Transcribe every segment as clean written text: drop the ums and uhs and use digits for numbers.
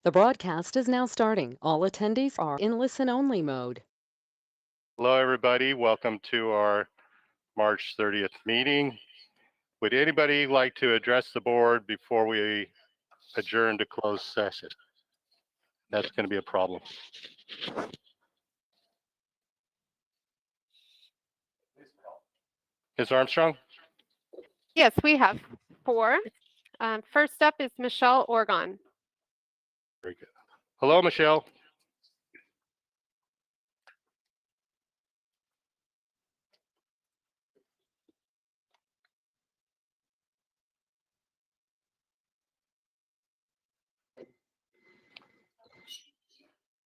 The broadcast is now starting. All attendees are in listen-only mode. Hello, everybody. Welcome to our March 30th meeting. Would anybody like to address the board before we adjourn to closed session? That's going to be a problem. Ms. Armstrong? Yes, we have 4. First up is Michelle Orgon. Very good. Hello, Michelle.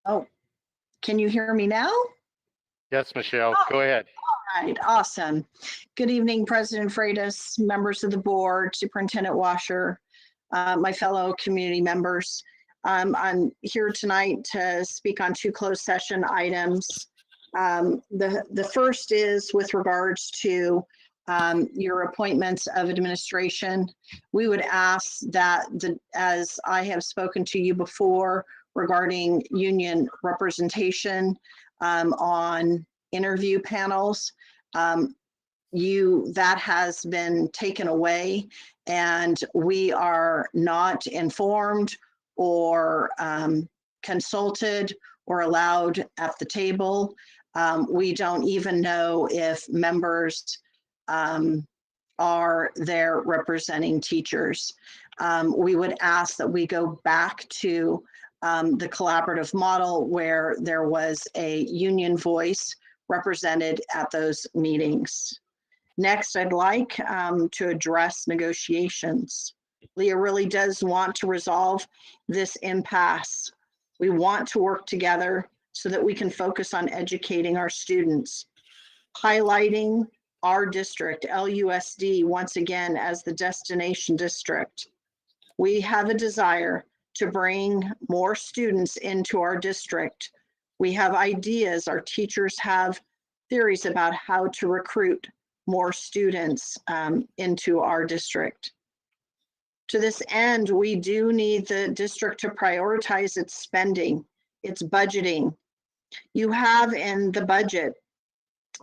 Oh, can you hear me now? Yes, Michelle, go ahead. All right, awesome. Good evening, President Freitas, members of the board, Superintendent Washer, my fellow community members. I'm here tonight to speak on 2 closed session items. The first is with regards to your appointments of administration. We would ask that, as I have spoken to you before regarding union representation on interview panels, that has been taken away, and we are not informed or consulted or allowed at the table. We don't even know if members are there representing teachers. We would ask that we go back to the collaborative model where there was a union voice represented at those meetings. Next, I'd like to address negotiations. Leah really does want to resolve this impasse. We want to work together so that we can focus on educating our students, highlighting our district, LUSD, once again as the destination district. We have a desire to bring more students into our district. We have ideas, our teachers have theories about how to recruit more students into our district. To this end, we do need the district to prioritize its spending, its budgeting. You have in the budget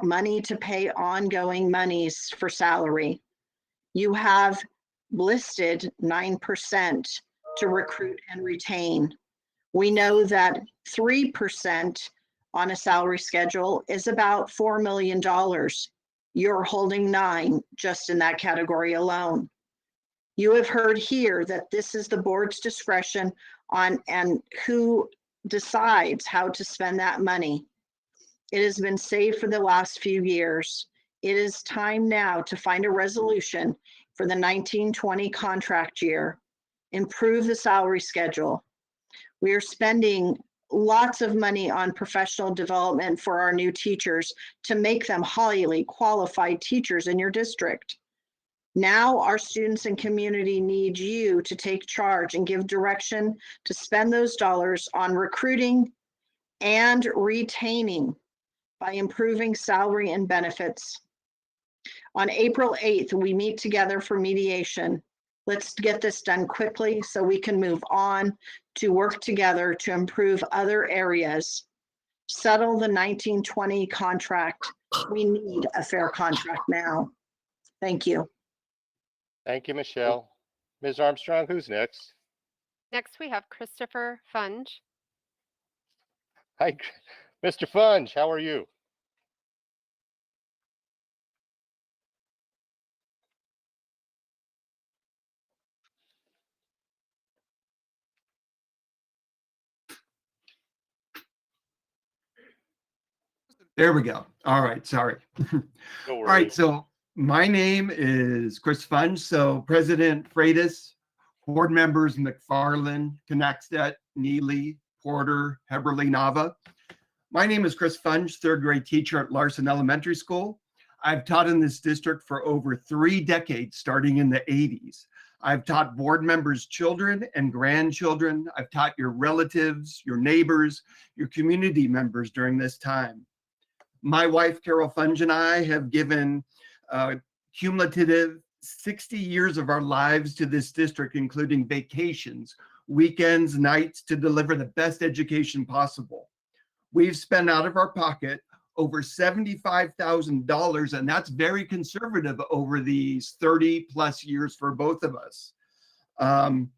money to pay ongoing monies for salary. You have listed 9% to recruit and retain. We know that 3% on a salary schedule is about $4 million. You're holding 9 just in that category alone. You have heard here that this is the board's discretion on and who decides how to spend that money. It has been saved for the last few years. It is time now to find a resolution for the 1920 contract year. Improve the salary schedule. We are spending lots of money on professional development for our new teachers to make them highly qualified teachers in your district. Now our students and community need you to take charge and give direction to spend those dollars on recruiting and retaining by improving salary and benefits. On April 8th, we meet together for mediation. Let's get this done quickly so we can move on to work together to improve other areas. Settle the 1920 contract. We need a fair contract now. Thank you. Thank you, Michelle. Ms. Armstrong, who's next? Next, we have Christopher Funge. Hi, Mr. Funge, how are you? There we go. All right, sorry. All right, so my name is Chris Funge. So President Freitas, board members McFarland, Knackstedt, Neely, Porter, Heberly, Nava. My name is Chris Funge, 3rd grade teacher at Larson Elementary School. I've taught in this district for over 3 decades, starting in the 80s. I've taught board members' children and grandchildren. I've taught your relatives, your neighbors, your community members during this time. My wife, Carol Funge, and I have given cumulative 60 years of our lives to this district, including vacations, weekends, nights to deliver the best education possible. We've spent out of our pocket over $75,000, and that's very conservative over these 30 plus years for both of us. And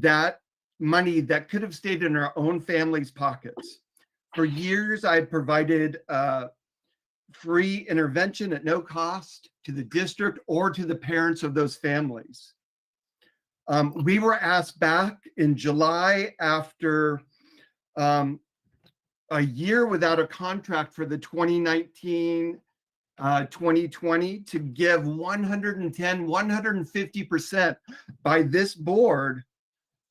that money that could have stayed in our own families' pockets. For years, I've provided free intervention at no cost to the district or to the parents of those families. We were asked back in July after a year without a contract for the 2019-2020 to give 150% by this board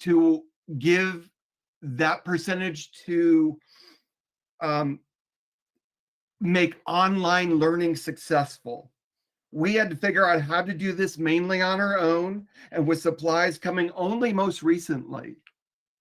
to give that percentage to make online learning successful. We had to figure out how to do this mainly on our own and with supplies coming only most recently.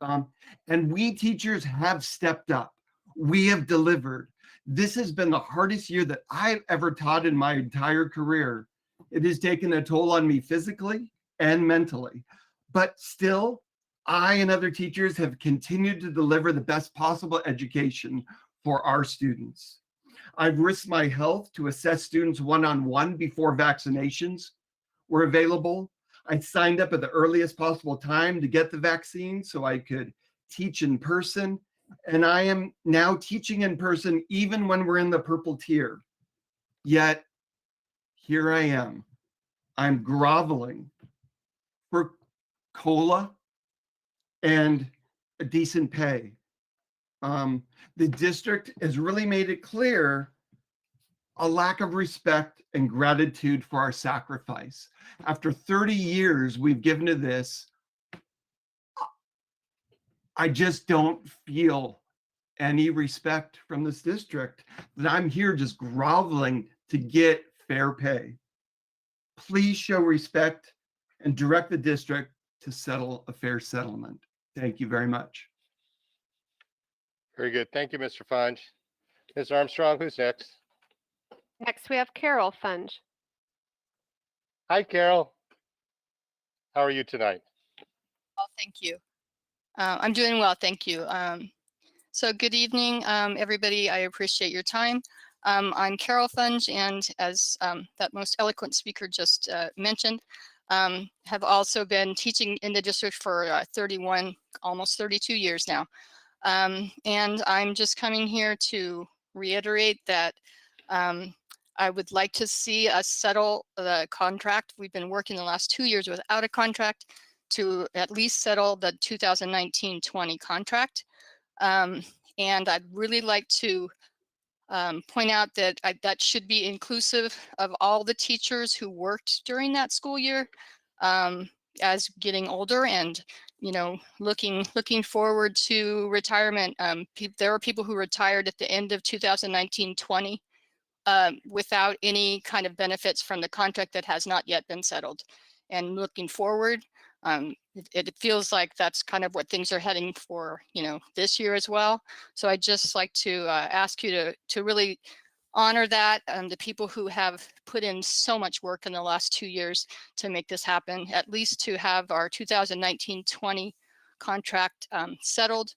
And we teachers have stepped up. We have delivered. This has been the hardest year that I've ever taught in my entire career. It has taken a toll on me physically and mentally, but still, I and other teachers have continued to deliver the best possible education for our students. I've risked my health to assess students one-on-one before vaccinations were available. I signed up at the earliest possible time to get the vaccine so I could teach in person. And I am now teaching in person even when we're in the purple tier. Yet, here I am. I'm groveling for COLA and a decent pay. The district has really made it clear a lack of respect and gratitude for our sacrifice. After 30 years we've given to this, I just don't feel any respect from this district, that I'm here just groveling to get fair pay. Please show respect and direct the district to settle a fair settlement. Thank you very much. Very good. Thank you, Mr. Funge. Ms. Armstrong, who's next? Next, we have Carol Funge. Hi, Carol. How are you tonight? Oh, thank you. I'm doing well, thank you. So good evening, everybody. I appreciate your time. I'm Carol Funge, and as that most eloquent speaker just mentioned, have also been teaching in the district for 31, almost 32 years now. And I'm just coming here to reiterate that I would like to see us settle the contract. We've been working the last 2 years without a contract to at least settle the 2019-20 contract. And I'd really like to point out that that should be inclusive of all the teachers who worked during that school year, as getting older and, you know, looking forward to retirement. There are people who retired at the end of 2019-20 without any kind of benefits from the contract that has not yet been settled. And looking forward, it feels like that's kind of what things are heading for, you know, this year as well. So I'd just like to ask you to really honor that, the people who have put in so much work in the last 2 years to make this happen, at least to have our 2019-20 contract settled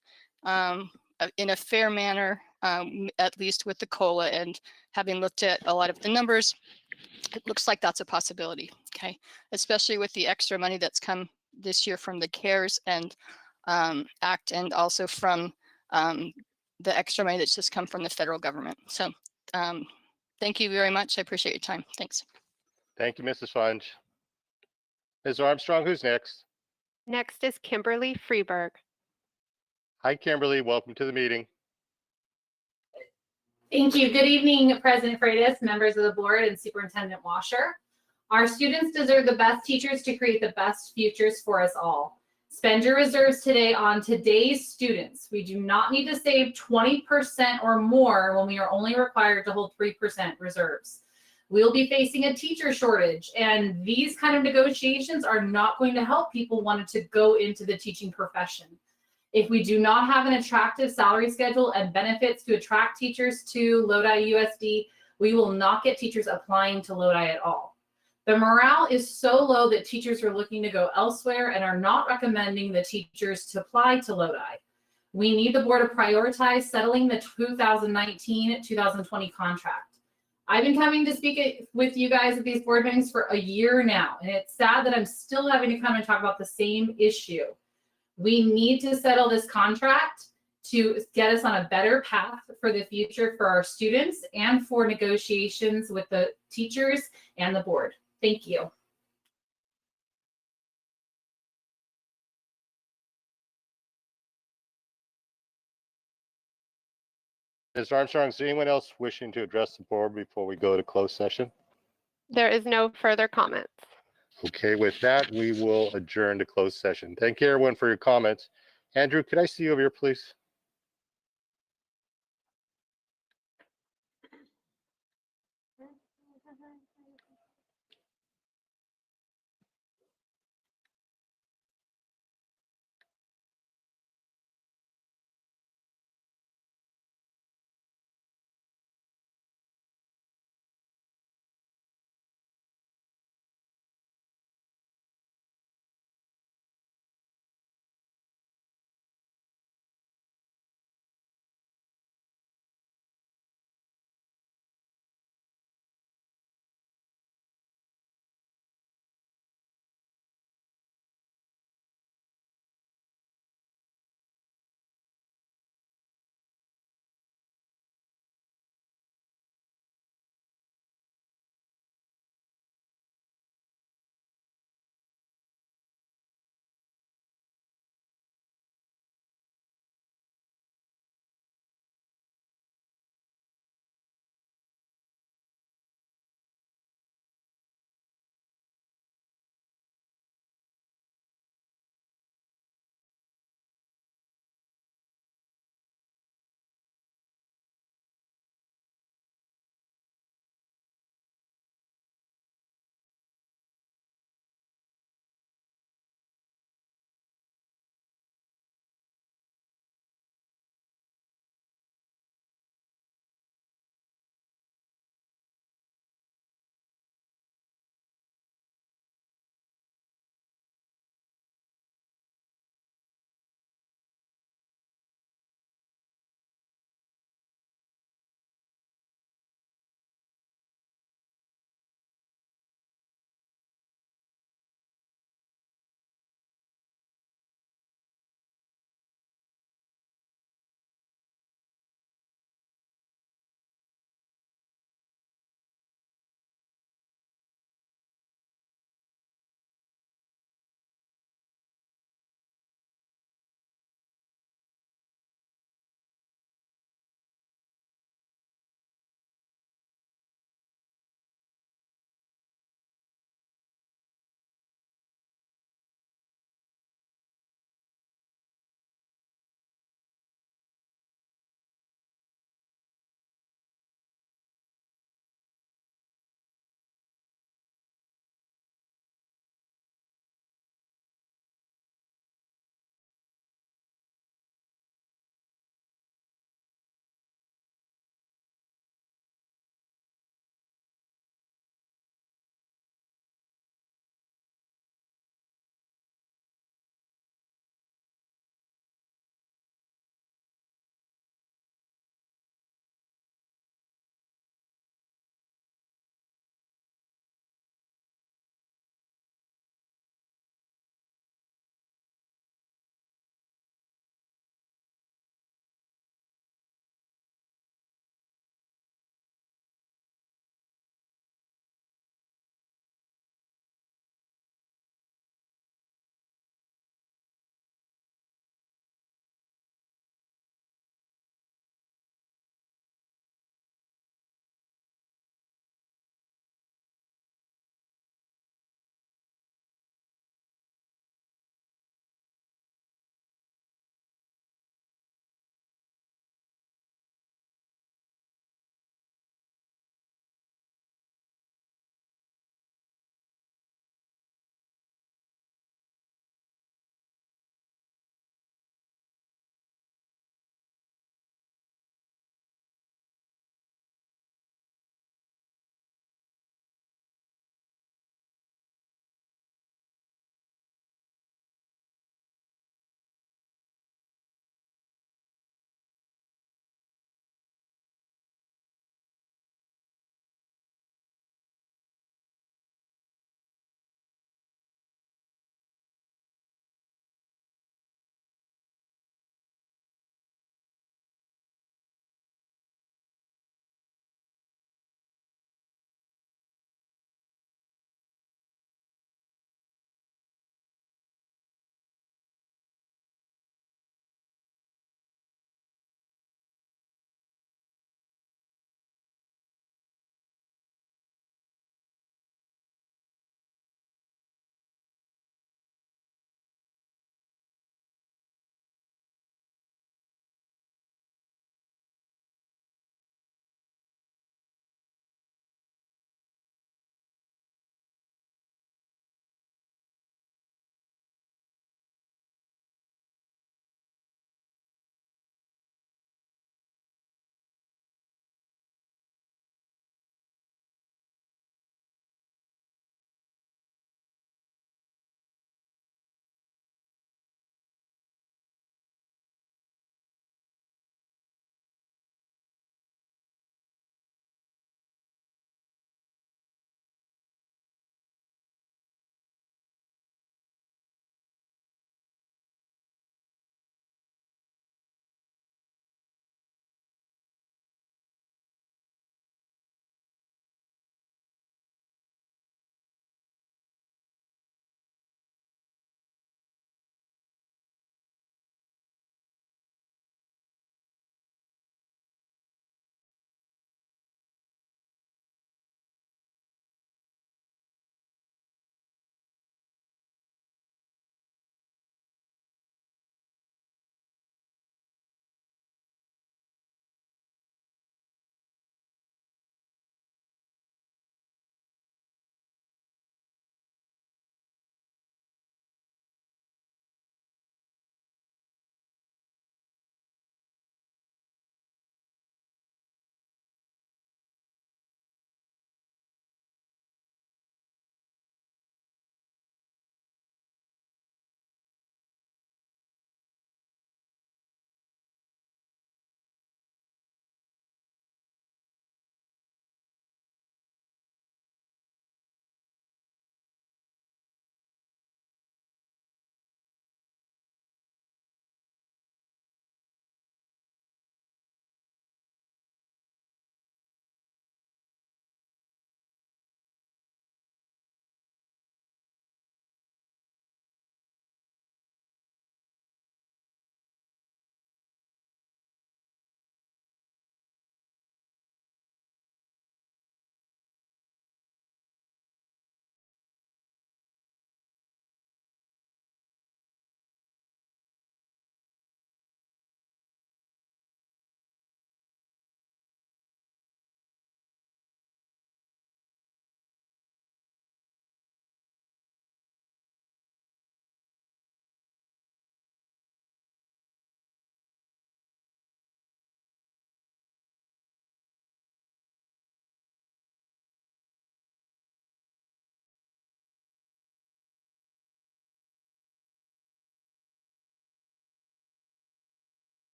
in a fair manner, at least with the COLA. And having looked at a lot of the numbers, it looks like that's a possibility, okay? Especially with the extra money that's come this year from the CARES and Act, and also from the extra money that's just come from the federal government. So thank you very much. I appreciate your time. Thanks. Thank you, Mrs. Funge. Ms. Armstrong, who's next? Next is Kimberly Freeberg. Hi, Kimberly. Welcome to the meeting. Thank you. Good evening, President Freitas, members of the board, and Superintendent Washer. Our students deserve the best teachers to create the best futures for us all. Spend your reserves today on today's students. We do not need to save 20% or more when we are only required to hold 3% reserves. We'll be facing a teacher shortage, and these kind of negotiations are not going to help people wanting to go into the teaching profession. If we do not have an attractive salary schedule and benefits to attract teachers to Lodi USD, we will not get teachers applying to Lodi at all. The morale is so low that teachers are looking to go elsewhere and are not recommending the teachers to apply to Lodi. We need the board to prioritize settling the 2019-2020 contract. I've been coming to speak with you guys at these board meetings for a year now, and it's sad that I'm still having to come and talk about the same issue. We need to settle this contract to get us on a better path for the future for our students and for negotiations with the teachers and the board. Thank you. Ms. Armstrong, is anyone else wishing to address the board before we go to closed session? There is no further comments. Okay, with that, we will adjourn to closed session. Thank you, everyone, for your comments. Andrew, could I see you over here, please?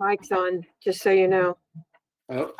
mic's on, just so you know. Oh,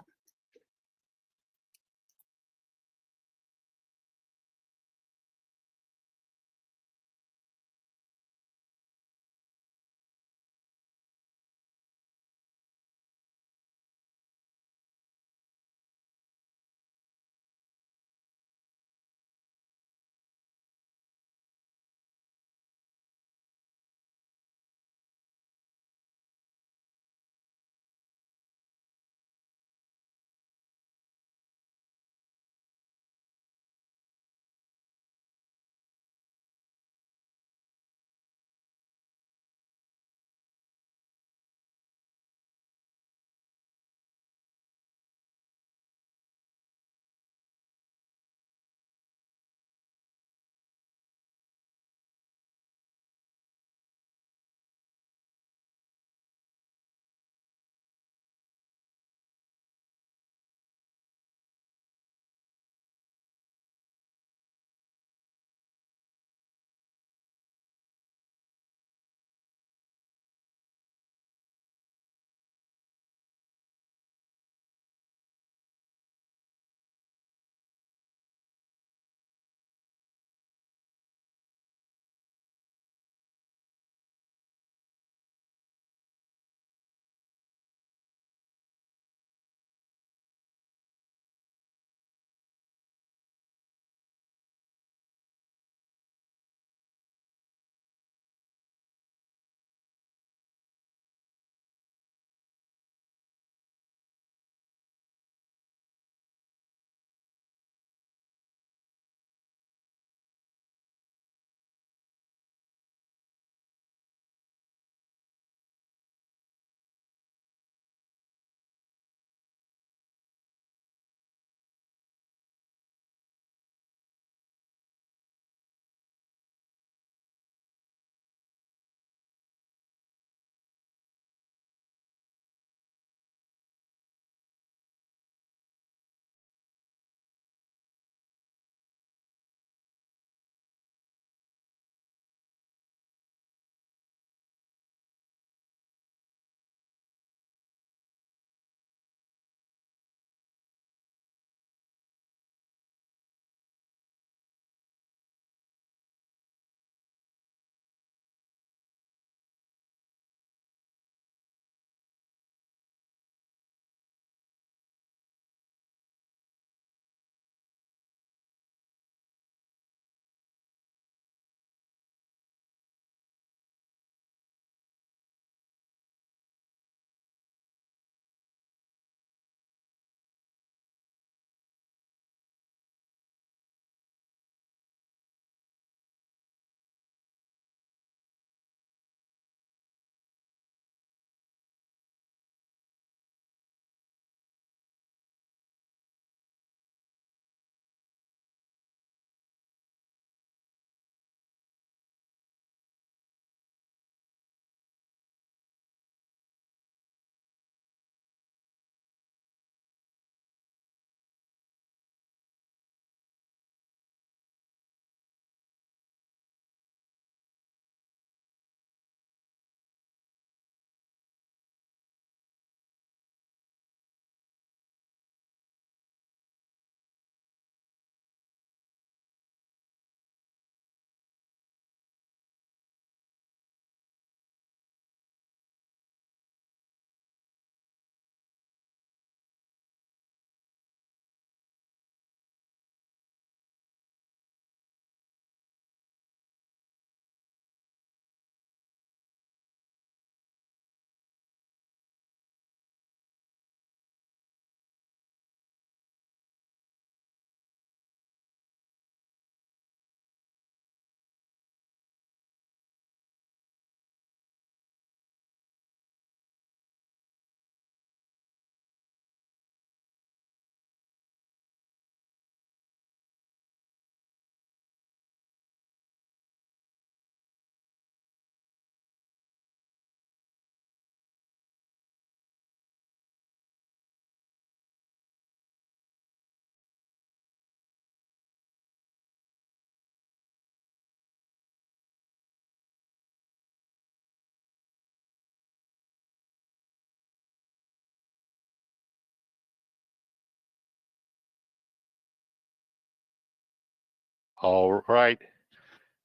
All right.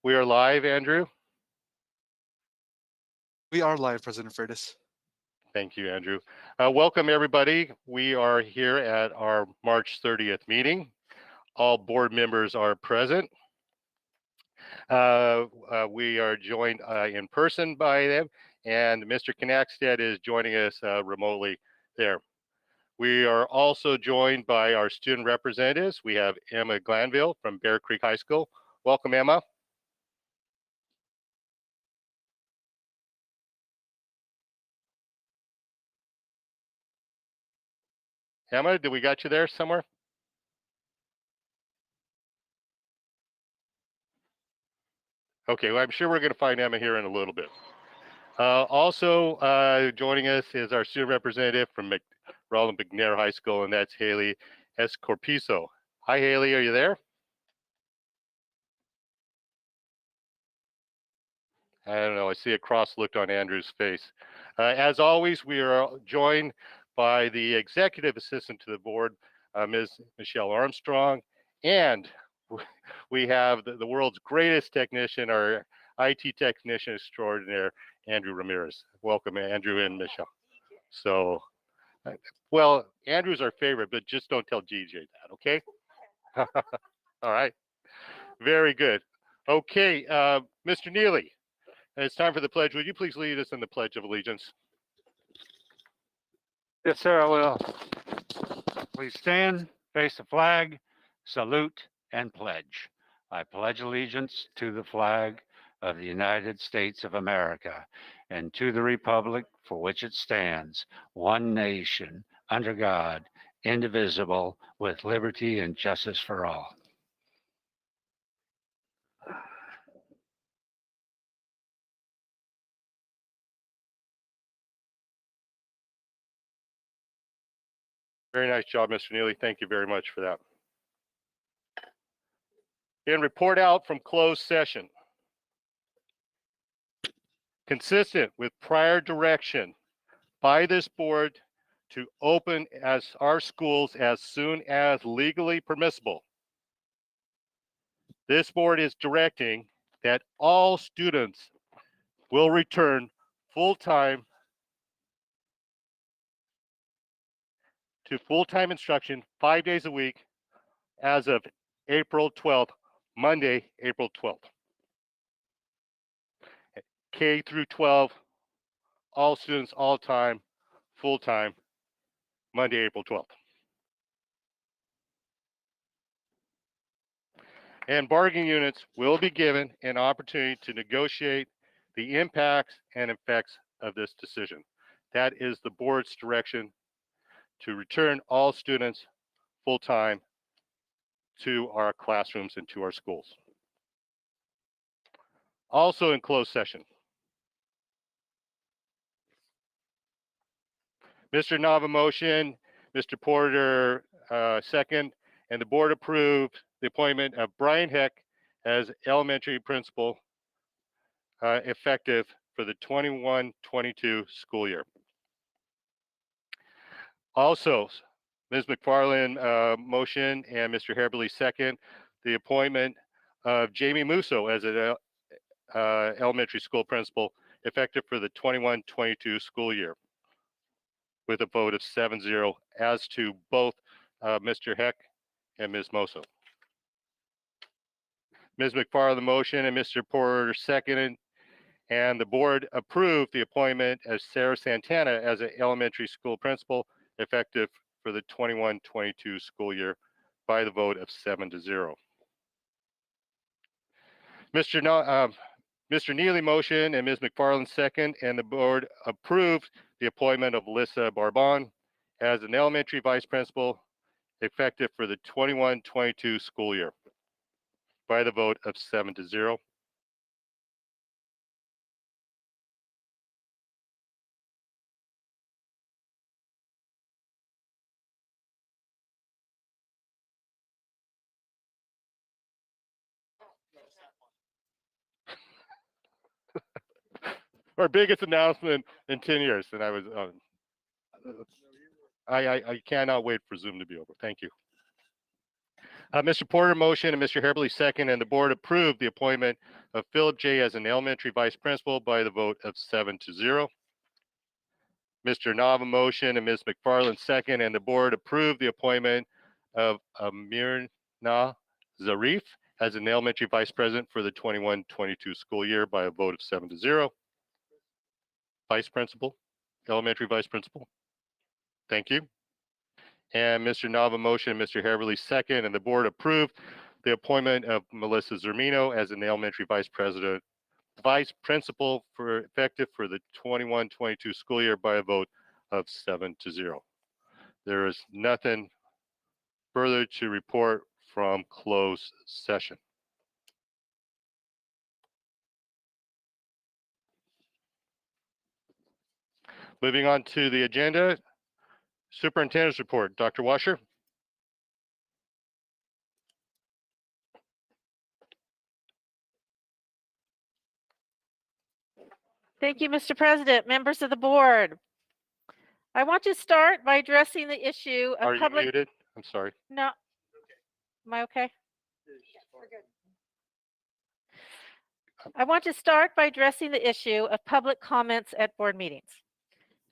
We are live, Andrew. We are live, President Freitas. Thank you, Andrew. Welcome, everybody. We are here at our March 30th meeting. All board members are present. We are joined in person by them, and Mr. Knackstead is joining us remotely there. We are also joined by our student representatives. We have Emma Glanville from Bear Creek High School. Welcome, Emma. Emma, did we got you there somewhere? Okay, well, I'm sure we're going to find Emma here in a little bit. Also joining us is our student representative from Roland McNair High School, and that's Haley Escorpiso. Hi, Haley, are you there? I don't know, I see a cross look on Andrew's face. As always, we are joined by the executive assistant to the board, Ms. Michelle Armstrong, and we have the world's greatest technician, our IT technician extraordinaire, Andrew Ramirez. Welcome, Andrew and Michelle. So, well, Andrew's our favorite, but just don't tell GJ that, okay? All right, very good. Okay, Mr. Neely, it's time for the pledge. Would you please lead us in the Pledge of Allegiance? Yes, sir, I will. Please stand, face the flag, salute, and pledge. I pledge allegiance to the flag of the United States of America and to the republic for which it stands, one nation, under God, indivisible, with liberty and justice for all. Very nice job, Mr. Neely. Thank you very much for that. And report out from closed session. Consistent with prior direction by this board to open as our schools as soon as legally permissible, this board is directing that all students will return full-time to full-time instruction 5 days a week as of April 12th, Monday, April 12th. K through 12, all students, all time, full-time, Monday, April 12th. And bargaining units will be given an opportunity to negotiate the impacts and effects of this decision. That is the board's direction to return all students full-time to our classrooms and to our schools. Also in closed session, Mr. Nava motion, Mr. Porter second, and the board approved the appointment of Brian Heck as elementary principal effective for the 21-22 school year. Also, Ms. McFarland motion and Mr. Hareberly second, the appointment of Jamie Musso as an elementary school principal effective for the 21-22 school year with a vote of 7-0 as to both Mr. Heck and Ms. Musso. Ms. McFarland motion and Mr. Porter seconded, and the board approved the appointment of Sarah Santana as an elementary school principal effective for the 21-22 school year by the vote of 7-0. Mr. Neely motion and Ms. McFarland second, and the board approved the appointment of Alyssa Barbon as an elementary vice principal effective for the 21-22 school year by the vote of 7-0. Our biggest announcement in 10 years, and I cannot wait for Zoom to be over. Thank you. Mr. Porter motion and Mr. Haverly second, and the board approved the appointment of Philip J. as an elementary vice principal by the vote of 7-0. Mr. Nava motion and Ms. McFarland second, and the board approved the appointment of Amirna Zarif as an elementary vice president for the 21-22 school year by a vote of 7-0. Vice principal, elementary vice principal. Thank you. And Mr. Nava motion and Mr. Haverly second, and the board approved the appointment of Melissa Zermino as an elementary vice principal for effective for the 21-22 school year by a vote of 7-0. There is nothing further to report from closed session. Moving on to the agenda, Superintendent's report. Dr. Washer. Thank you, Mr. President, members of the board. I want to start by addressing the issue of Are you muted? I'm sorry. No. Am I okay? I want to start by addressing the issue of public comments at board meetings.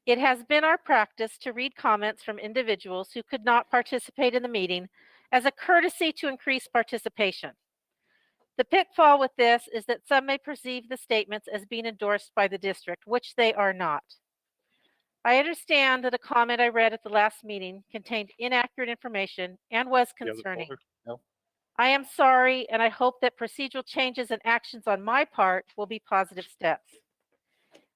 It has been our practice to read comments from individuals who could not participate in the meeting as a courtesy to increase participation. The pitfall with this is that some may perceive the statements as being endorsed by the district, which they are not. I understand that a comment I read at the last meeting contained inaccurate information and was concerning. No. I am sorry, and I hope that procedural changes and actions on my part will be positive steps.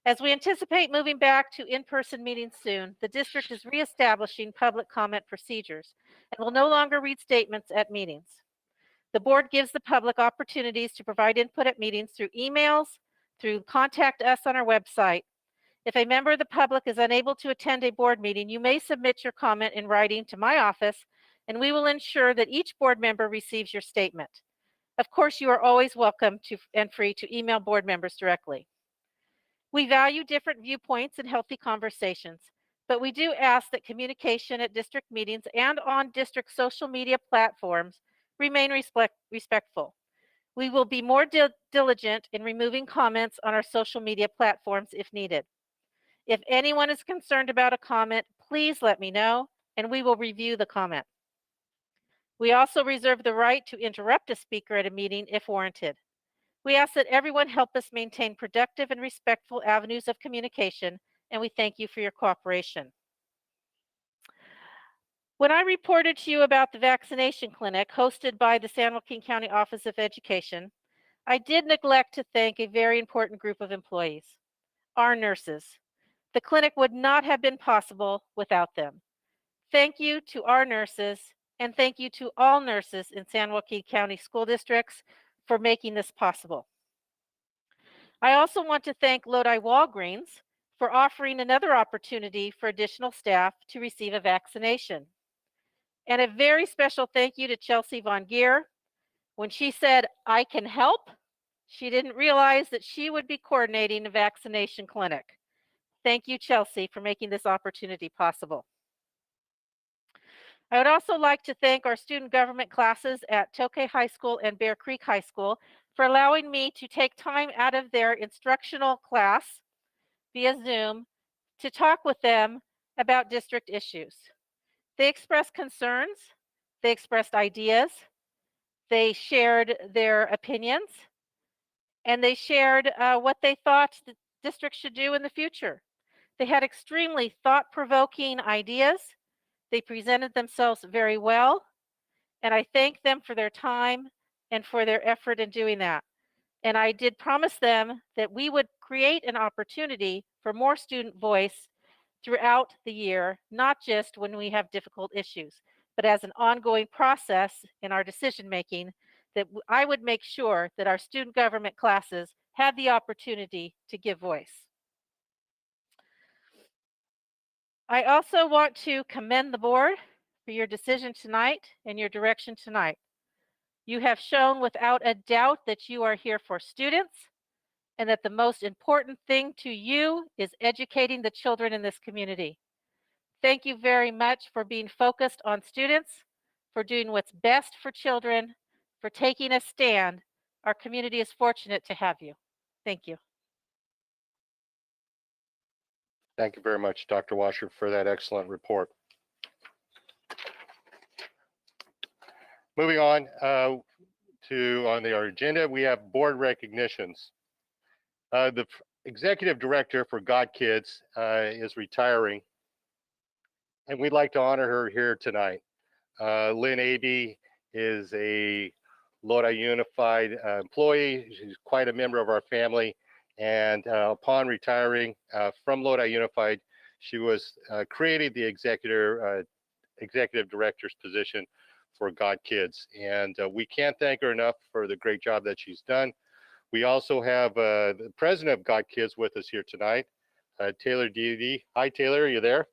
As we anticipate moving back to in-person meetings soon, the district is reestablishing public comment procedures and will no longer read statements at meetings. The board gives the public opportunities to provide input at meetings through emails, through contact us on our website. If a member of the public is unable to attend a board meeting, you may submit your comment in writing to my office, and we will ensure that each board member receives your statement. Of course, you are always welcome to and free to email board members directly. We value different viewpoints and healthy conversations, but we do ask that communication at district meetings and on district social media platforms remain respectful. We will be more diligent in removing comments on our social media platforms if needed. If anyone is concerned about a comment, please let me know, and we will review the comment. We also reserve the right to interrupt a speaker at a meeting if warranted. We ask that everyone help us maintain productive and respectful avenues of communication, and we thank you for your cooperation. When I reported to you about the vaccination clinic hosted by the San Joaquin County Office of Education, I did neglect to thank a very important group of employees, our nurses. The clinic would not have been possible without them. Thank you to our nurses, and thank you to all nurses in San Joaquin County school districts for making this possible. I also want to thank Lodi Walgreens for offering another opportunity for additional staff to receive a vaccination. And a very special thank you to Chelsea Von Geer. When she said, "I can help," she didn't realize that she would be coordinating a vaccination clinic. Thank you, Chelsea, for making this opportunity possible. I would also like to thank our student government classes at Tokay High School and Bear Creek High School for allowing me to take time out of their instructional class via Zoom to talk with them about district issues. They expressed concerns, they expressed ideas, they shared their opinions, and they shared what they thought the district should do in the future. They had extremely thought-provoking ideas. They presented themselves very well, and I thank them for their time and for their effort in doing that. And I did promise them that we would create an opportunity for more student voice throughout the year, not just when we have difficult issues, but as an ongoing process in our decision-making, that I would make sure that our student government classes had the opportunity to give voice. I also want to commend the board for your decision tonight and your direction tonight. You have shown without a doubt that you are here for students and that the most important thing to you is educating the children in this community. Thank you very much for being focused on students, for doing what's best for children, for taking a stand. Our community is fortunate to have you. Thank you. Thank you very much, Dr. Washer, for that excellent report. Moving on on our agenda, we have board recognitions. The executive director for God Kids is retiring, and we'd like to honor her here tonight. Lynn Abey is a Lodi Unified employee. She's quite a member of our family, and upon retiring from Lodi Unified, she was created the executive director's position for God Kids, and we can't thank her enough for the great job that she's done. We also have the president of God Kids with us here tonight, Taylor Deedy. Hi, Taylor, are you there?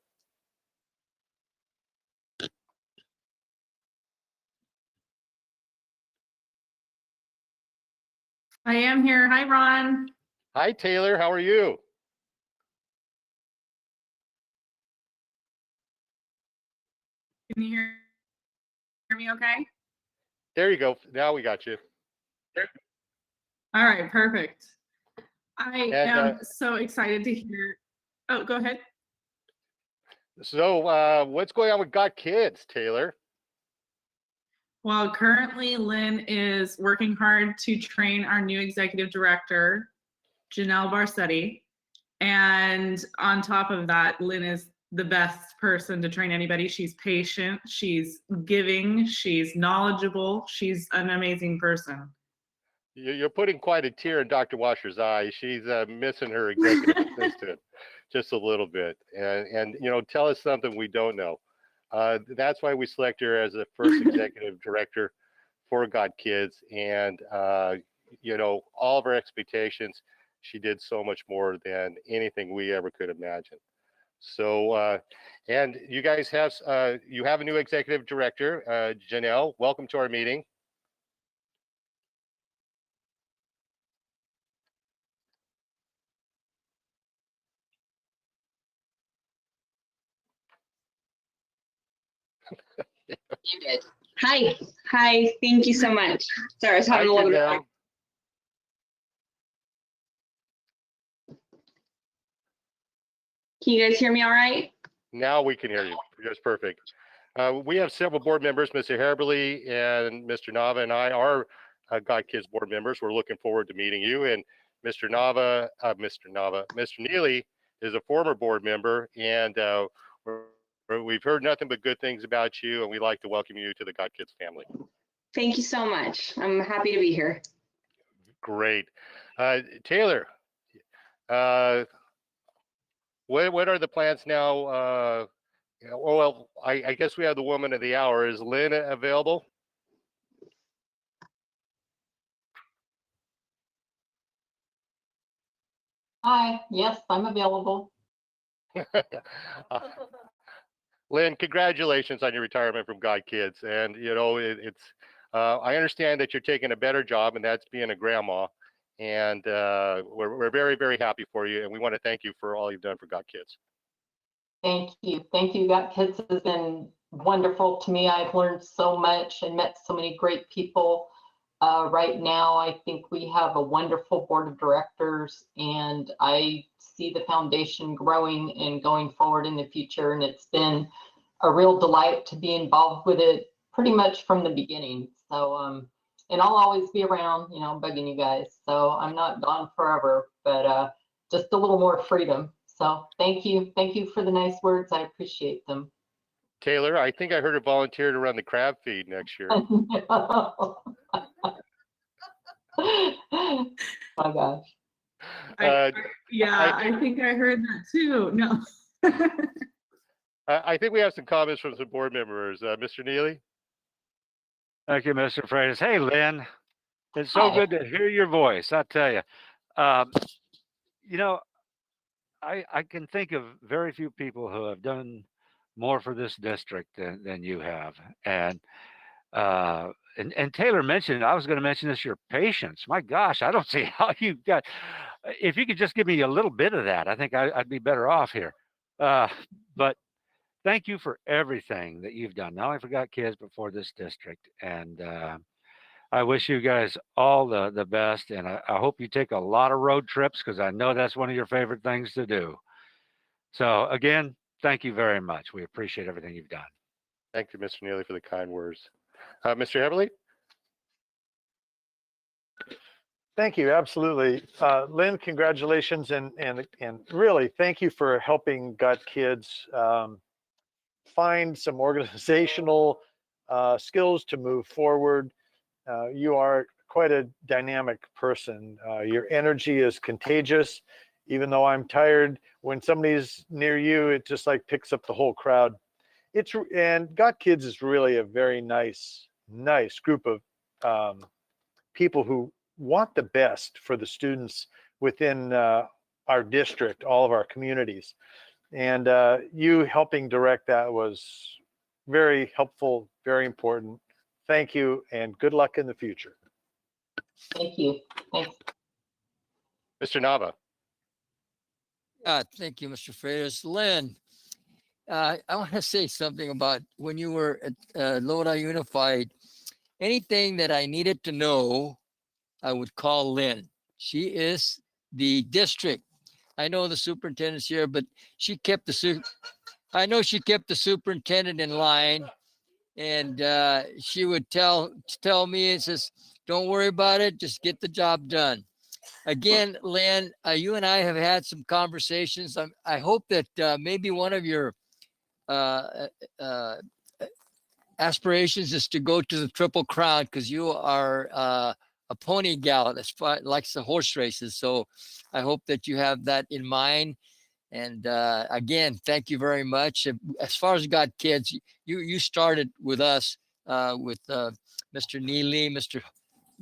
I am here. Hi, Ron. Hi, Taylor, how are you? Can you hear me okay? There you go. Now we got you. All right, perfect. I am so excited to hear. Oh, go ahead. So what's going on with God Kids, Taylor? Well, currently Lynn is working hard to train our new executive director, Janelle Barsetti. And on top of that, Lynn is the best person to train anybody. She's patient, she's giving, she's knowledgeable, she's an amazing person. You're putting quite a tear in Dr. Washer's eye. She's missing her executive assistant just a little bit. And you know, tell us something we don't know. That's why we select her as the first executive director for God Kids. And, you know, all of our expectations, she did so much more than anything we ever could imagine. So, and you guys have, you have a new executive director, Janelle. Welcome to our meeting. You did. Hi. Hi. Thank you so much. Sorry, I was having a little bit. Can you guys hear me all right? Now we can hear you. Just perfect. We have several board members, Mr. Herberly and Mr. Nava and I are God Kids board members. We're looking forward to meeting you. And Mr. Neely is a former board member, and we've heard nothing but good things about you, and we'd like to welcome you to the God Kids family. Thank you so much. I'm happy to be here. Great. Taylor, what are the plans now? Well, I guess we have the woman of the hour. Is Lynn available? Hi, yes, I'm available. Lynn, congratulations on your retirement from God Kids. And, you know, I understand that you're taking a better job, and that's being a grandma. And we're very, very happy for you. And we want to thank you for all you've done for God Kids. Thank you. Thank you. God Kids has been wonderful to me. I've learned so much and met so many great people. Right now, I think we have a wonderful board of directors, and I see the foundation growing and going forward in the future. And it's been a real delight to be involved with it pretty much from the beginning. So, and I'll always be around, you know, bugging you guys. So I'm not gone forever, but just a little more freedom. So thank you. Thank you for the nice words. I appreciate them. Taylor, I think I heard a volunteer to run the crab feed next year. My gosh. I think I heard that too. No. I think we have some comments from some board members. Mr. Neely? Thank you, Mr. Freitas. Hey, Lynn. It's so good to hear your voice, I tell you. You know, I can think of very few people who have done more for this district than you have. And Taylor mentioned, I was going to mention this, your patience. My gosh, I don't see how you got, if you could just give me a little bit of that, I think I'd be better off here. But thank you for everything that you've done, not only for Got Kids, but for this district. And I wish you guys all the best. And I hope you take a lot of road trips, because I know that's one of your favorite things to do. So again, thank you very much. We appreciate everything you've done. Thank you, Mr. Neely, for the kind words. Mr. Everly? Thank you. Absolutely. Lynn, congratulations. And really, thank you for helping Got Kids find some organizational skills to move forward. You are quite a dynamic person. Your energy is contagious. Even though I'm tired, when somebody's near you, it just like picks up the whole crowd. And Got Kids is really a very nice group of people who want the best for the students within our district, all of our communities. And you helping direct that was very helpful, very important. Thank you, and good luck in the future. Thank you. Thanks. Mr. Nava? Thank you, Mr. Freitas. Lynn, I want to say something about when you were at Lodi Unified. Anything that I needed to know, I would call Lynn. She is the district. I know the superintendent's here, but she kept I know she kept the superintendent in line, and she would tell me, it says, don't worry about it, just get the job done. Again, Lynn, you and I have had some conversations. I hope that maybe one of your aspirations is to go to the Triple Crown, because you are a pony gal that likes the horse races. So I hope that you have that in mind. And again, thank you very much. As far as Got Kids, you started with us with Mr. Neely, Mr.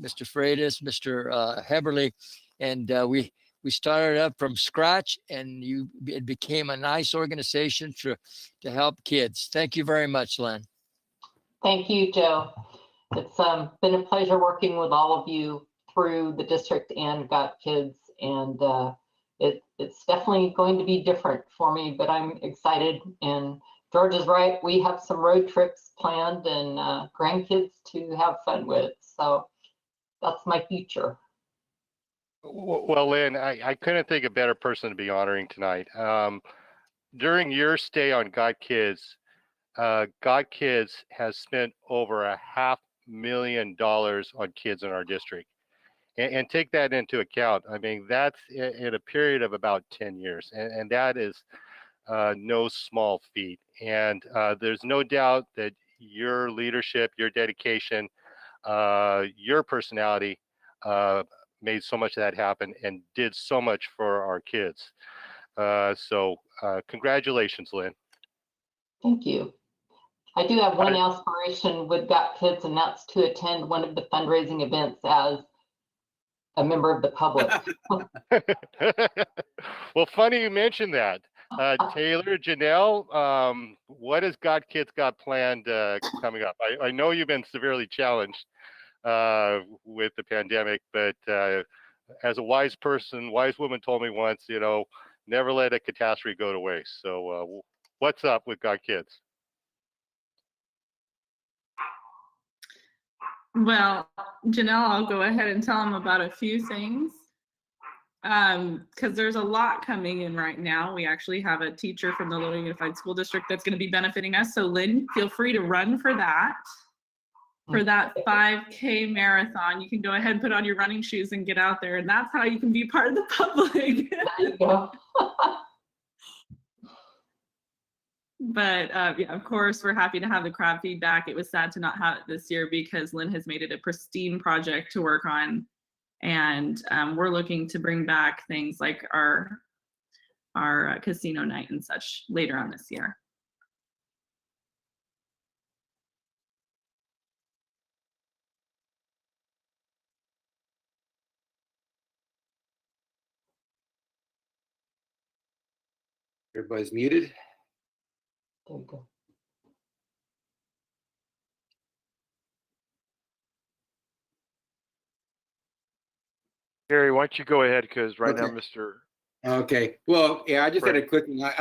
Freitas, Mr. Heberly, and we started up from scratch, and it became a nice organization to help kids. Thank you very much, Len. Thank you, Joe. It's been a pleasure working with all of you through the district and Got Kids, and it's definitely going to be different for me, but I'm excited. And George is right, we have some road trips planned and grandkids to have fun with, so that's my future. Well, Lynn, I couldn't think of a better person to be honoring tonight. During your stay on Got Kids has spent over $500,000 on kids in our district. And take that into account. I mean, that's in a period of about 10 years. And that is no small feat. And there's no doubt that your leadership, your dedication, your personality made so much of that happen and did so much for our kids. So congratulations, Lynn. Thank you. I do have one aspiration with Got Kids, and that's to attend one of the fundraising events as a member of the public. Well, funny you mentioned that. Taylor, Janelle, what has Got Kids got planned coming up? I know you've been severely challenged with the pandemic, but as a wise woman told me once, never let a catastrophe go to waste. So what's up with Got Kids? Well, Janelle, I'll go ahead and tell them about a few things, because there's a lot coming in right now. We actually have a teacher from the Lodi Unified School District that's going to be benefiting us. So Lynn, feel free to run for that 5K marathon. You can go ahead and put on your running shoes and get out there, and that's how you can be part of the public. There you go. But yeah, of course, we're happy to have the crowd feedback. It was sad to not have it this year because Lynn has made it a pristine project to work on. And we're looking to bring back things like our casino night and such later on this year. Everybody's muted. There you go. Gary, why don't you go ahead, because right now, Okay. Mr. Okay. Well, yeah, I just had a quick one.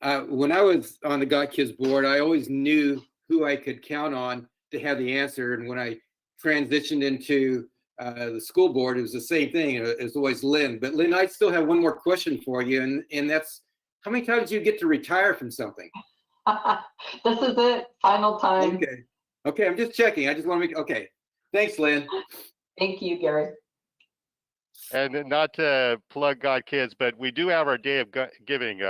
When I was on the Got Kids board, I always knew who I could count on to have the answer. And when I transitioned into the school board, it was the same thing. It was always Lynn. But Lynn, I still have one more question for you, and that's how many times do you get to retire from something? This is it, final time. Okay. Okay, I'm just checking. I just want to make, okay. Thanks, Lynn. Thank you, Gary. And not to plug God Kids, but we do have our Day of Giving,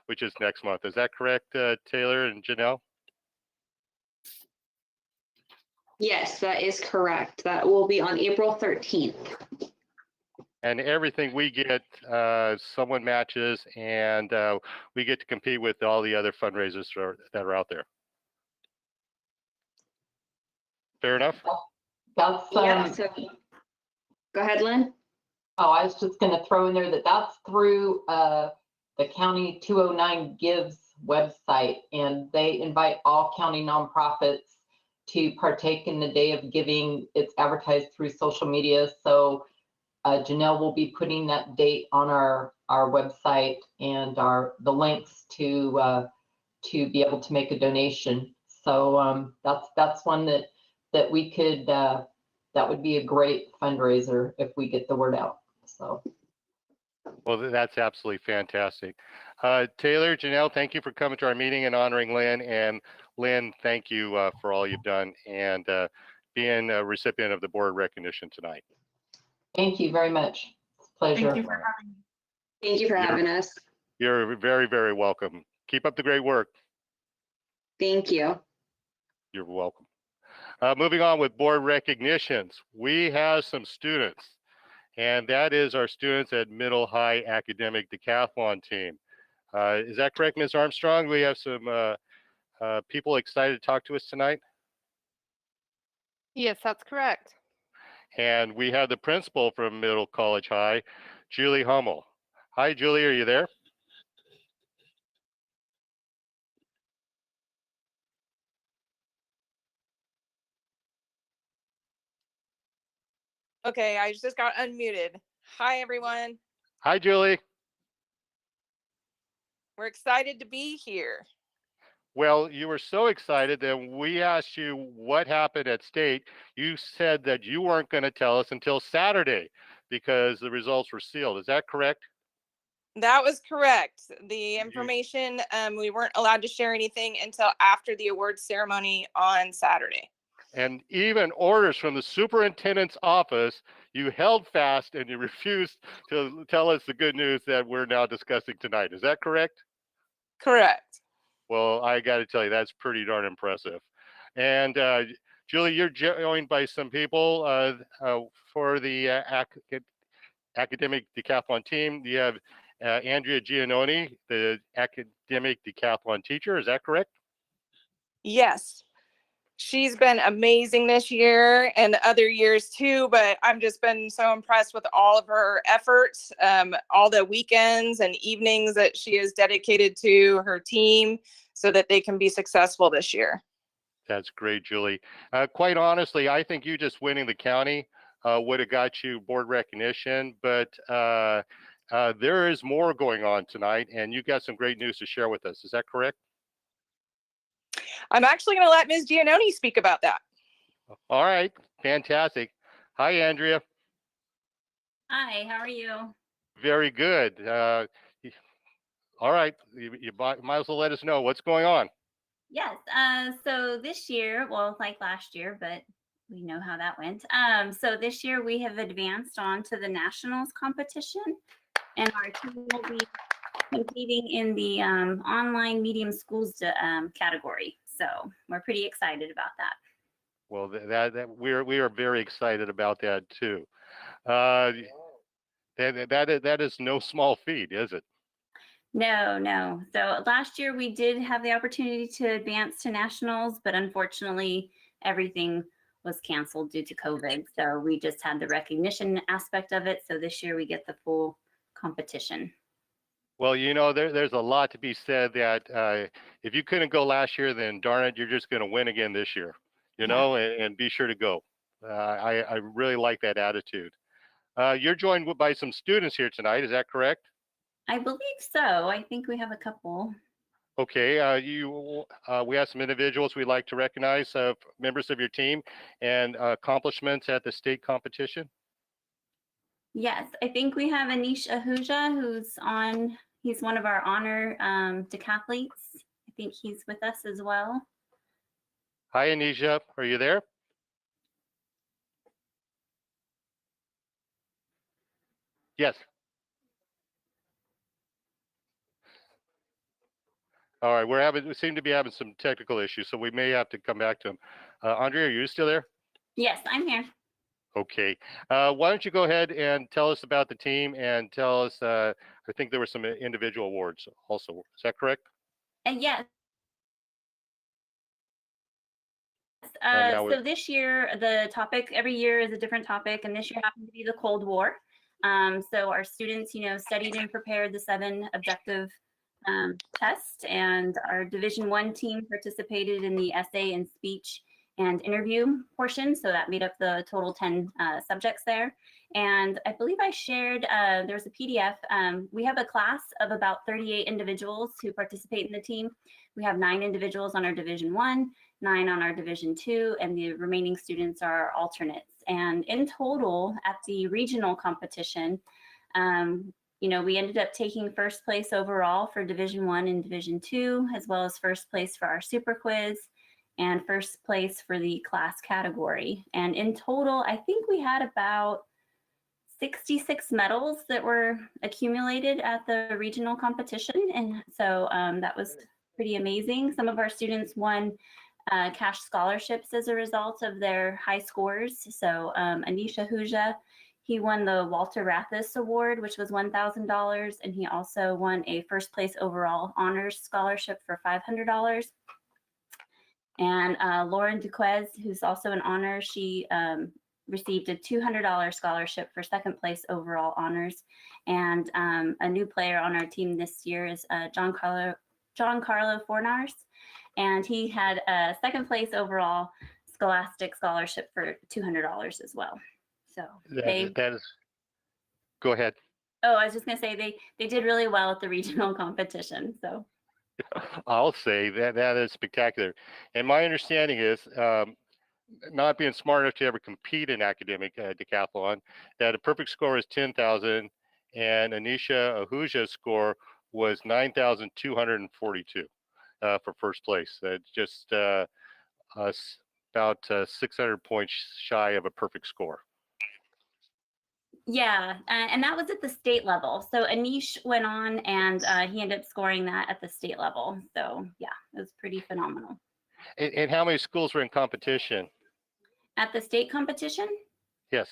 which is next month. Is that correct, Taylor and Janelle? Yes, that is correct. That will be on April 13th. And everything we get, someone matches, and we get to compete with all the other fundraisers that are out there. Fair enough? That's Yeah, so go ahead, Lynn. Oh, I was just going to throw in there that that's through the County 209 Gives website, and they invite all county nonprofits to partake in the Day of Giving. It's advertised through social media, so Janelle will be putting that date on our website and the links to be able to make a donation. So that's one that we could that would be a great fundraiser if we get the word out. So. Well, that's absolutely fantastic. Taylor, Janelle, thank you for coming to our meeting and honoring Lynn. And Lynn, thank you for all you've done and being a recipient of the board recognition tonight. Thank you very much. It's a pleasure. Thank you for having me. Thank you for having us. You're very, very welcome. Keep up the great work. Thank you. You're welcome. Moving on with board recognitions, we have some students, and that is our students at Middle High Academic Decathlon team. Is that correct, Ms. Armstrong? We have some people excited to talk to us tonight. Yes, that's correct. And we have the principal from Middle College High, Julie Hummel. Hi, Julie, are you there? Okay, I just got unmuted. Hi, everyone. Hi, Julie. We're excited to be here. Well, you were so excited that we asked you what happened at state. You said that you weren't going to tell us until Saturday because the results were sealed. Is that correct? That was correct. The information, we weren't allowed to share anything until after the awards ceremony on Saturday. And even orders from the superintendent's office, you held fast and you refused to tell us the good news that we're now discussing tonight. Is that correct? Correct. Well, I got to tell you, that's pretty darn impressive. And Julie, you're joined by some people for the academic decathlon team. You have Andrea Giannoni, the academic decathlon teacher. Is that correct? Yes. She's been amazing this year and other years too, but I've just been so impressed with all of her efforts, all the weekends and evenings that she has dedicated to her team so that they can be successful this year. That's great, Julie. Quite honestly, I think you just winning the county would have got you board recognition, but there is more going on tonight, and you got some great news to share with us. Is that correct? I'm actually going to let Ms. Giannoni speak about that. All right, fantastic. Hi, Andrea. Hi, how are you? Very good. All right, you might as well let us know what's going on. Yes, so this year, well, like last year, but we know how that went. So this year we have advanced on to the nationals competition, and our team will be competing in the online medium schools category. So we're pretty excited about that. Well, we are very excited about that too. That is no small feat, is it? No. So last year we did have the opportunity to advance to nationals, but unfortunately everything was canceled due to COVID. So we just had the recognition aspect of it. So this year we get the full competition. Well, you know, there's a lot to be said that if you couldn't go last year, then darn it, you're just going to win again this year, you know, and be sure to go. I really like that attitude. You're joined by some students here tonight. Is that correct? I believe so. I think we have a couple. Okay, we have some individuals we'd like to recognize, members of your team and accomplishments at the state competition. Yes, I think we have Anish Ahuja, he's one of our honor decathletes. I think he's with us as well. Hi, Anisha, are you there? Yes. All right, we seem to be having some technical issues, so we may have to come back to him. Andrea, are you still there? Yes, I'm here. Okay. Why don't you go ahead and tell us about the team and tell us, I think there were some individual awards also. Is that correct? Yes. Now So this year, the topic every year is a different topic, and this year happened to be the Cold War. So our students, studied and prepared the 7 objective tests, and our Division I team participated in the essay and speech and interview portion. So that made up the total 10 subjects there. And I believe I shared, there's a PDF. We have a class of about 38 individuals who participate in the team. We have 9 individuals on our Division I, 9 on our Division II, and the remaining students are alternates. And in total, at the regional competition, we ended up taking first place overall for Division I and Division II, as well as first place for our super quiz and first place for the class category. And in total, I think we had about 66 medals that were accumulated at the regional competition. And so that was pretty amazing. Some of our students won cash scholarships as a result of their high scores. So Anisha Huja, he won the Walter Rathis Award, which was $1,000. And he also won a first place overall honors scholarship for $500. And Lauren Duquez, who's also an honor, she received a $200 scholarship for second place overall honors. And a new player on our team this year is John Carlo Fornars, and he had a second place overall scholastic scholarship for $200 as well. So that is, go ahead. Oh, I was just gonna say they did really well at the regional competition. So I'll say that is spectacular. And my understanding is, not being smart enough to ever compete in academic decathlon, that a perfect score is 10,000, and Anisha Ahuja's score was 9,242 for first place. Just about 600 points shy of a perfect score. yeah, and that was at the state level. So Anish went on and he ended up scoring that at the state level. So yeah, it was pretty phenomenal. And how many schools were in competition? At the state competition? Yes.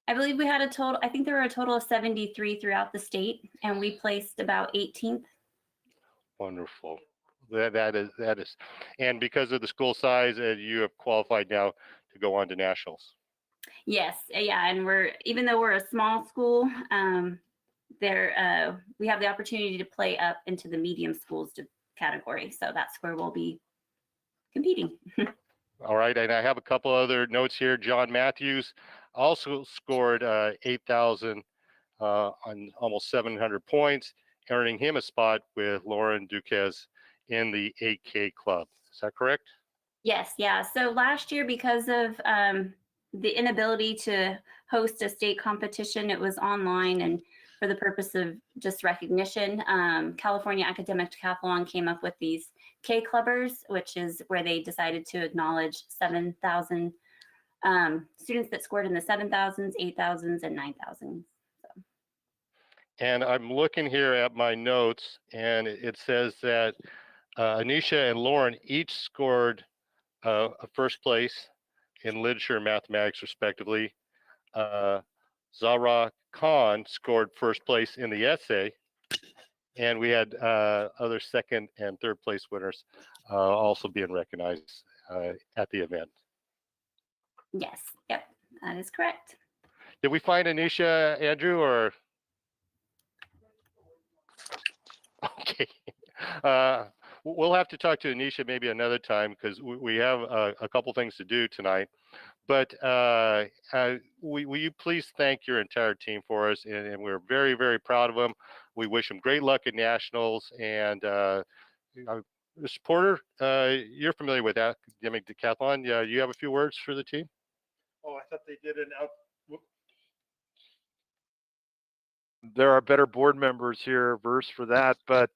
I believe we had I think there were a total of 73 throughout the state, and we placed about 18th. Wonderful. That is, and because of the school size, you have qualified now to go on to nationals. Yes, yeah, and even though we're a small school, we have the opportunity to play up into the medium schools category. So that's where we'll be competing. All right, and I have a couple other notes here. John Matthews also scored 8,000 on almost 700 points, earning him a spot with Lauren Duquez in the 8K club. Is that correct? Yes, yeah. So last year, because of the inability to host a state competition, it was online, and for the purpose of just recognition, California Academic Decathlon came up with these K Clubbers, which is where they decided to acknowledge 7,000 students that scored in the 7,000s, 8,000s, and 9,000s. So. And I'm looking here at my notes, and it says that Anisha and Lauren each scored a first place in literature and mathematics, respectively. Zahra Khan scored first place in the essay, and we had other second and third place winners also being recognized at the event. Yes, yep, that is correct. Did we find Anisha, Andrew, or? Okay. We'll have to talk to Anisha maybe another time, because we have a couple things to do tonight. But will you please thank your entire team for us? And we're very, very proud of them. We wish them great luck at nationals, and Mr. Porter, you're familiar with academic decathlon. Yeah, you have a few words for the team? Oh, I thought they did an out. There are better board members here versed for that, but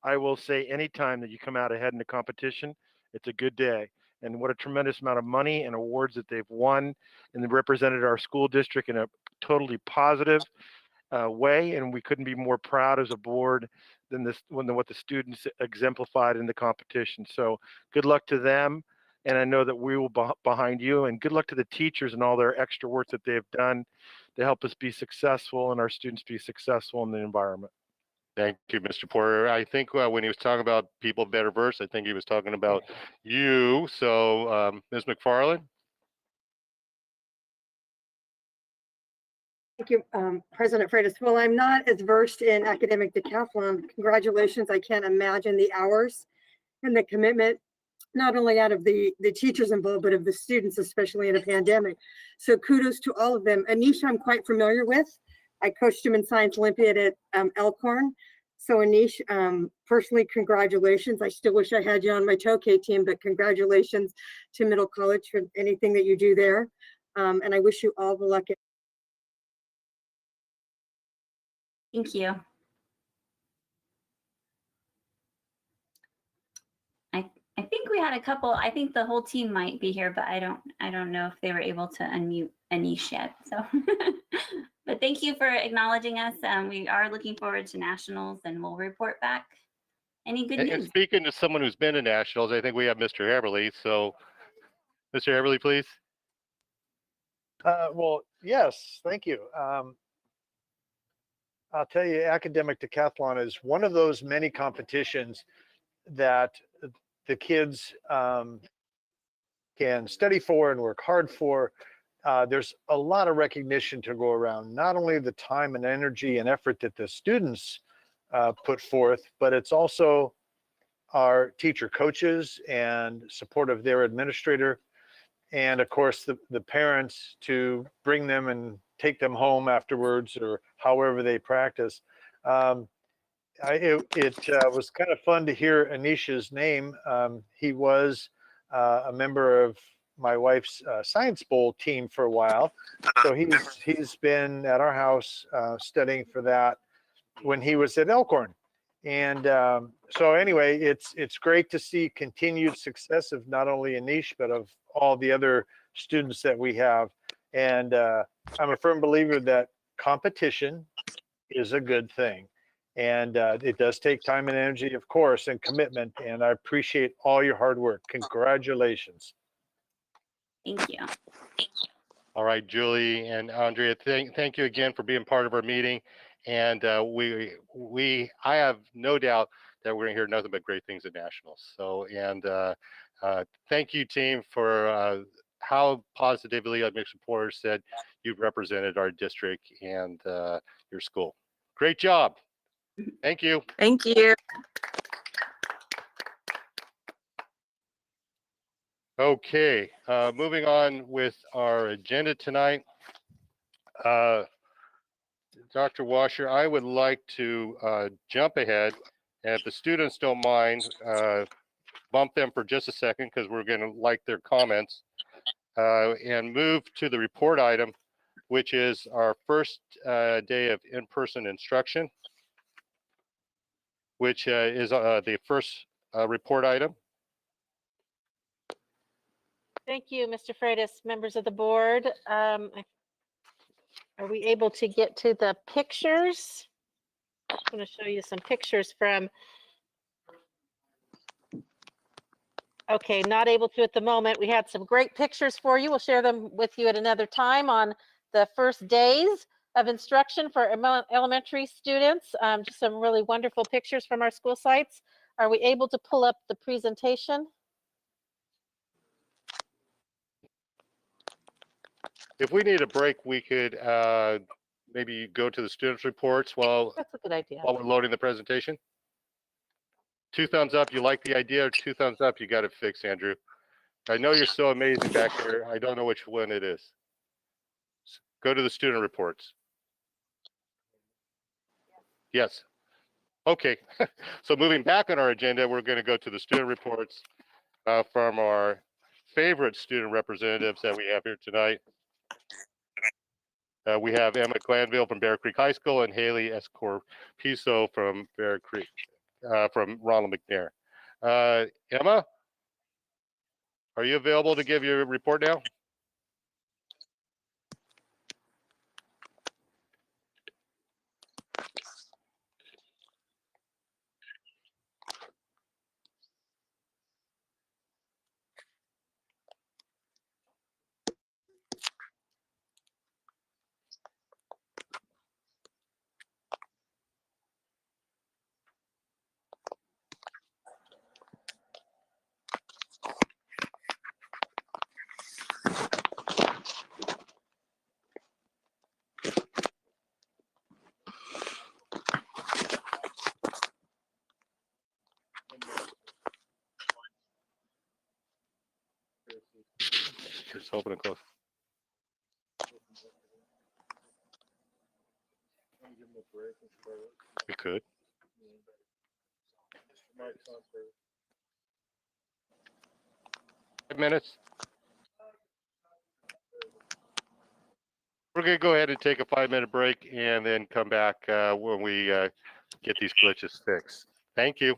I will say anytime that you come out ahead in the competition, it's a good day. And what a tremendous amount of money and awards that they've won, and they represented our school district in a totally positive way. And we couldn't be more proud as a board than what the students exemplified in the competition. So good luck to them. And I know that we will be behind you, and good luck to the teachers and all their extra work that they've done to help us be successful and our students be successful in the environment. Thank you, Mr. Porter. I think when he was talking about people better versed, I think he was talking about you. So Ms. McFarland. Thank you, President Freitas. Well, I'm not as versed in academic decathlon. Congratulations. I can't imagine the hours and the commitment, not only out of the teachers involved, but of the students, especially in a pandemic. So kudos to all of them. Anish, I'm quite familiar with. I coached him in Science Olympiad at Elkhorn. So Anish, personally, congratulations. I still wish I had you on my Tokay team, but congratulations to Middle College for anything that you do there. And I wish you all the luck. Thank you. I think we had a couple. I think the whole team might be here, but I don't know if they were able to unmute Anish yet. So, but thank you for acknowledging us. We are looking forward to nationals, and we'll report back any good news. And speaking to someone who's been to nationals, I think we have Mr. Everly. So, Mr. Everly, please. Well, yes, thank you. I'll tell you, academic decathlon is one of those many competitions that the kids can study for and work hard for. There's a lot of recognition to go around, not only the time and energy and effort that the students put forth, but it's also our teacher coaches and support of their administrator. And of course, the parents to bring them and take them home afterwards or however they practice. It was kind of fun to hear Anish's name. He was a member of my wife's Science Bowl team for a while. So he's been at our house studying for that when he was at Elkhorn. And so anyway, it's great to see continued success of not only Anish, but of all the other students that we have. And I'm a firm believer that competition is a good thing. And it does take time and energy, of course, and commitment. And I appreciate all your hard work. Congratulations. Thank you. All right, Julie and Andrea, thank you again for being part of our meeting. And I have no doubt that we're going to hear nothing but great things at Nationals. So, and thank you, team, for how positively, like Mr. Porter said, you've represented our district and your school. Great job. Thank you. Thank you. Okay, moving on with our agenda tonight. Dr. Washer, I would like to jump ahead, and if the students don't mind, bump them for just a second because we're going to like their comments, and move to the report item, which is our first day of in-person instruction, which is the first report item. Thank you, Mr. Freitas, members of the board. Are we able to get to the pictures? I'm going to show you some pictures from. Okay, not able to at the moment. We had some great pictures for you. We'll share them with you at another time on the first days of instruction for elementary students. Just some really wonderful pictures from our school sites. Are we able to pull up the presentation? If we need a break, we could maybe go to the students' reports while That's a good idea. While we're loading the presentation. 2 thumbs up, you like the idea, or 2 thumbs up, you got it fixed, Andrew. I know you're so amazing back there. I don't know which one it is. Go to the student reports. Yes. Okay, so moving back on our agenda, we're going to go to the student reports from our favorite student representatives that we have here tonight. We have Emma Glanville from Bear Creek High School and Haley Escorpiso from Bear Creek, from Ronald McNair. Emma, are you available to give your report now? Just open and close. We could. 5 minutes. We're going to go ahead and take a 5-minute break and then come back when we get these glitches fixed. Thank you.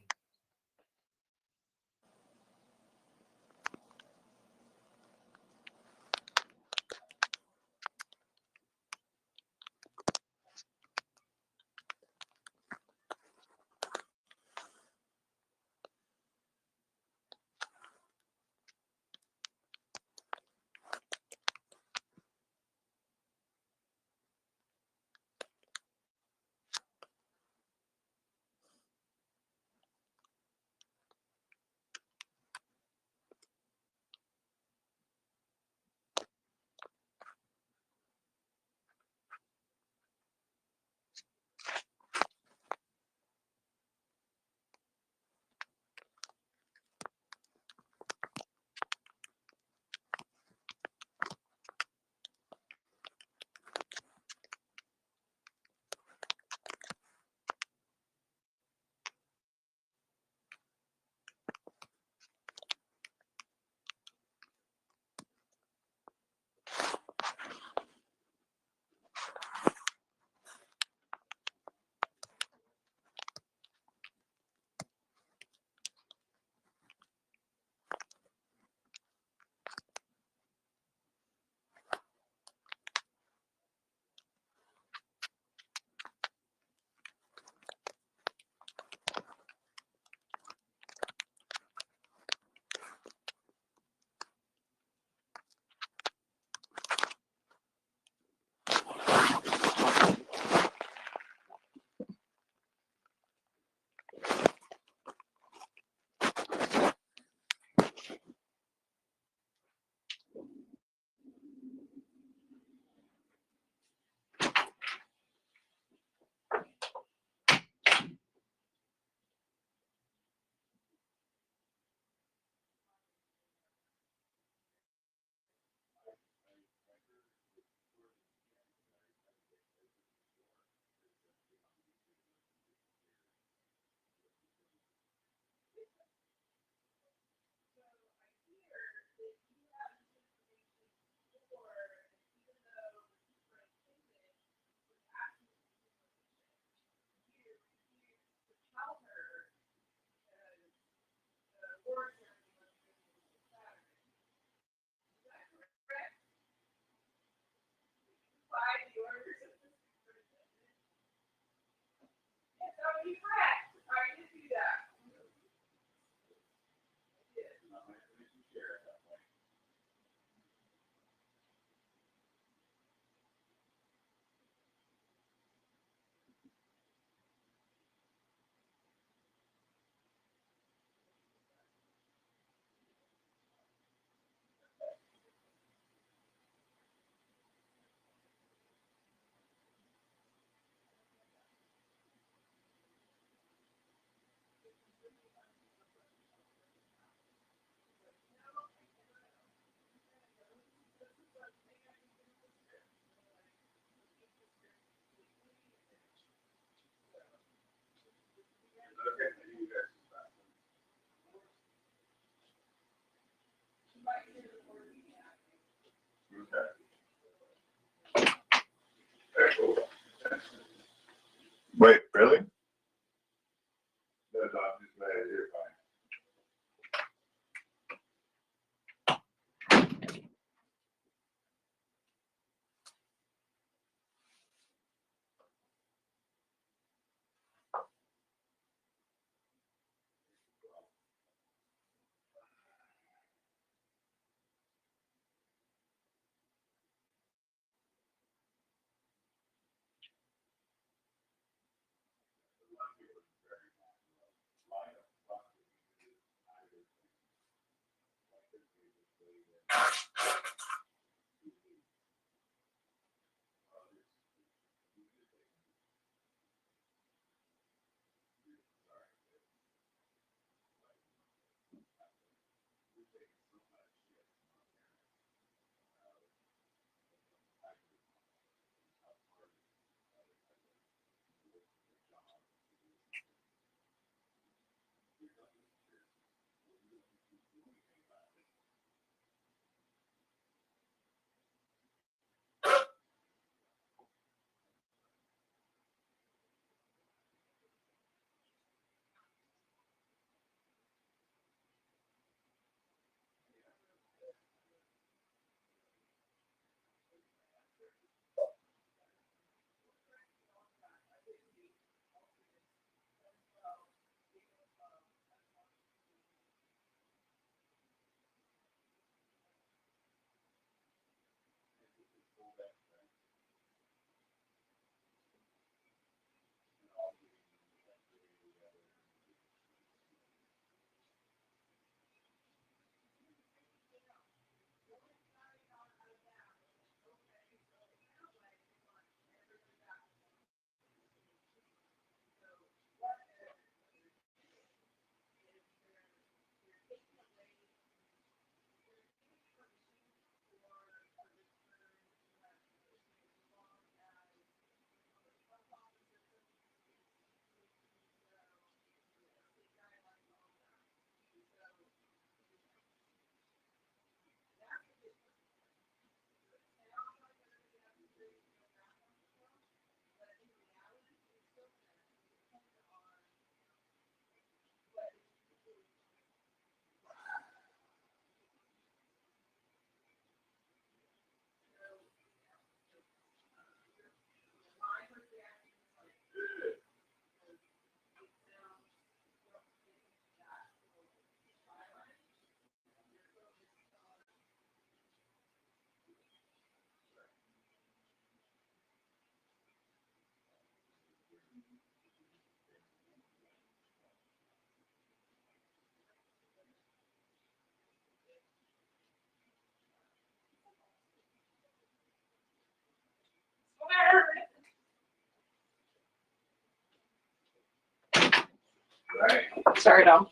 Sorry, Dom.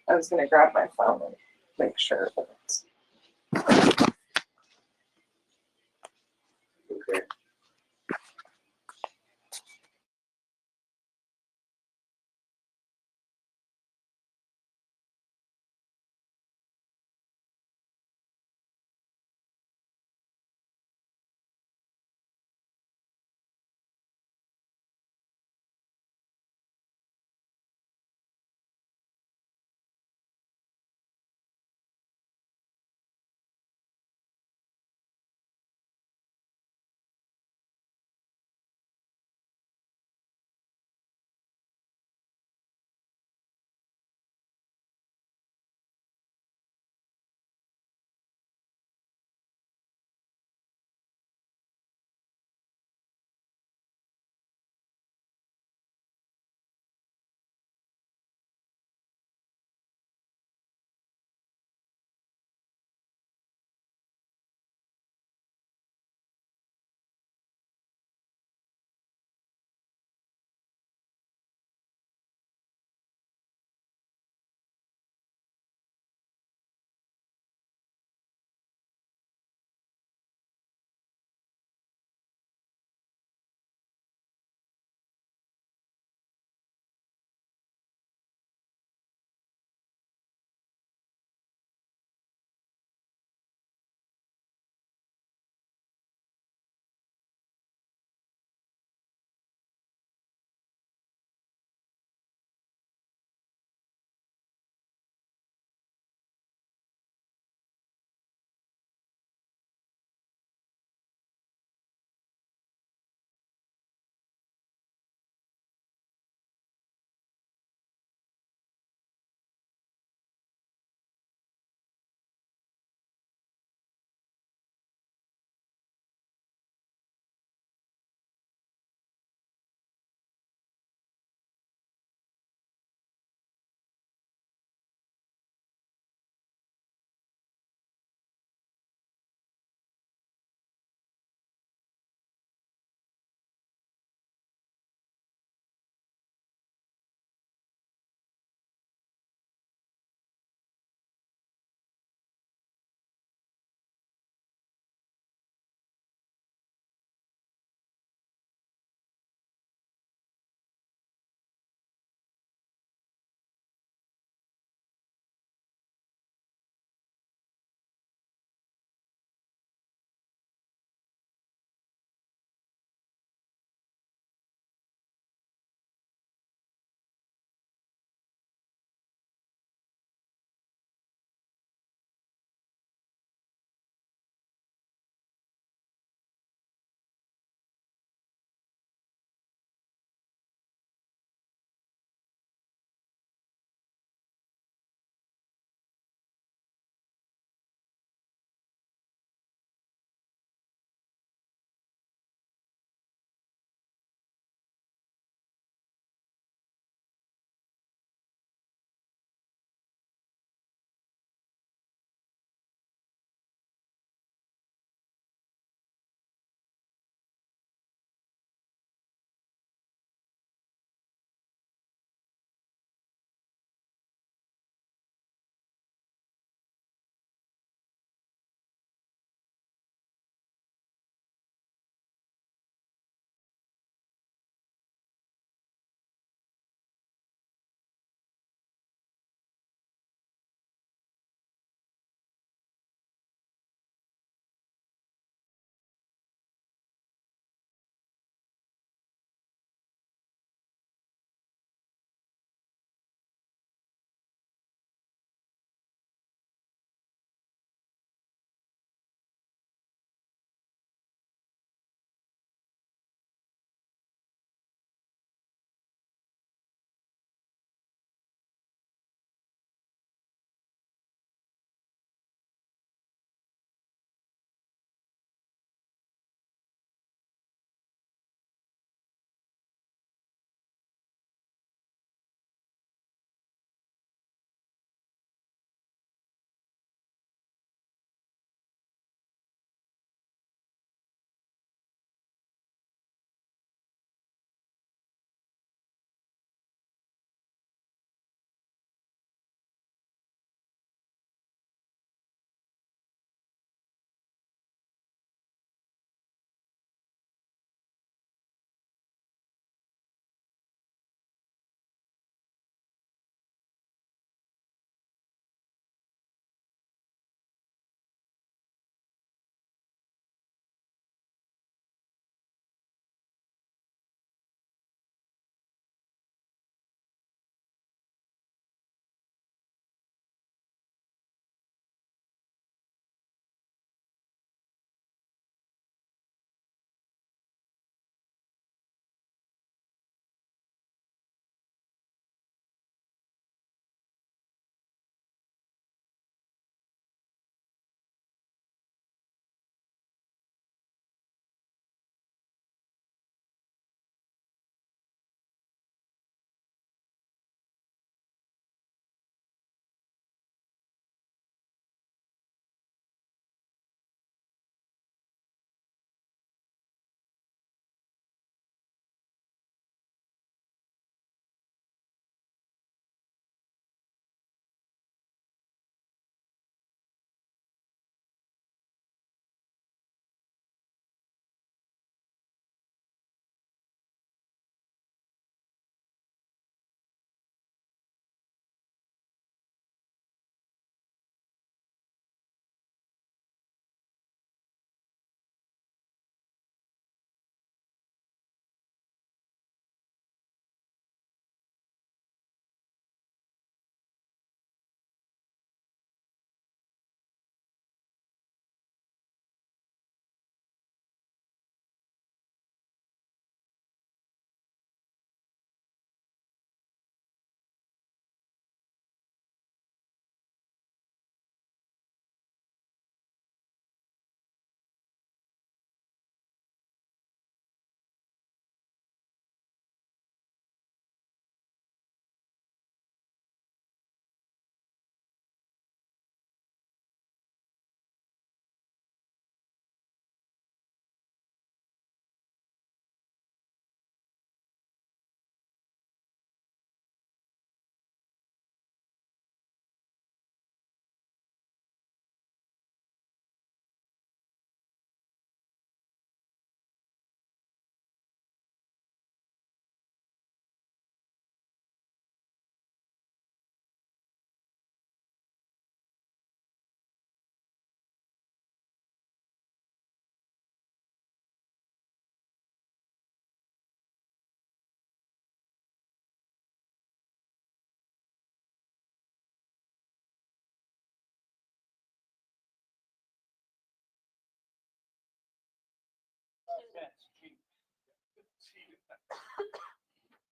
I was gonna grab my phone and make sure that it's.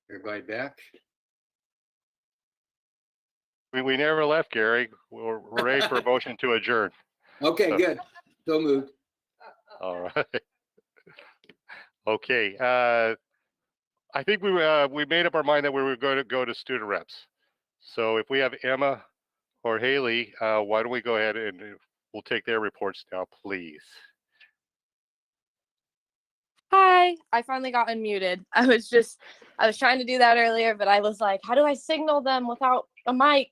Everybody back? We never left, Gary. We're ready for a motion to adjourn. Okay, So- good. So moved. All right. Okay. I think we made up our mind that we were going to go to student reps. So if we have Emma or Haley, why don't we go ahead and we'll take their reports now, please. Hi, I finally got unmuted. I was trying to do that earlier, but I was like, how do I signal them without a mic?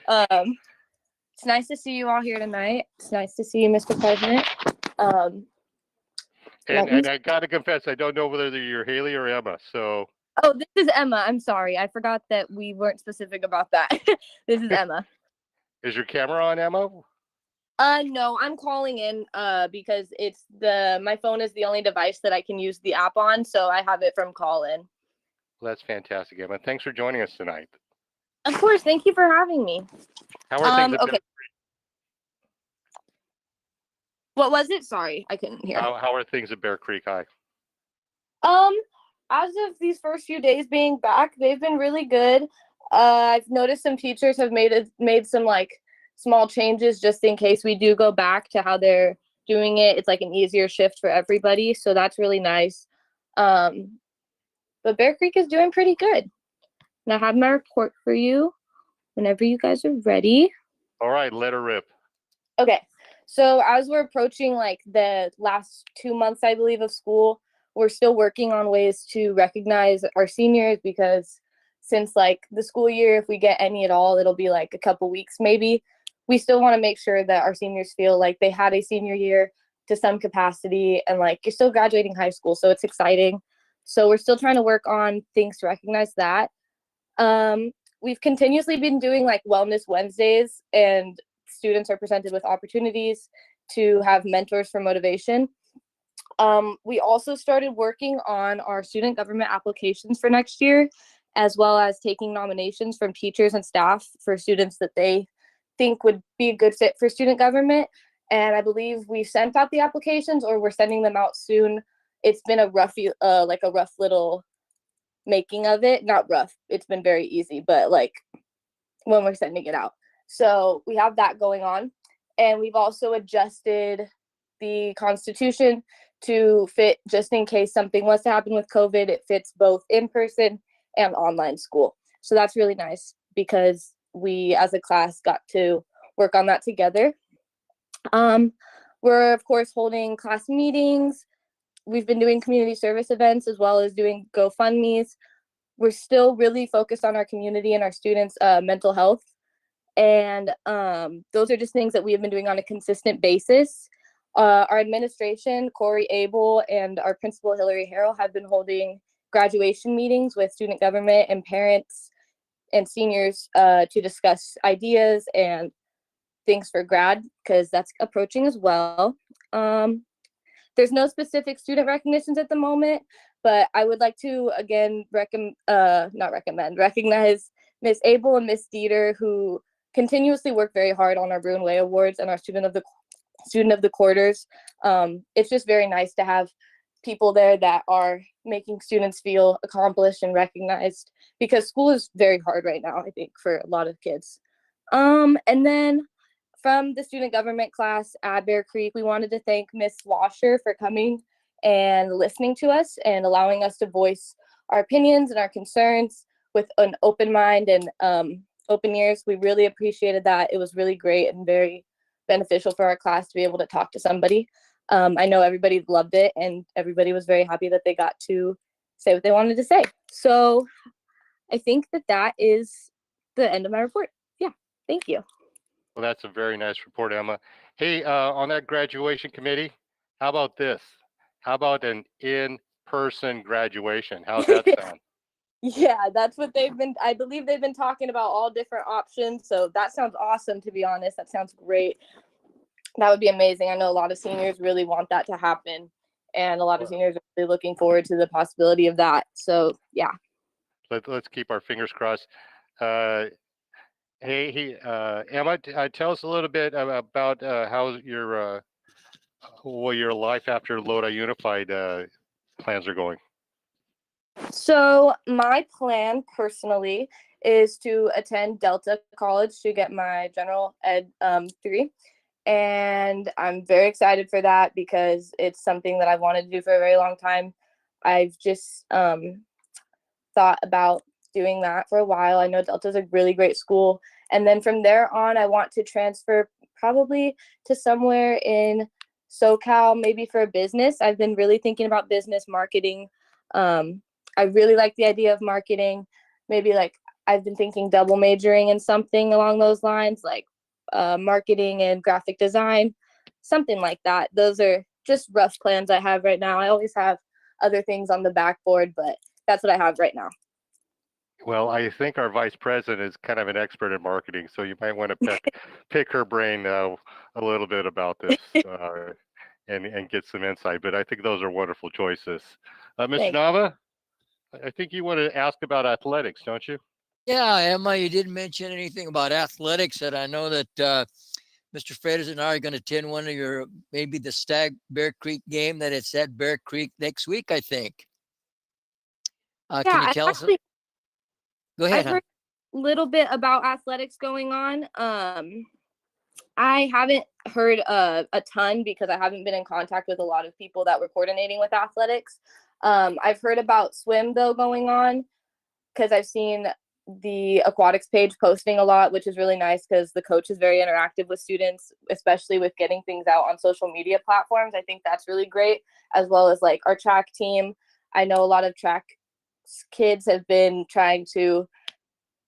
It's nice to see you all here tonight. It's nice to see you, Mr. President. And I got to confess, I don't know whether you're Haley or Emma. So. Oh, this is Emma. I'm sorry. I forgot that we weren't specific about that. This is Emma. Is your camera on, Emma? No, I'm calling in because my phone is the only device that I can use the app on, so I have it from call in. Well, that's fantastic, Emma. Thanks for joining us tonight. Of course, thank you for having me. How are things? Okay. What was it? Sorry, I couldn't hear. How are things at Bear Creek High? As of these first few days being back, they've been really good. I've noticed some teachers have made some like small changes just in case we do go back to how they're doing it. It's like an easier shift for everybody, so that's really nice. But Bear Creek is doing pretty good. And I have my report for you whenever you guys are ready. All right, let her rip. Okay, so as we're approaching like the last 2 months, I believe, of school, we're still working on ways to recognize our seniors because since like the school year, if we get any at all, it'll be like a couple weeks maybe. We still want to make sure that our seniors feel like they had a senior year to some capacity and like you're still graduating high school, so it's exciting. So we're still trying to work on things to recognize that. We've continuously been doing like Wellness Wednesdays, and students are presented with opportunities to have mentors for motivation. We also started working on our student government applications for next year, as well as taking nominations from teachers and staff for students that they think would be a good fit for student government. And I believe we sent out the applications or we're sending them out soon. It's been a rough little making of it. Not rough, it's been very easy, but like when we're sending it out. So we have that going on. And we've also adjusted the Constitution to fit just in case something was to happen with COVID. It fits both in-person and online school. So that's really nice because we as a class got to work on that together. We're of course holding class meetings. We've been doing community service events as well as doing GoFundMes. We're still really focused on our community and our students' mental health. And those are just things that we have been doing on a consistent basis. Our administration, Corey Abel, and our principal, Hillary Harrell, have been holding graduation meetings with student government and parents and seniors to discuss ideas and things for grad, because that's approaching as well. There's no specific student recognitions at the moment, but I would like to again recognize Miss Abel and Miss Dieter, who continuously work very hard on our Bruin Way Awards and our student of the quarters. It's just very nice to have people there that are making students feel accomplished and recognized, because school is very hard right now, I think, for a lot of kids. And then from the student government class at Bear Creek, we wanted to thank Miss Washer for coming and listening to us and allowing us to voice our opinions and our concerns with an open mind and open ears. We really appreciated that. It was really great and very beneficial for our class to be able to talk to somebody. I know everybody loved it and everybody was very happy that they got to say what they wanted to say. So I think that is the end of my report. Yeah, thank you. Well, that's a very nice report, Emma. Hey, on that graduation committee, how about this? How about an in-person graduation? How's that sound? Yeah, that's what I believe they've been talking about, all different options. So that sounds awesome, to be honest. That sounds great. That would be amazing. I know a lot of seniors really want that to happen. And a lot of seniors are really looking forward to the possibility of that. So yeah. Let's keep our fingers crossed. Hey, Emma, tell us a little bit about how your life after Lodi Unified plans are going. So my plan personally is to attend Delta College to get my general ed degree. And I'm very excited for that because it's something that I've wanted to do for a very long time. I've just thought about doing that for a while. I know Delta's a really great school. And then from there on, I want to transfer probably to somewhere in SoCal, maybe for a business. I've been really thinking about business marketing. I really like the idea of marketing. Maybe like I've been thinking double majoring in something along those lines, like marketing and graphic design, something like that. Those are just rough plans I have right now. I always have other things on the backboard, but that's what I have right now. Well, I think our vice president is kind of an expert in marketing, so you might want to pick her brain a little bit about this and get some insight. But I think those are wonderful choices. Mr. Thanks. Nava, I think you want to ask about athletics, don't you? Yeah, Emma, you didn't mention anything about athletics, and I know that Mr. Freitas and I are going to attend one of your, maybe the Stag Bear Creek game that it's at Bear Creek next week, I think. Can you tell us? Go ahead. I've heard a little bit about athletics going on. I haven't heard a ton because I haven't been in contact with a lot of people that were coordinating with athletics. I've heard about swim though going on because I've seen the aquatics page posting a lot, which is really nice because the coach is very interactive with students, especially with getting things out on social media platforms. I think that's really great, as well as like our track team. I know a lot of track kids have been trying to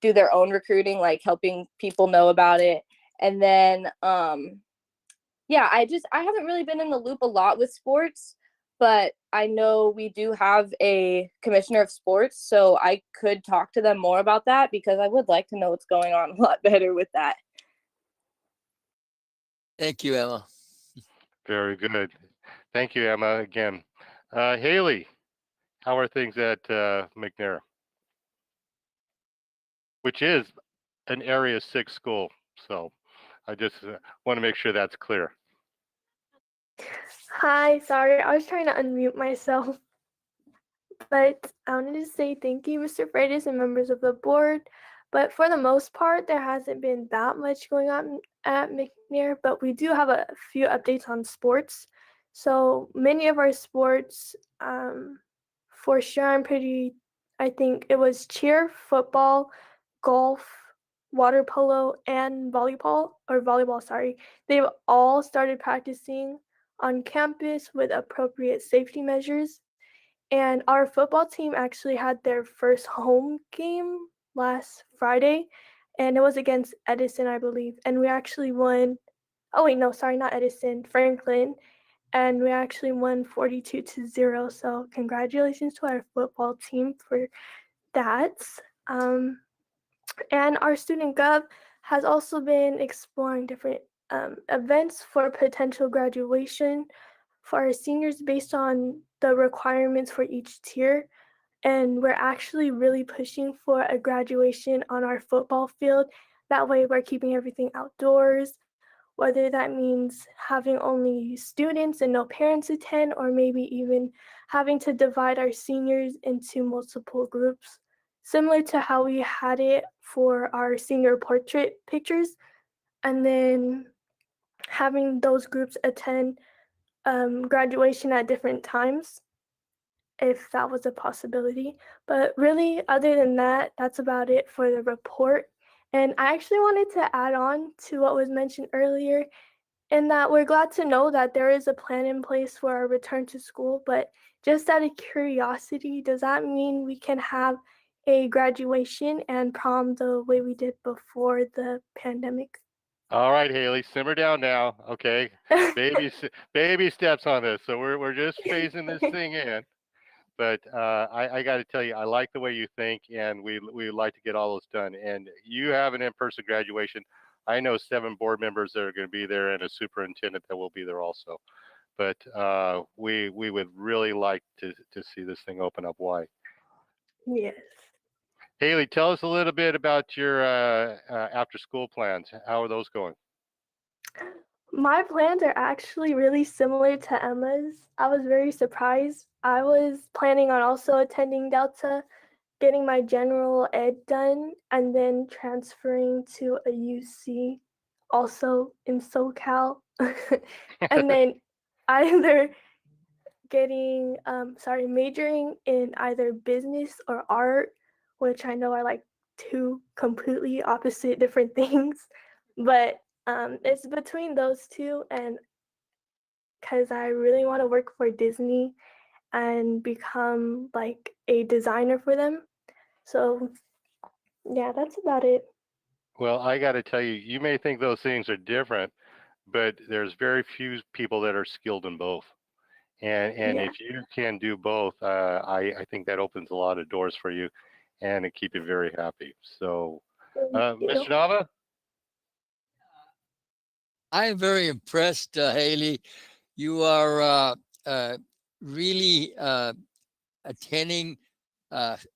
do their own recruiting, like helping people know about it. And then yeah, I haven't really been in the loop a lot with sports, but I know we do have a commissioner of sports, so I could talk to them more about that because I would like to know what's going on a lot better with that. Thank you, Emma. Very good. Thank you, Emma, again. Haley, how are things at McNair? Which is an Area 6 school. So I just want to make sure that's clear. Hi, sorry, I was trying to unmute myself. But I wanted to say thank you, Mr. Freitas and members of the board. But for the most part, there hasn't been that much going on at McNair, but we do have a few updates on sports. So many of our sports, for sure, I think it was cheer, football, golf, water polo, and volleyball, sorry. They've all started practicing on campus with appropriate safety measures. And our football team actually had their first home game last Friday, and it was against Edison, I believe. And we actually won. Oh wait, no, sorry, not Edison, Franklin. And we actually won 42-0. So congratulations to our football team for that. And our student gov has also been exploring different events for potential graduation for our seniors based on the requirements for each tier. And we're actually really pushing for a graduation on our football field. That way we're keeping everything outdoors, whether that means having only students and no parents attend, or maybe even having to divide our seniors into multiple groups, similar to how we had it for our senior portrait pictures, and then having those groups attend graduation at different times, if that was a possibility. But really, other than that, that's about it for the report. And I actually wanted to add on to what was mentioned earlier, in that we're glad to know that there is a plan in place for our return to school. But just out of curiosity, does that mean we can have a graduation and prom the way we did before the pandemic? All right, Haley, simmer down now. Okay, baby steps on this. So we're just phasing this thing in. But I got to tell you, I like the way you think, and we like to get all those done. And you have an in-person graduation. I know 7 board members that are going to be there, and a superintendent that will be there also. But we would really like to see this thing open up wide. Yes. Haley, tell us a little bit about your after-school plans. How are those going? My plans are actually really similar to Emma's. I was very surprised. I was planning on also attending Delta, getting my general ed done, and then transferring to a UC also in SoCal. And then either majoring in either business or art, which I know are like two completely opposite different things. But it's between those two, and because I really want to work for Disney and become like a designer for them. So yeah, that's about it. Well, I got to tell you, you may think those things are different, but there's very few people that are skilled in both. And Yeah. if you can do both, I think that opens a lot of doors for you, and it keep you very happy. So, Thank you. Mr. Nava. I'm very impressed, Haley. You are really attending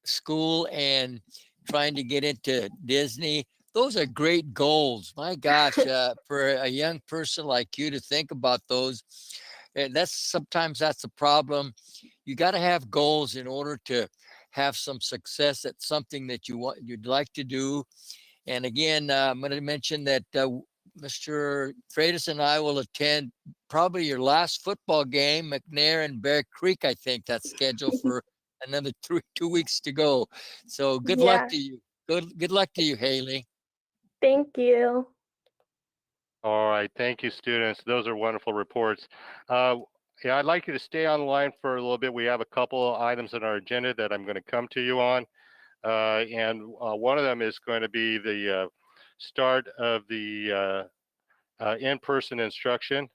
school and trying to get into Disney. Those are great goals. My gosh, for a young person like you to think about those, and sometimes that's the problem. You got to have goals in order to have some success at something that you'd like to do. And again, I'm going to mention that Mr. Freitas and I will attend probably your last football game, McNair and Bear Creek. I think that's scheduled for another 2 weeks to go. So good luck Yeah. to you. Good luck to you, Haley. Thank you. All right, thank you, students. Those are wonderful reports. Yeah, I'd like you to stay on the line for a little bit. We have a couple of items on our agenda that I'm going to come to you on. And one of them is going to be the start of the in-person instruction.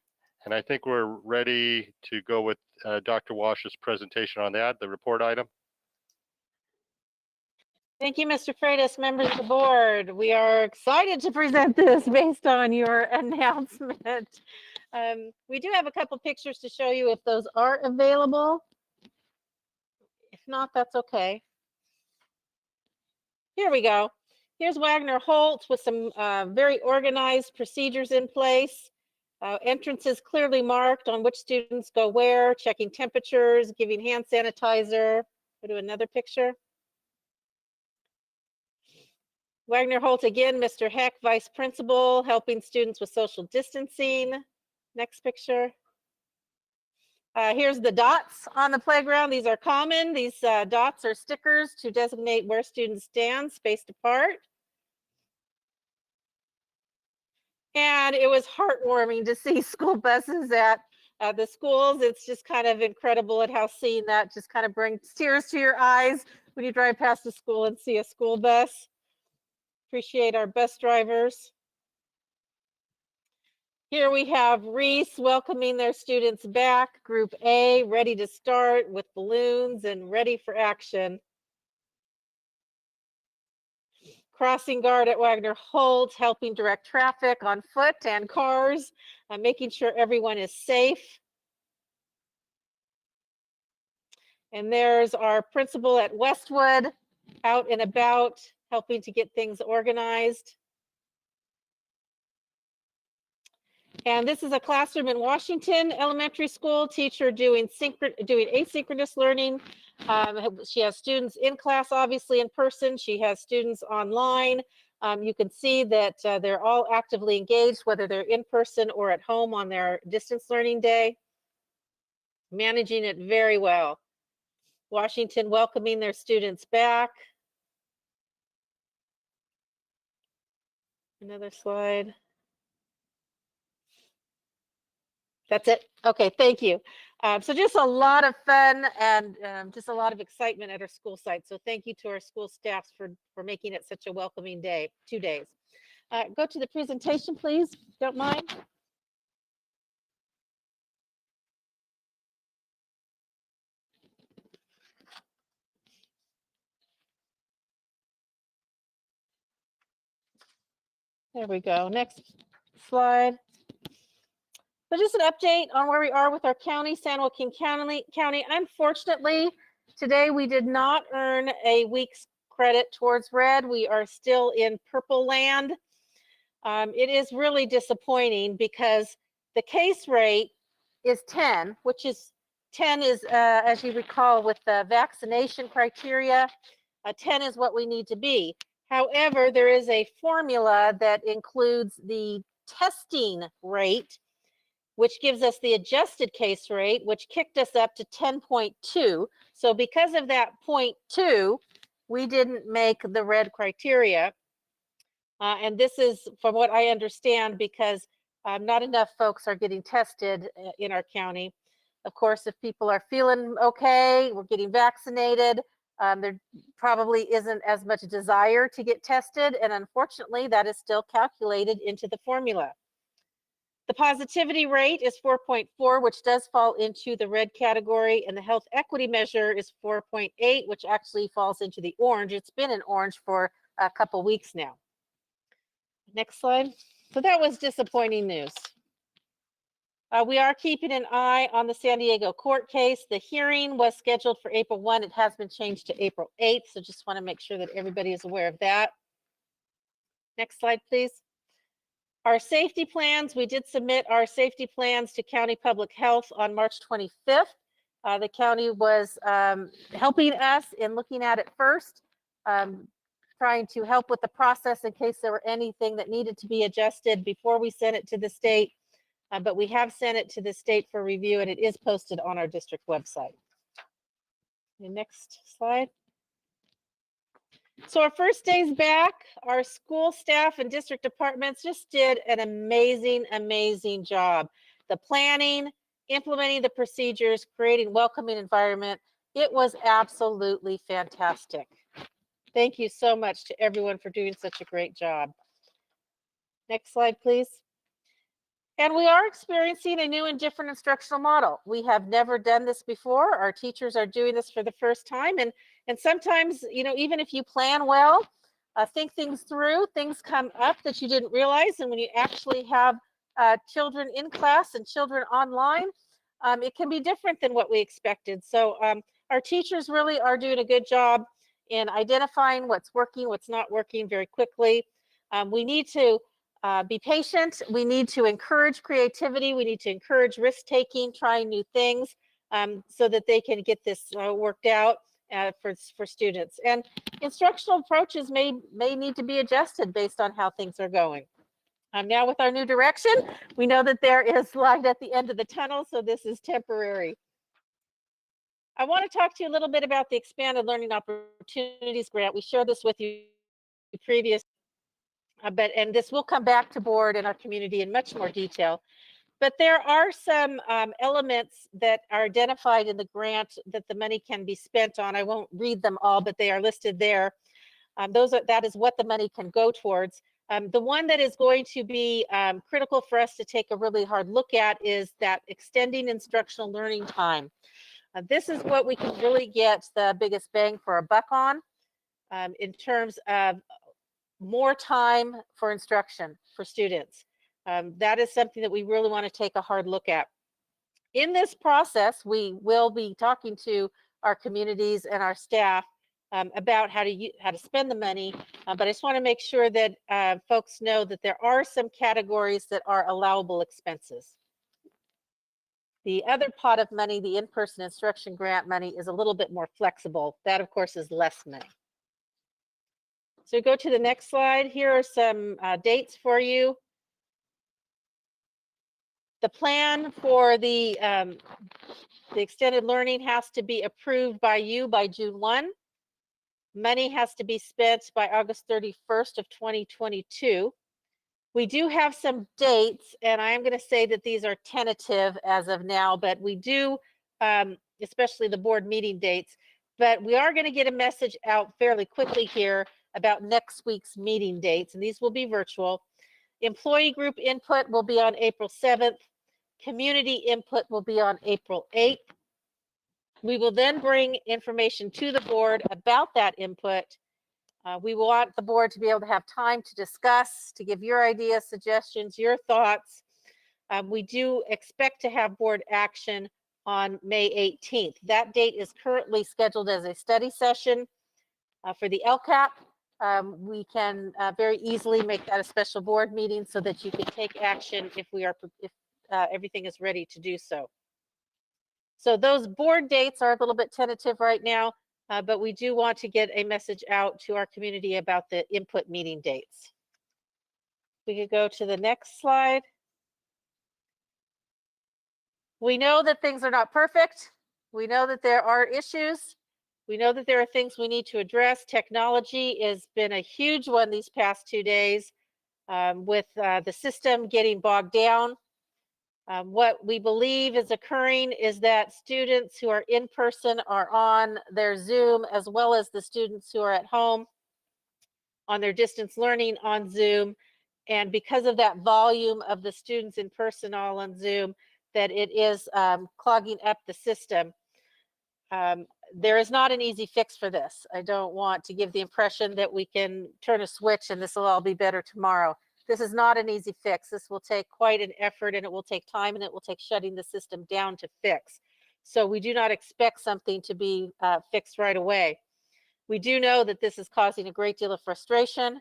And I think we're ready to go with Dr. Walsh's presentation on that, the report item. Thank you, Mr. Freitas, members of the board. We are excited to present this based on your announcement. We do have a couple pictures to show you if those are available. If not, that's okay. Here we go. Here's Wagner Holt with some very organized procedures in place. Entrances clearly marked on which students go where, checking temperatures, giving hand sanitizer. Go to another picture. Wagner Holt again, Mr. Heck, Vice Principal, helping students with social distancing. Next picture. Here's the dots on the playground. These are common. These dots are stickers to designate where students stand, spaced apart. And it was heartwarming to see school buses at the schools. It's just kind of incredible at how seeing that just kind of brings tears to your eyes when you drive past a school and see a school bus. Appreciate our bus drivers. Here we have Reese welcoming their students back, Group A, ready to start with balloons and ready for action. Crossing guard at Wagner Holt, helping direct traffic on foot and cars, making sure everyone is safe. And there's our principal at Westwood, out and about, helping to get things organized. And this is a classroom in Washington Elementary School, teacher doing asynchronous learning. She has students in class, obviously in person. She has students online. You can see that they're all actively engaged, whether they're in person or at home on their distance learning day. Managing it very well. Washington welcoming their students back. Another slide. That's it. Okay, thank you. So just a lot of fun and just a lot of excitement at our school site. So thank you to our school staffs for making it such a welcoming day, 2 days. Go to the presentation, please, if you don't mind. There we go. Next slide. So just an update on where we are with our county, San Joaquin County. Unfortunately, today we did not earn a week's credit towards red. We are still in purple land. It is really disappointing because The case rate is 10, which is 10 is, as you recall, with the vaccination criteria, 10 is what we need to be. However, there is a formula that includes the testing rate, which gives us the adjusted case rate, which kicked us up to 10.2. So because of that 0.2, we didn't make the red criteria. And this is, from what I understand, because not enough folks are getting tested in our county. Of course, if people are feeling okay, we're getting vaccinated, there probably isn't as much desire to get tested. And unfortunately, that is still calculated into the formula. The positivity rate is 4.4, which does fall into the red category, and the health equity measure is 4.8, which actually falls into the orange. It's been in orange for a couple weeks now. Next slide. So that was disappointing news. We are keeping an eye on the San Diego court case. The hearing was scheduled for April 1. It has been changed to April 8th. So just want to make sure that everybody is aware of that. Next slide, please. Our safety plans, we did submit our safety plans to County Public Health on March 25th. The county was helping us in looking at it first, trying to help with the process in case there were anything that needed to be adjusted before we sent it to the state. But we have sent it to the state for review, and it is posted on our district website. The next slide. So our first days back, our school staff and district departments just did an amazing job. The planning, implementing the procedures, creating welcoming environment. It was absolutely fantastic. Thank you so much to everyone for doing such a great job. Next slide, please. And we are experiencing a new and different instructional model. We have never done this before. Our teachers are doing this for the first time. And sometimes, you know, even if you plan well, think things through, things come up that you didn't realize. And when you actually have children in class and children online, it can be different than what we expected. So our teachers really are doing a good job in identifying what's working, what's not working very quickly. We need to be patient. We need to encourage creativity. We need to encourage risk-taking, trying new things so that they can get this worked out for students. And instructional approaches may need to be adjusted based on how things are going. Now with our new direction, we know that there is light at the end of the tunnel, so this is temporary. I want to talk to you a little bit about the Expanded Learning Opportunities Grant. We shared this with you previously. And this will come back to board in our community in much more detail. But there are some elements that are identified in the grant that the money can be spent on. I won't read them all, but they are listed there. That is what the money can go towards. The one that is going to be critical for us to take a really hard look at is that extending instructional learning time. This is what we can really get the biggest bang for our buck on in terms of more time for instruction for students. That is something that we really want to take a hard look at. In this process, we will be talking to our communities and our staff about how to spend the money, but I just want to make sure that folks know that there are some categories that are allowable expenses. The other pot of money, the in-person instruction grant money, is a little bit more flexible. That, of course, is less money. So go to the next slide. Here are some dates for you. The plan for the extended learning has to be approved by you by June 1. Money has to be spent by August 31st of 2022. We do have some dates, and I am going to say that these are tentative as of now, but we do, especially the board meeting dates, but we are going to get a message out fairly quickly here about next week's meeting dates, and these will be virtual. Employee group input will be on April 7th. Community input will be on April 8th. We will then bring information to the board about that input. We want the board to be able to have time to discuss, to give your ideas, suggestions, your thoughts. We do expect to have board action on May 18th. That date is currently scheduled as a study session for the LCAP. We can very easily make that a special board meeting so that you can take action if everything is ready to do so. So those board dates are a little bit tentative right now, but we do want to get a message out to our community about the input meeting dates. We could go to the next slide. We know that things are not perfect. We know that there are issues. We know that there are things we need to address. Technology has been a huge one these past 2 days with the system getting bogged down. What we believe is occurring is that students who are in person are on their Zoom, as well as the students who are at home on their distance learning on Zoom. And because of that volume of the students in person all on Zoom, that it is clogging up the system. There is not an easy fix for this. I don't want to give the impression that we can turn a switch and this will all be better tomorrow. This is not an easy fix. This will take quite an effort, and it will take time, and it will take shutting the system down to fix. So we do not expect something to be fixed right away. We do know that this is causing a great deal of frustration.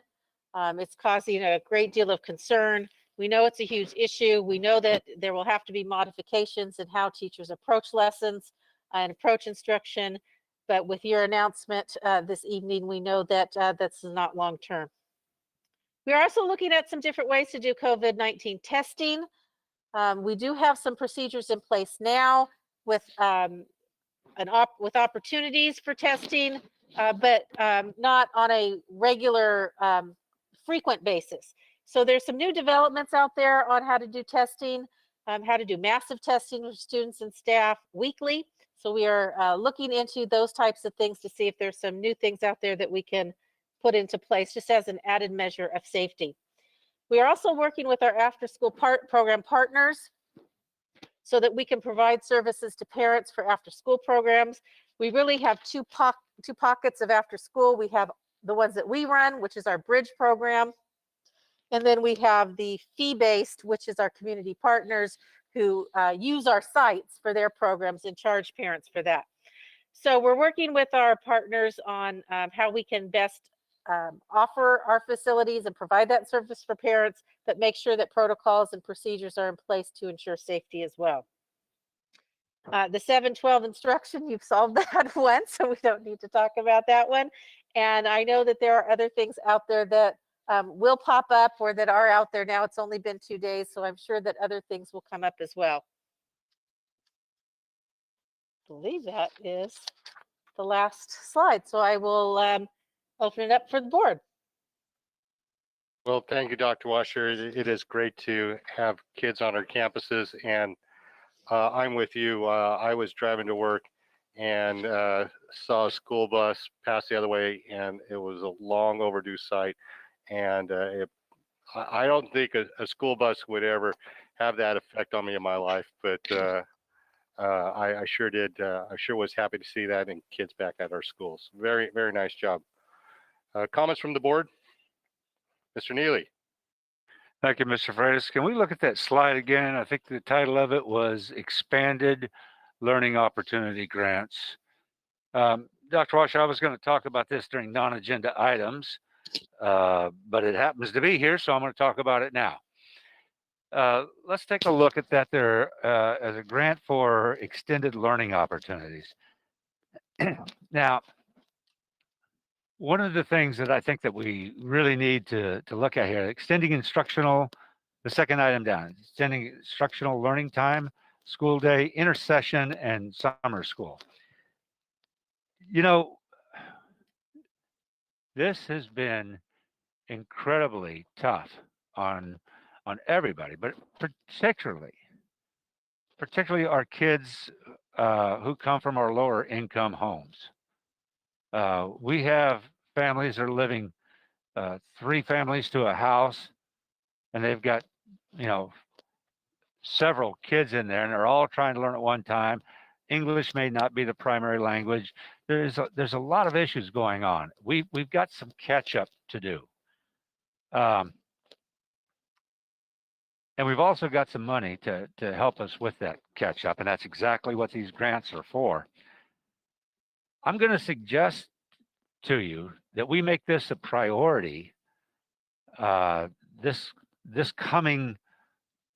It's causing a great deal of concern. We know it's a huge issue. We know that there will have to be modifications in how teachers approach lessons and approach instruction. But with your announcement this evening, we know that that's not long term. We are also looking at some different ways to do COVID-19 testing. We do have some procedures in place now with opportunities for testing, but not on a regular, frequent basis. So there's some new developments out there on how to do testing, how to do massive testing with students and staff weekly. So we are looking into those types of things to see if there's some new things out there that we can put into place just as an added measure of safety. We are also working with our after-school program partners so that we can provide services to parents for after-school programs. We really have two pockets of after-school. We have the ones that we run, which is our Bridge program. And then we have the fee-based, which is our community partners who use our sites for their programs and charge parents for that. So we're working with our partners on how we can best offer our facilities and provide that service for parents, but make sure that protocols and procedures are in place to ensure safety as well. The 712 instruction, you've solved that one, so we don't need to talk about that one. And I know that there are other things out there that will pop up or that are out there now. It's only been 2 days, so I'm sure that other things will come up as well. I believe that is the last slide. So I will open it up for the board. Well, thank you, Dr. Washer. It is great to have kids on our campuses, and I'm with you. I was driving to work and saw a school bus pass the other way, and it was a long overdue sight. And I don't think a school bus would ever have that effect on me in my life, but I sure did. I sure was happy to see that and kids back at our schools. Very, very nice job. Comments from the board? Mr. Neely. Thank you, Mr. Freitas. Can we look at that slide again? I think the title of it was Expanded Learning Opportunity Grants. Dr. Washer, I was going to talk about this during non-agenda items, but it happens to be here, so I'm going to talk about it now. Let's take a look at that there as a grant for extended learning opportunities. Now, one of the things that I think that we really need to look at here, extending instructional, the second item down, extending instructional learning time, school day, intersession, and summer school. You know, this has been incredibly tough on everybody, but particularly our kids who come from our lower income homes. We have families that are living 3 families to a house, and they've got, you know, several kids in there, and they're all trying to learn at one time. English may not be the primary language. There's a lot of issues going on. We've got some catch up to do. And we've also got some money to help us with that catch up, and that's exactly what these grants are for. I'm going to suggest to you that we make this a priority this coming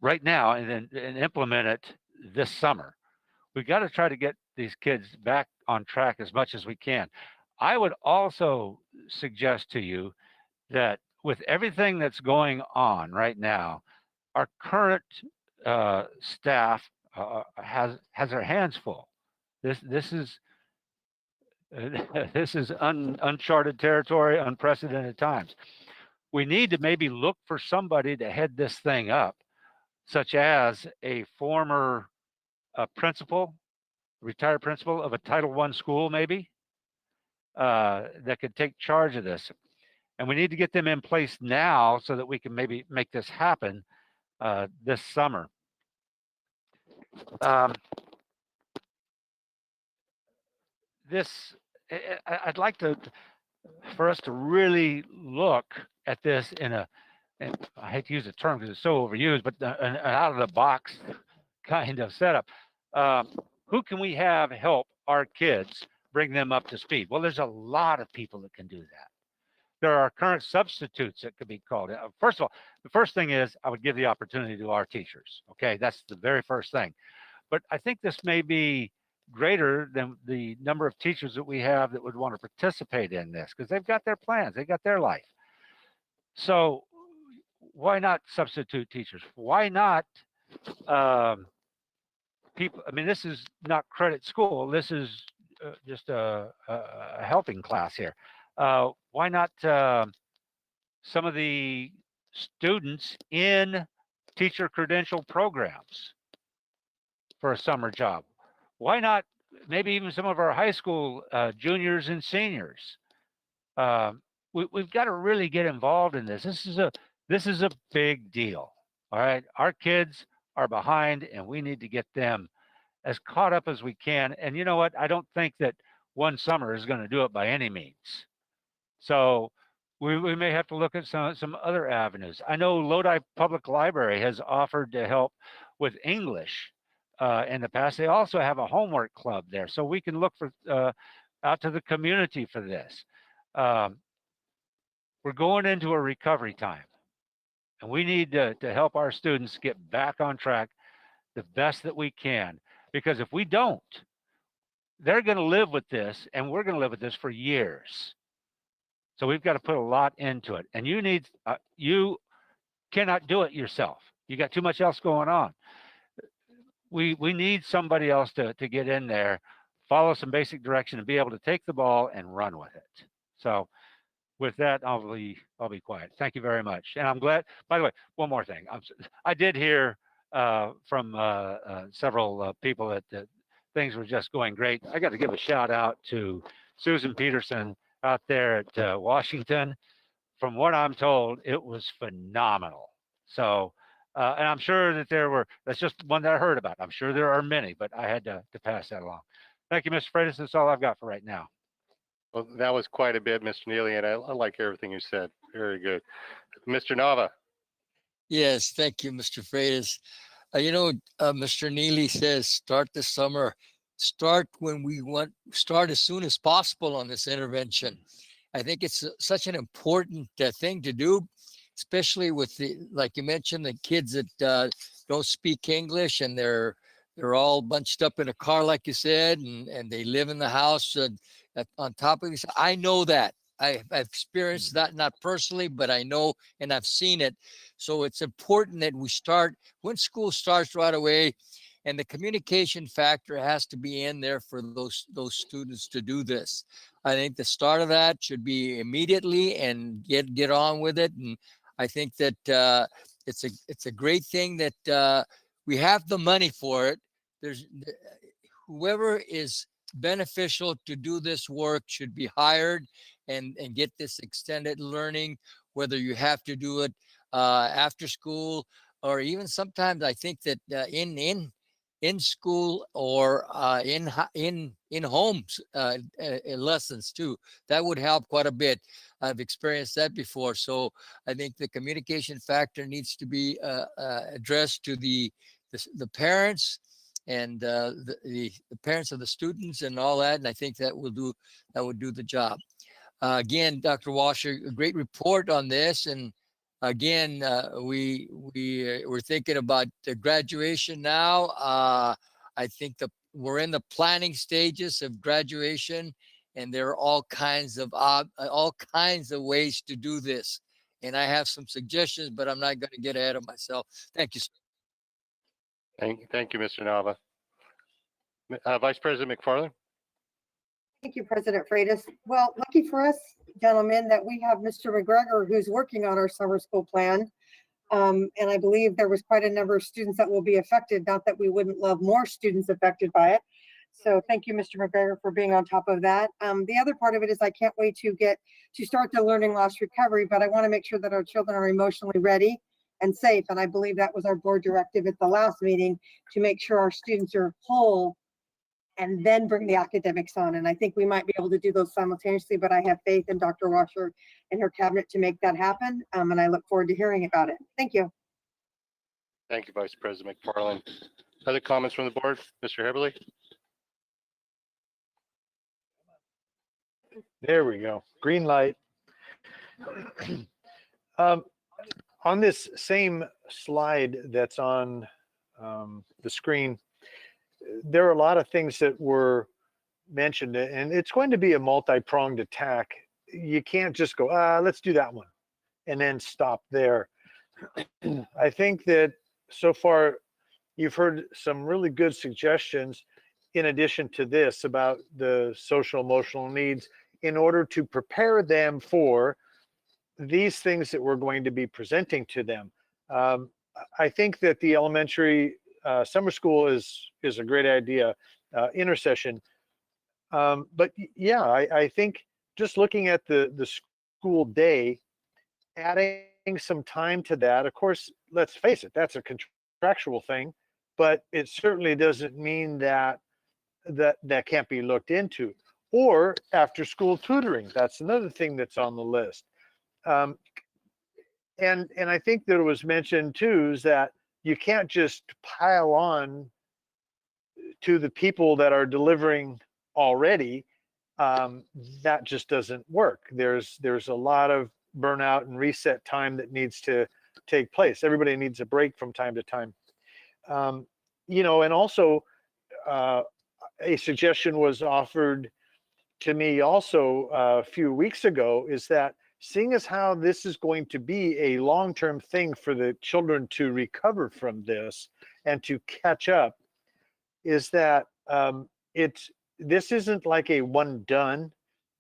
right now and implement it this summer. We got to try to get these kids back on track as much as we can. I would also suggest to you that with everything that's going on right now, our current staff has their hands full. This is uncharted territory, unprecedented times. We need to maybe look for somebody to head this thing up, such as a former principal, retired principal of a Title I school, maybe, that could take charge of this. And we need to get them in place now so that we can maybe make this happen this summer. I'd like for us to really look at this and I hate to use the term because it's so overused, but an out of the box kind of setup. Who can we have help our kids bring them up to speed? Well, there's a lot of people that can do that. There are current substitutes that could be called. First of all, the first thing is I would give the opportunity to our teachers. Okay, that's the very first thing. But I think this may be greater than the number of teachers that we have that would want to participate in this because they've got their plans, they've got their life. So why not substitute teachers? Why not people? I mean, this is not credit school. This is just a helping class here. Why not some of the students in teacher credential programs for a summer job? Why not maybe even some of our high school juniors and seniors? We've got to really get involved in this. This is a big deal. All right, our kids are behind, and we need to get them as caught up as we can. And you know what? I don't think that one summer is going to do it by any means. So we may have to look at some other avenues. I know Lodi Public Library has offered to help with English in the past. They also have a homework club there, so we can look for out to the community for this. We're going into a recovery time, and we need to help our students get back on track the best that we can. Because if we don't, they're going to live with this, and we're going to live with this for years. So we've got to put a lot into it. And you cannot do it yourself. You got too much else going on. We need somebody else to get in there, follow some basic direction, and be able to take the ball and run with it. So with that, I'll be quiet. Thank you very much. And I'm glad, by the way, one more thing. I did hear from several people that things were just going great. I got to give a shout out to Susan Peterson out there at Washington. From what I'm told, it was phenomenal. So, and I'm sure that that's just one that I heard about. I'm sure there are many, but I had to pass that along. Thank you, Mr. Freitas. That's all I've got for right now. Well, that was quite a bit, Mr. Neely, and I like everything you said. Very good. Mr. Nava. Yes, thank you, Mr. Freitas. Mr. Neely says start this summer. Start when we start as soon as possible on this intervention. I think it's such an important thing to do, especially with like you mentioned, the kids that don't speak English and they're all bunched up in a car, like you said, and they live in the house on top of this. I know that. I've experienced that, not personally, but I know and I've seen it. So it's important that we start when school starts right away, and the communication factor has to be in there for those students to do this. I think the start of that should be immediately and get on with it. And I think that it's a great thing that we have the money for it. There's whoever is beneficial to do this work should be hired and get this extended learning, whether you have to do it after school or even sometimes I think that in school or in homes lessons too. That would help quite a bit. I've experienced that before. So I think the communication factor needs to be addressed to the parents and the parents of the students and all that. And I think that would do the job. Again, Dr. Washer, a great report on this, and again, we're thinking about the graduation now. I think we're in the planning stages of graduation, and there are all kinds of ways to do this. And I have some suggestions, but I'm not going to get ahead of myself. Thank you, sir. Thank you, Mr. Nava. Vice President McFarland. Thank you, President Freitas. Well, lucky for us, gentlemen, that we have Mr. McGregor, who's working on our summer school plan. And I believe there was quite a number of students that will be affected, not that we wouldn't love more students affected by it. So thank you, Mr. McGregor, for being on top of that. The other part of it is I can't wait to start the learning loss recovery, but I want to make sure that our children are emotionally ready and safe. And I believe that was our board directive at the last meeting, to make sure our students are whole and then bring the academics on. And I think we might be able to do those simultaneously, but I have faith in Dr. Washer and her cabinet to make that happen. And I look forward to hearing about it. Thank you. Thank you, Vice President McFarland. Other comments from the board? Mr. Heberly? There we go. Green light. On this same slide that's on the screen, there are a lot of things that were mentioned, and it's going to be a multi-pronged attack. You can't just go, let's do that one, and then stop there. I think that so far you've heard some really good suggestions in addition to this about the social emotional needs in order to prepare them for these things that we're going to be presenting to them. I think that the elementary summer school is a great idea, intercession. But yeah, I think just looking at the school day, adding some time to that, of course, let's face it, that's a contractual thing, but it certainly doesn't mean that can't be looked into. Or after school tutoring, that's another thing that's on the list. And I think that it was mentioned too, is that you can't just pile on to the people that are delivering already. That just doesn't work. There's a lot of burnout and reset time that needs to take place. Everybody needs a break from time to time. And also a suggestion was offered to me also a few weeks ago, is that seeing as how this is going to be a long-term thing for the children to recover from this and to catch up, is that this isn't like a one done.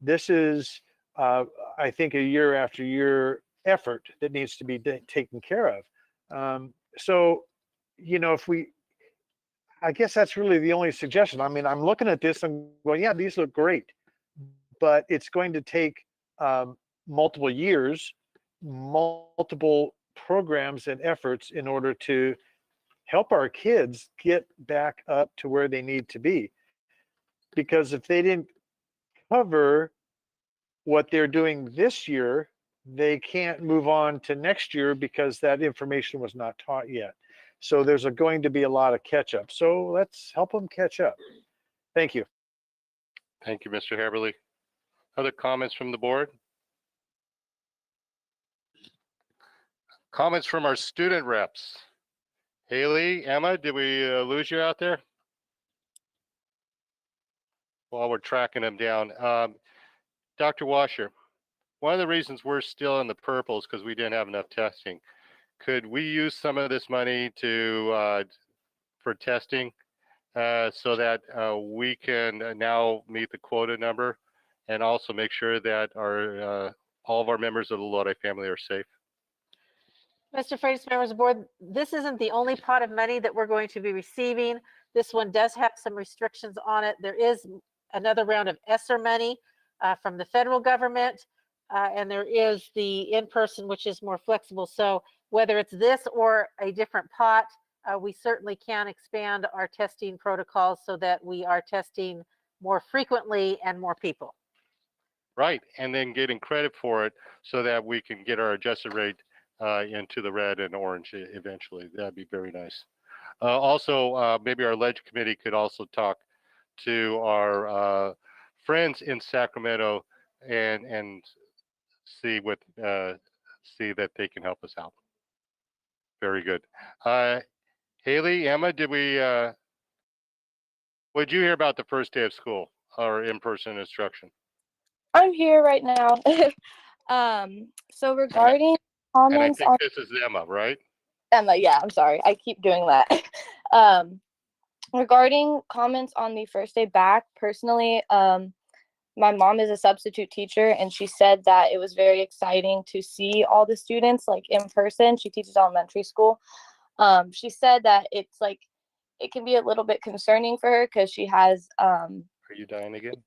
This is, I think, a year after year effort that needs to be taken care of. So, I guess that's really the only suggestion. I mean, I'm looking at this and going, yeah, these look great, but it's going to take multiple years, multiple programs and efforts in order to help our kids get back up to where they need to be. Because if they didn't cover what they're doing this year, they can't move on to next year because that information was not taught yet. So there's going to be a lot of catch up. So let's help them catch up. Thank you. Thank you, Mr. Heberly. Other comments from the board? Comments from our student reps. Haley, Emma, did we lose you out there? While we're tracking them down. Dr. Washer, one of the reasons we're still in the purple is because we didn't have enough testing. Could we use some of this money for testing so that we can now meet the quota number and also make sure that all of our members of the Lodi family are safe? Mr. Freitas, members of the board, this isn't the only pot of money that we're going to be receiving. This one does have some restrictions on it. There is another round of ESSER money from the federal government, and there is the in-person, which is more flexible. So whether it's this or a different pot, we certainly can expand our testing protocols so that we are testing more frequently and more people. Right, and then getting credit for it so that we can get our adjusted rate into the red and orange eventually. That'd be very nice. Also, maybe our ledge committee could also talk to our friends in Sacramento and see what see that they can help us out. Very good. Haley, Emma, what did you hear about the first day of school or in-person instruction? I'm here right now. So regarding And I comments think on this is Emma, right? Emma, yeah, I'm sorry. I keep doing that. Regarding comments on the first day back, personally, my mom is a substitute teacher and she said that it was very exciting to see all the students like in person. She teaches elementary school. She said that it's like it can be a little bit concerning for her because she has Are you dying again?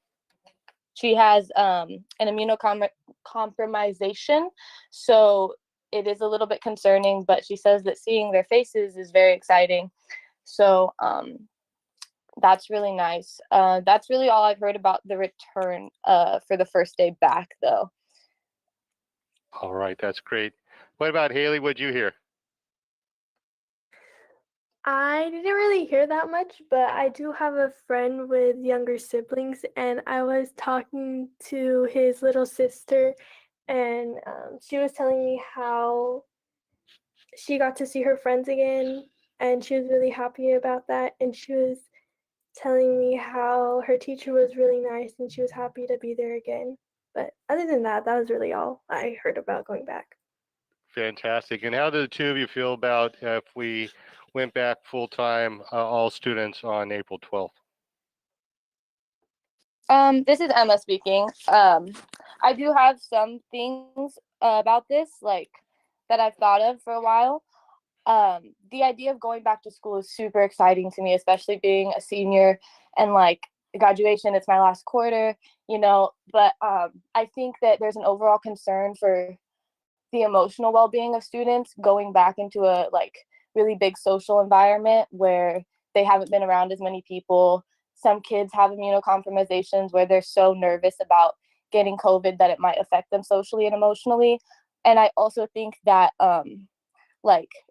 an immunocompromisation, so it is a little bit concerning, but she says that seeing their faces is very exciting. So that's really nice. That's really all I've heard about the return for the first day back, though. All right, that's great. What about Haley? What'd you hear? I didn't really hear that much, but I do have a friend with younger siblings, and I was talking to his little sister, and she was telling me how she got to see her friends again, and she was really happy about that. And she was telling me how her teacher was really nice, and she was happy to be there again. But other than that, that was really all I heard about going back. Fantastic. And how do the two of you feel about if we went back full-time, all students on April 12th? This is Emma speaking. I do have some things about this, like, that I've thought of for a while. The idea of going back to school is super exciting to me, especially being a senior and like graduation, it's my last quarter, but I think that there's an overall concern for the emotional well-being of students going back into a like really big social environment where they haven't been around as many people. Some kids have immunocompromisations where they're so nervous about getting COVID that it might affect them socially and emotionally. And I also think that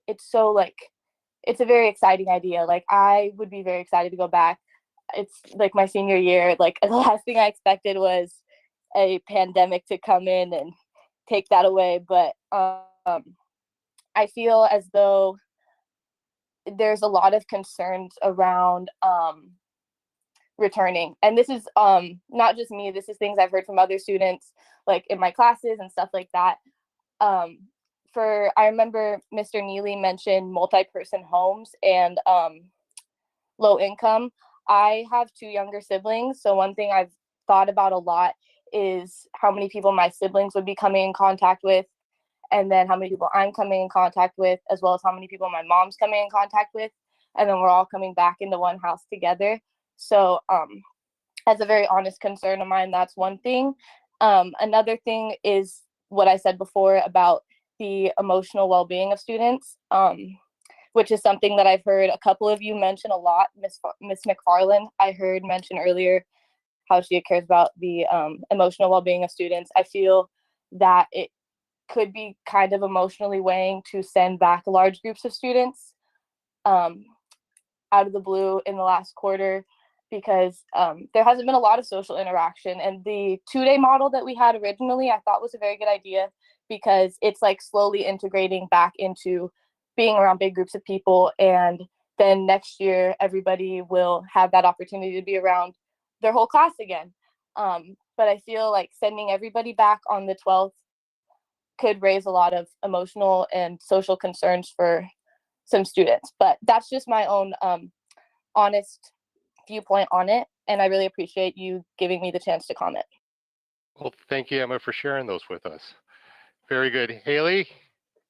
it's a very exciting idea. Like, I would be very excited to go back. It's like my senior year. Like, the last thing I expected was a pandemic to come in and take that away. But I feel as though there's a lot of concerns around returning. And this is not just me. This is things I've heard from other students, like in my classes and stuff like that. I remember Mr. Neely mentioned multi-person homes and low income. I have 2 younger siblings, so one thing I've thought about a lot is how many people my siblings would be coming in contact with, and then how many people I'm coming in contact with, as well as how many people my mom's coming in contact with, and then we're all coming back into one house together. So as a very honest concern of mine, that's one thing. Another thing is what I said before about the emotional well-being of students, which is something that I've heard a couple of you mention a lot. Miss McFarland, I heard mention earlier how she cares about the emotional well-being of students. I feel that it could be kind of emotionally weighing to send back large groups of students out of the blue in the last quarter, because there hasn't been a lot of social interaction. And the 2-day model that we had originally, I thought was a very good idea, because it's like slowly integrating back into being around big groups of people. And then next year, everybody will have that opportunity to be around their whole class again. But I feel like sending everybody back on the 12th could raise a lot of emotional and social concerns for some students. But that's just my own honest viewpoint on it. And I really appreciate you giving me the chance to comment. Well, thank you, Emma, for sharing those with us. Very good. Haley,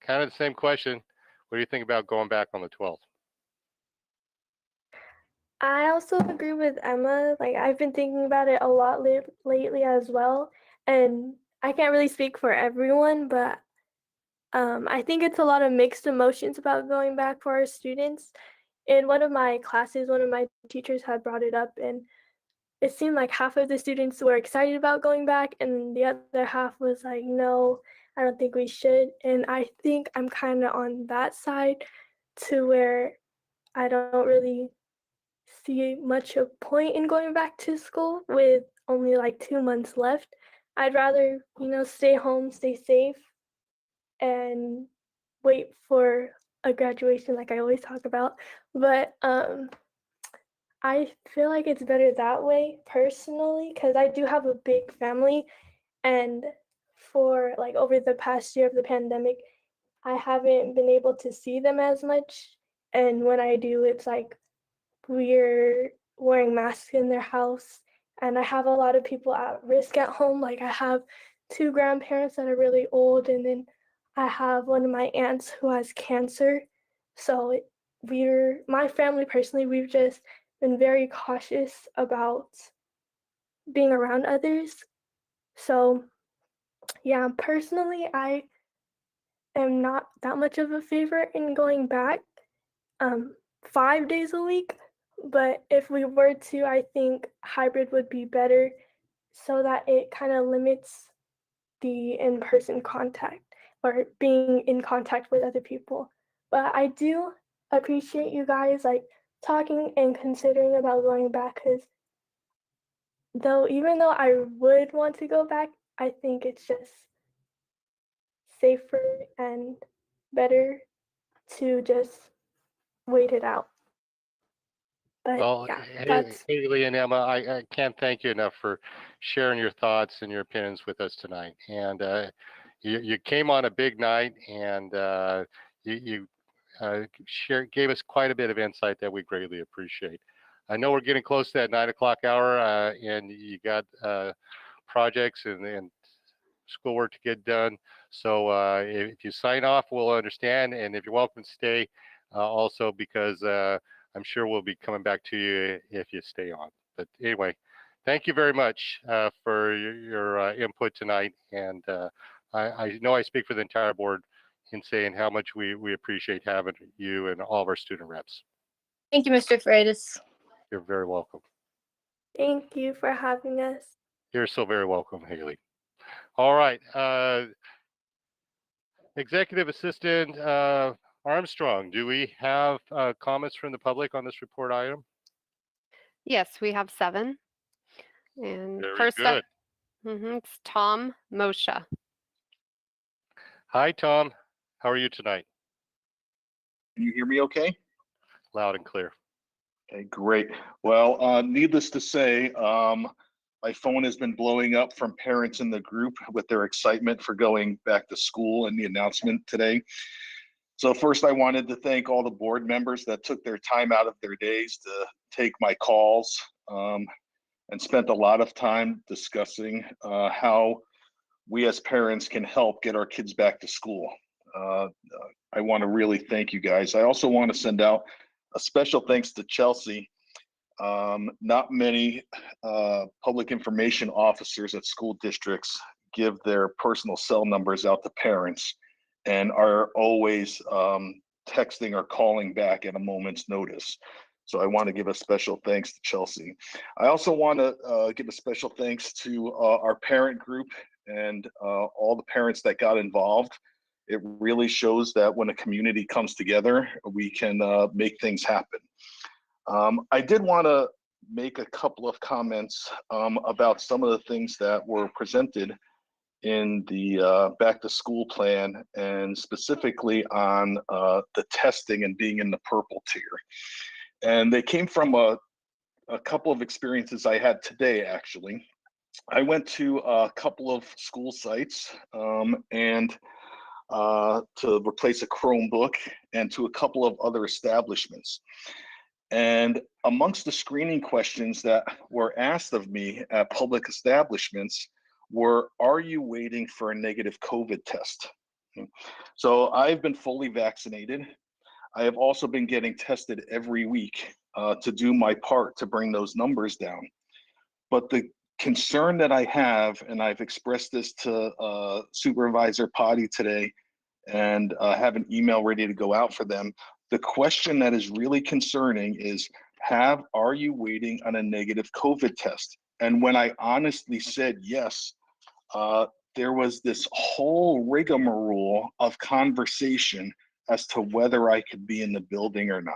kind of the same question. What do you think about going back on the 12th? I also agree with Emma. Like, I've been thinking about it a lot lately as well. And I can't really speak for everyone, but I think it's a lot of mixed emotions about going back for our students. In one of my classes, one of my teachers had brought it up, and it seemed like half of the students were excited about going back, and the other half was like, no, I don't think we should. And I think I'm kind of on that side, to where I don't really see much of point in going back to school with only like 2 months left. I'd rather, stay home, stay safe, and wait for a graduation like I always talk about. But I feel like it's better that way personally, because I do have a big family, and for like over the past year of the pandemic, I haven't been able to see them as much. And when I do, it's like we're wearing masks in their house. And I have a lot of people at risk at home. Like I have 2 grandparents that are really old, and then I have one of my aunts who has cancer. So my family personally, we've just been very cautious about being around others. So yeah, personally, I am not that much of a favorite in going back 5 days a week. But if we were to, I think hybrid would be better so that it kind of limits the in-person contact or being in contact with other people. But I do appreciate you guys like talking and considering about going back, because even though I would want to go back, I think it's just safer and better to just wait it out. But Well, yeah, that's Haley and Emma, I can't thank you enough for sharing your thoughts and your opinions with us tonight. And you came on a big night, and you gave us quite a bit of insight that we greatly appreciate. I know we're getting close to that 9 o'clock hour, and you got projects and schoolwork to get done. So if you sign off, we'll understand. And if you're welcome to stay also, because I'm sure we'll be coming back to you if you stay on. But anyway, thank you very much for your input tonight. And I know I speak for the entire board in saying how much we appreciate having you and all of our student reps. Thank you, Mr. Freitas. You're very welcome. Thank you for having us. You're so very welcome, Haley. All right. Executive Assistant Armstrong, do we have comments from the public on this report item? Yes, we have 7. And Very first good. up, it's Tom Moshe. Hi, Tom. How are you tonight? Can you hear me okay? Loud and clear. Okay, great. Well, needless to say, my phone has been blowing up from parents in the group with their excitement for going back to school and the announcement today. So first, I wanted to thank all the board members that took their time out of their days to take my calls and spent a lot of time discussing how we as parents can help get our kids back to school. I want to really thank you guys. I also want to send out a special thanks to Chelsea. Not many public information officers at school districts give their personal cell numbers out to parents and are always texting or calling back at a moment's notice. So I want to give a special thanks to Chelsea. I also want to give a special thanks to our parent group and all the parents that got involved. It really shows that when a community comes together, we can make things happen. I did want to make a couple of comments about some of the things that were presented in the back to school plan, and specifically on the testing and being in the purple tier. And they came from a couple of experiences I had today, actually. I went to a couple of school sites and to replace a Chromebook, and to a couple of other establishments. And amongst the screening questions that were asked of me at public establishments were, are you waiting for a negative COVID test? So I've been fully vaccinated. I have also been getting tested every week to do my part to bring those numbers down. But the concern that I have, and I've expressed this to Supervisor Potty today, and have an email ready to go out for them. The question that is really concerning is, are you waiting on a negative COVID test? And when I honestly said yes, there was this whole rigmarole of conversation as to whether I could be in the building or not.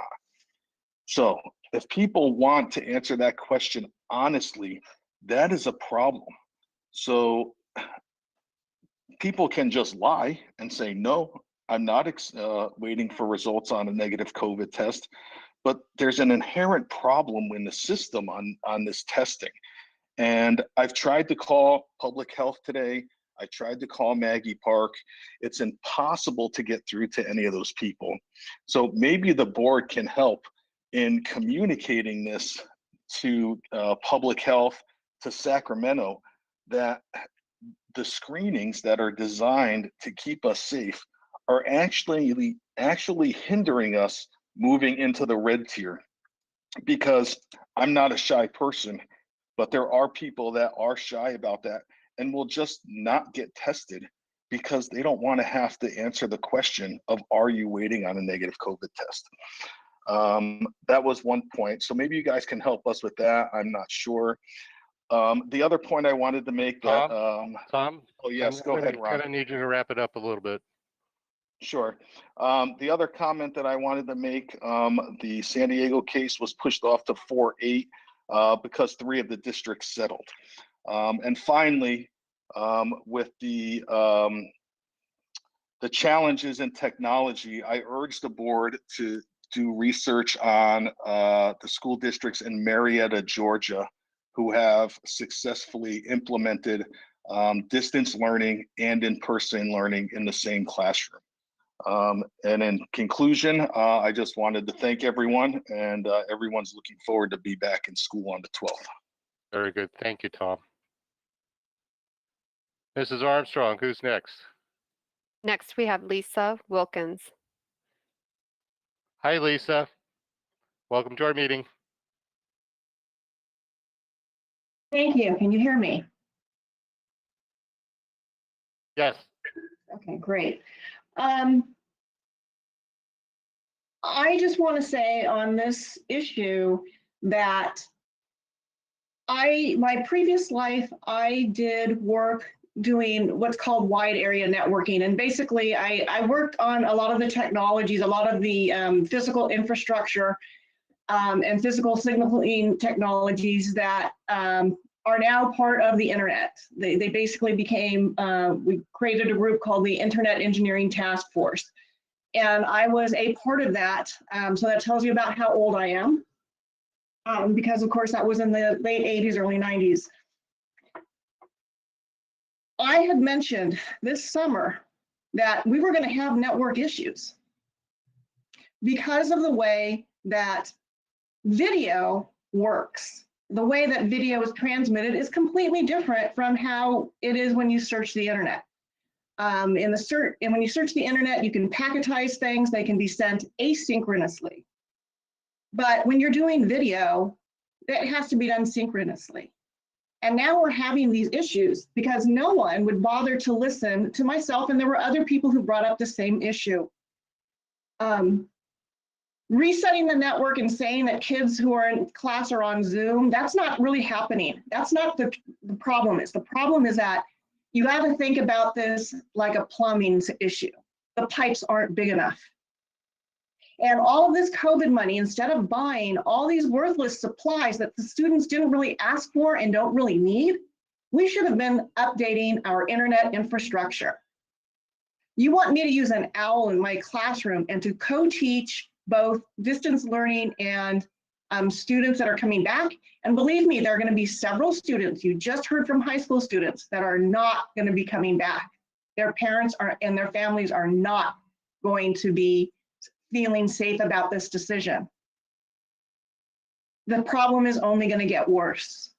So if people want to answer that question honestly, that is a problem. So people can just lie and say, no, I'm not waiting for results on a negative COVID test, but there's an inherent problem in the system on this testing. And I've tried to call public health today. I tried to call Maggie Park. It's impossible to get through to any of those people. So maybe the board can help in communicating this to public health, to Sacramento, that the screenings that are designed to keep us safe are actually hindering us moving into the red tier. Because I'm not a shy person, but there are people that are shy about that and will just not get tested because they don't want to have to answer the question of, are you waiting on a negative COVID test? That was one point. So maybe you guys can help us with that. I'm not sure. The other point I wanted to make that, Tom? Oh yes, go ahead, Ron. I need you to wrap it up a little bit. Sure. The other comment that I wanted to make, the San Diego case was pushed off to 4/8 because 3 of the districts settled. And finally, with the challenges in technology, I urge the board to do research on the school districts in Marietta, Georgia, who have successfully implemented distance learning and in-person learning in the same classroom. And in conclusion, I just wanted to thank everyone, and everyone's looking forward to be back in school on the 12th. Very good. Thank you, Tom. Mrs. Armstrong, who's next? Next, we have Lisa Wilkins. Hi, Lisa. Welcome to our meeting. Thank you. Can you hear me? Yes. Okay, great. I just want to say on this issue that my previous life, I did work doing what's called wide area networking. And basically I worked on a lot of the technologies, a lot of the physical infrastructure and physical signaling technologies that are now part of the internet. They basically became, we created a group called the Internet Engineering Task Force. And I was a part of that. So that tells you about how old I am. Because of course that was in the late 80s, early 90s. I had mentioned this summer that we were going to have network issues because of the way that video works. The way that video is transmitted is completely different from how it is when you search the internet. And when you search the internet, you can packetize things, they can be sent asynchronously. But when you're doing video, that has to be done synchronously. And now we're having these issues because no one would bother to listen to myself, and there were other people who brought up the same issue. Resetting the network and saying that kids who are in class are on Zoom, that's not really happening. That's not the problem. The problem is that you got to think about this like a plumbing issue. The pipes aren't big enough. And all of this COVID money, instead of buying all these worthless supplies that the students didn't really ask for and don't really need, we should have been updating our internet infrastructure. You want me to use an OWL in my classroom and to co-teach both distance learning and students that are coming back. And believe me, there are going to be several students, you just heard from high school students, that are not going to be coming back. Their parents and their families are not going to be feeling safe about this decision. The problem is only going to get worse.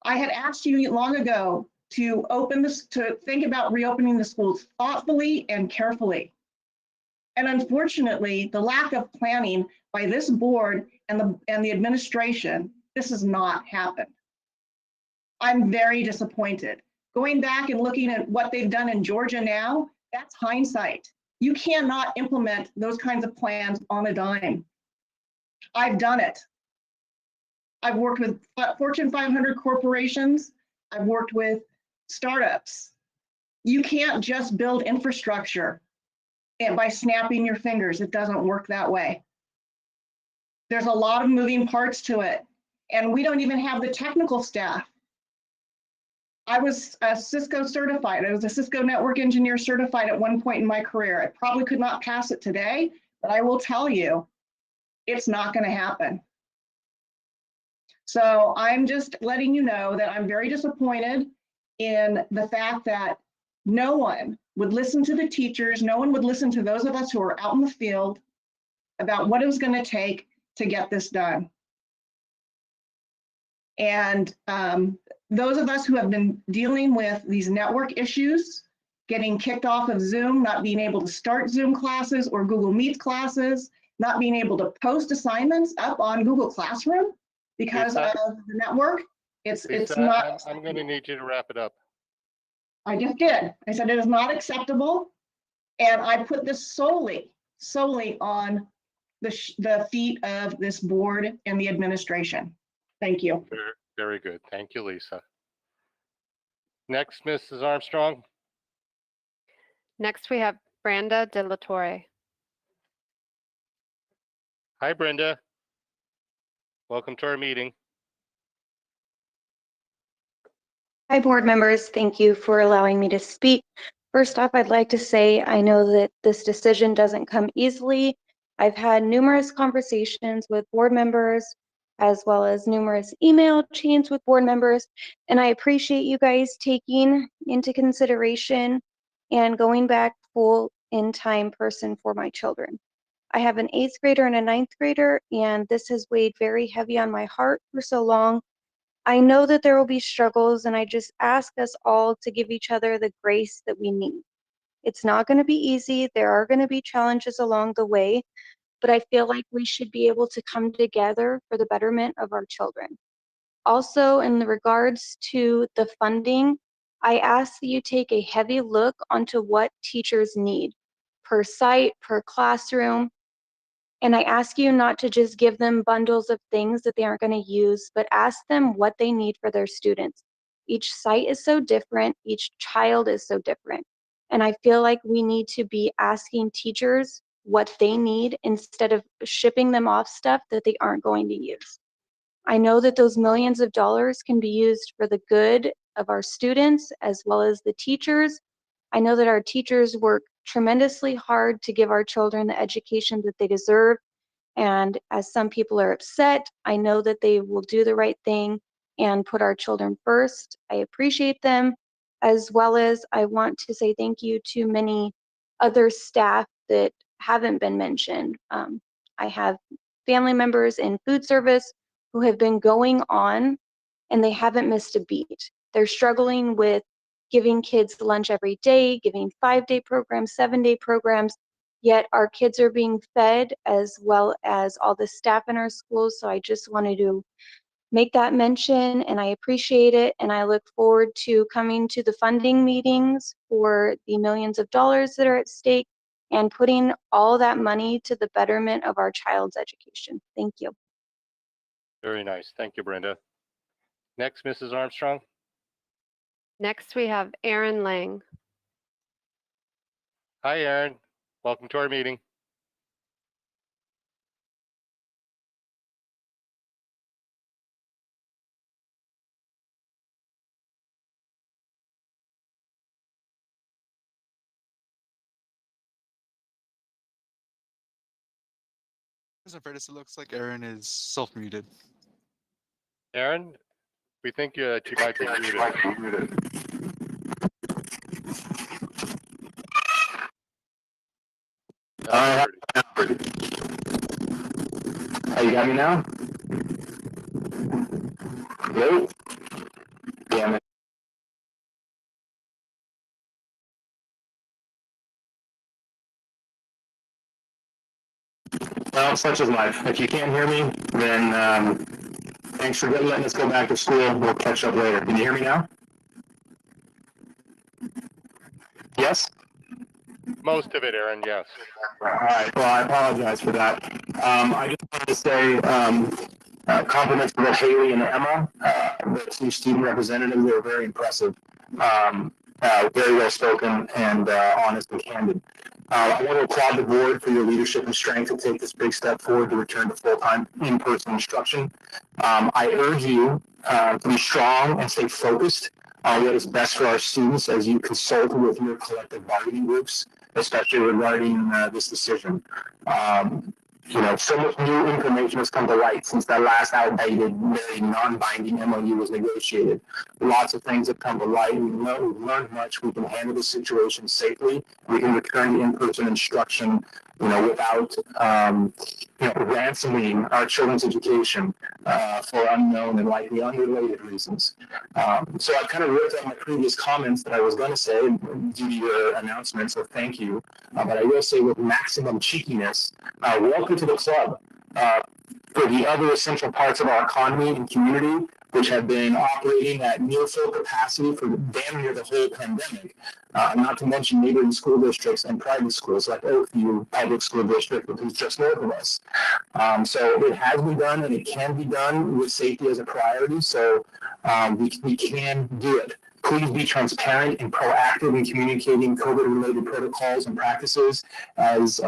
I had asked you long ago to think about reopening the schools thoughtfully and carefully. And unfortunately, the lack of planning by this board and the administration, this has not happened. I'm very disappointed. Going back and looking at what they've done in Georgia now, that's hindsight. You cannot implement those kinds of plans on a dime. I've done it. I've worked with Fortune 500 corporations. I've worked with startups. You can't just build infrastructure and by snapping your fingers. It doesn't work that way. There's a lot of moving parts to it, and we don't even have the technical staff. I was a Cisco certified. I was a Cisco network engineer certified at one point in my career. I probably could not pass it today, but I will tell you, it's not going to happen. So I'm just letting you know that I'm very disappointed in the fact that no one would listen to the teachers, no one would listen to those of us who are out in the field about what it was going to take to get this done. And those of us who have been dealing with these network issues, getting kicked off of Zoom, not being able to start Zoom classes or Google Meet classes, not being able to post assignments up on Google Classroom because Lisa, of the network, it's Lisa, not. I'm going to need you to wrap it up. I just did. I said it is not acceptable, and I put this solely on the feet of this board and the administration. Thank you. Very, very good. Thank you, Lisa. Next, Mrs. Armstrong. Next, we have Brenda De La Torre. Hi, Brenda. Welcome to our meeting. Hi, board members. Thank you for allowing me to speak. First off, I'd like to say I know that this decision doesn't come easily. I've had numerous conversations with board members, as well as numerous email chains with board members, and I appreciate you guys taking into consideration and going back full in-time person for my children. I have an 8th grader and a 9th grader, and this has weighed very heavy on my heart for so long. I know that there will be struggles, and I just ask us all to give each other the grace that we need. It's not going to be easy. There are going to be challenges along the way, but I feel like we should be able to come together for the betterment of our children. Also, in regards to the funding, I ask that you take a heavy look onto what teachers need per site, per classroom. And I ask you not to just give them bundles of things that they aren't going to use, but ask them what they need for their students. Each site is so different. Each child is so different. And I feel like we need to be asking teachers what they need instead of shipping them off stuff that they aren't going to use. I know that those millions of dollars can be used for the good of our students as well as the teachers. I know that our teachers work tremendously hard to give our children the education that they deserve. And as some people are upset, I know that they will do the right thing and put our children first. I appreciate them, as well as I want to say thank you to many other staff that haven't been mentioned. I have family members in food service who have been going on and they haven't missed a beat. They're struggling with giving kids lunch every day, giving 5-day programs, 7-day programs, yet our kids are being fed as well as all the staff in our schools. So I just wanted to make that mention, and I appreciate it. And I look forward to coming to the funding meetings for the millions of dollars that are at stake and putting all that money to the betterment of our child's education. Thank you. Very nice. Thank you, Brenda. Next, Mrs. Armstrong. Next, we have Aaron Lang. Hi, Aaron. Welcome to our meeting. President Freitas, it looks like Aaron is self-muted. Aaron, we think that you might be muted. Oh, you got me now? Hello? Damn it. Well, such is life. If you can't hear me, then thanks for letting us go back to school. We'll catch up later. Can you hear me now? Yes? Most of it, Aaron, yes. All right. Well, I apologize for that. I just wanted to say compliments to both Haley and Emma, the two student representatives. They were very impressive, very well spoken, and honest and candid. I want to applaud the board for your leadership and strength to take this big step forward to return to full-time in-person instruction. I urge you to be strong and stay focused what is best for our students as you consult with your collective bargaining groups, especially regarding this decision. So much new information has come to light since that last outdated, very non-binding MOU was negotiated. Lots of things have come to light. We've learned much. We can handle the situation safely. We can return to in-person instruction, without, ransoming our children's education for unknown and likely unrelated reasons. So I kind of wrote down my previous comments that I was going to say due to your announcement, so thank you. But I will say with maximum cheekiness, welcome to the club. For the other essential parts of our economy and community, which have been operating at near full capacity for damn near the whole pandemic, not to mention neighboring school districts and private schools like Oakview Public School District, which is just north of us. So it has been done and it can be done with safety as a priority. So we can do it. Please be transparent and proactive in communicating COVID-related protocols and practices as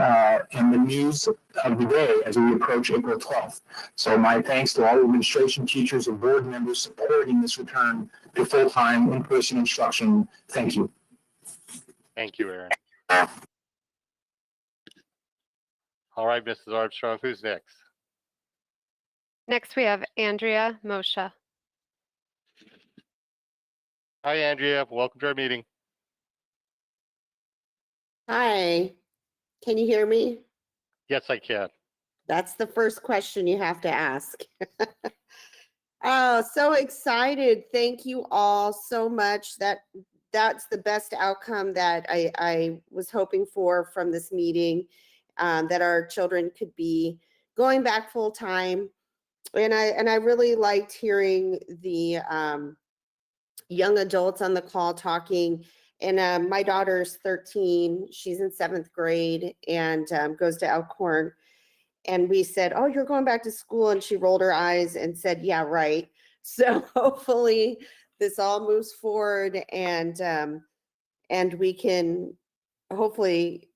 in the news of the day as we approach April 12th. So my thanks to all administration, teachers, and board members supporting this return to full-time in-person instruction. Thank you. Thank you, Aaron. All right, Mrs. Armstrong, who's next? Next, we have Andrea Moshe. Hi, Andrea. Welcome to our meeting. Hi, can you hear me? Yes, I can. That's the first question you have to ask. Oh, so excited. Thank you all so much. That's the best outcome that I was hoping for from this meeting, that our children could be going back full time. And I really liked hearing the young adults on the call talking. And my daughter's 13, she's in 7th grade and goes to Elkhorn. And we said, oh, you're going back to school. And she rolled her eyes and said, yeah, right. So hopefully this all moves forward and we can hopefully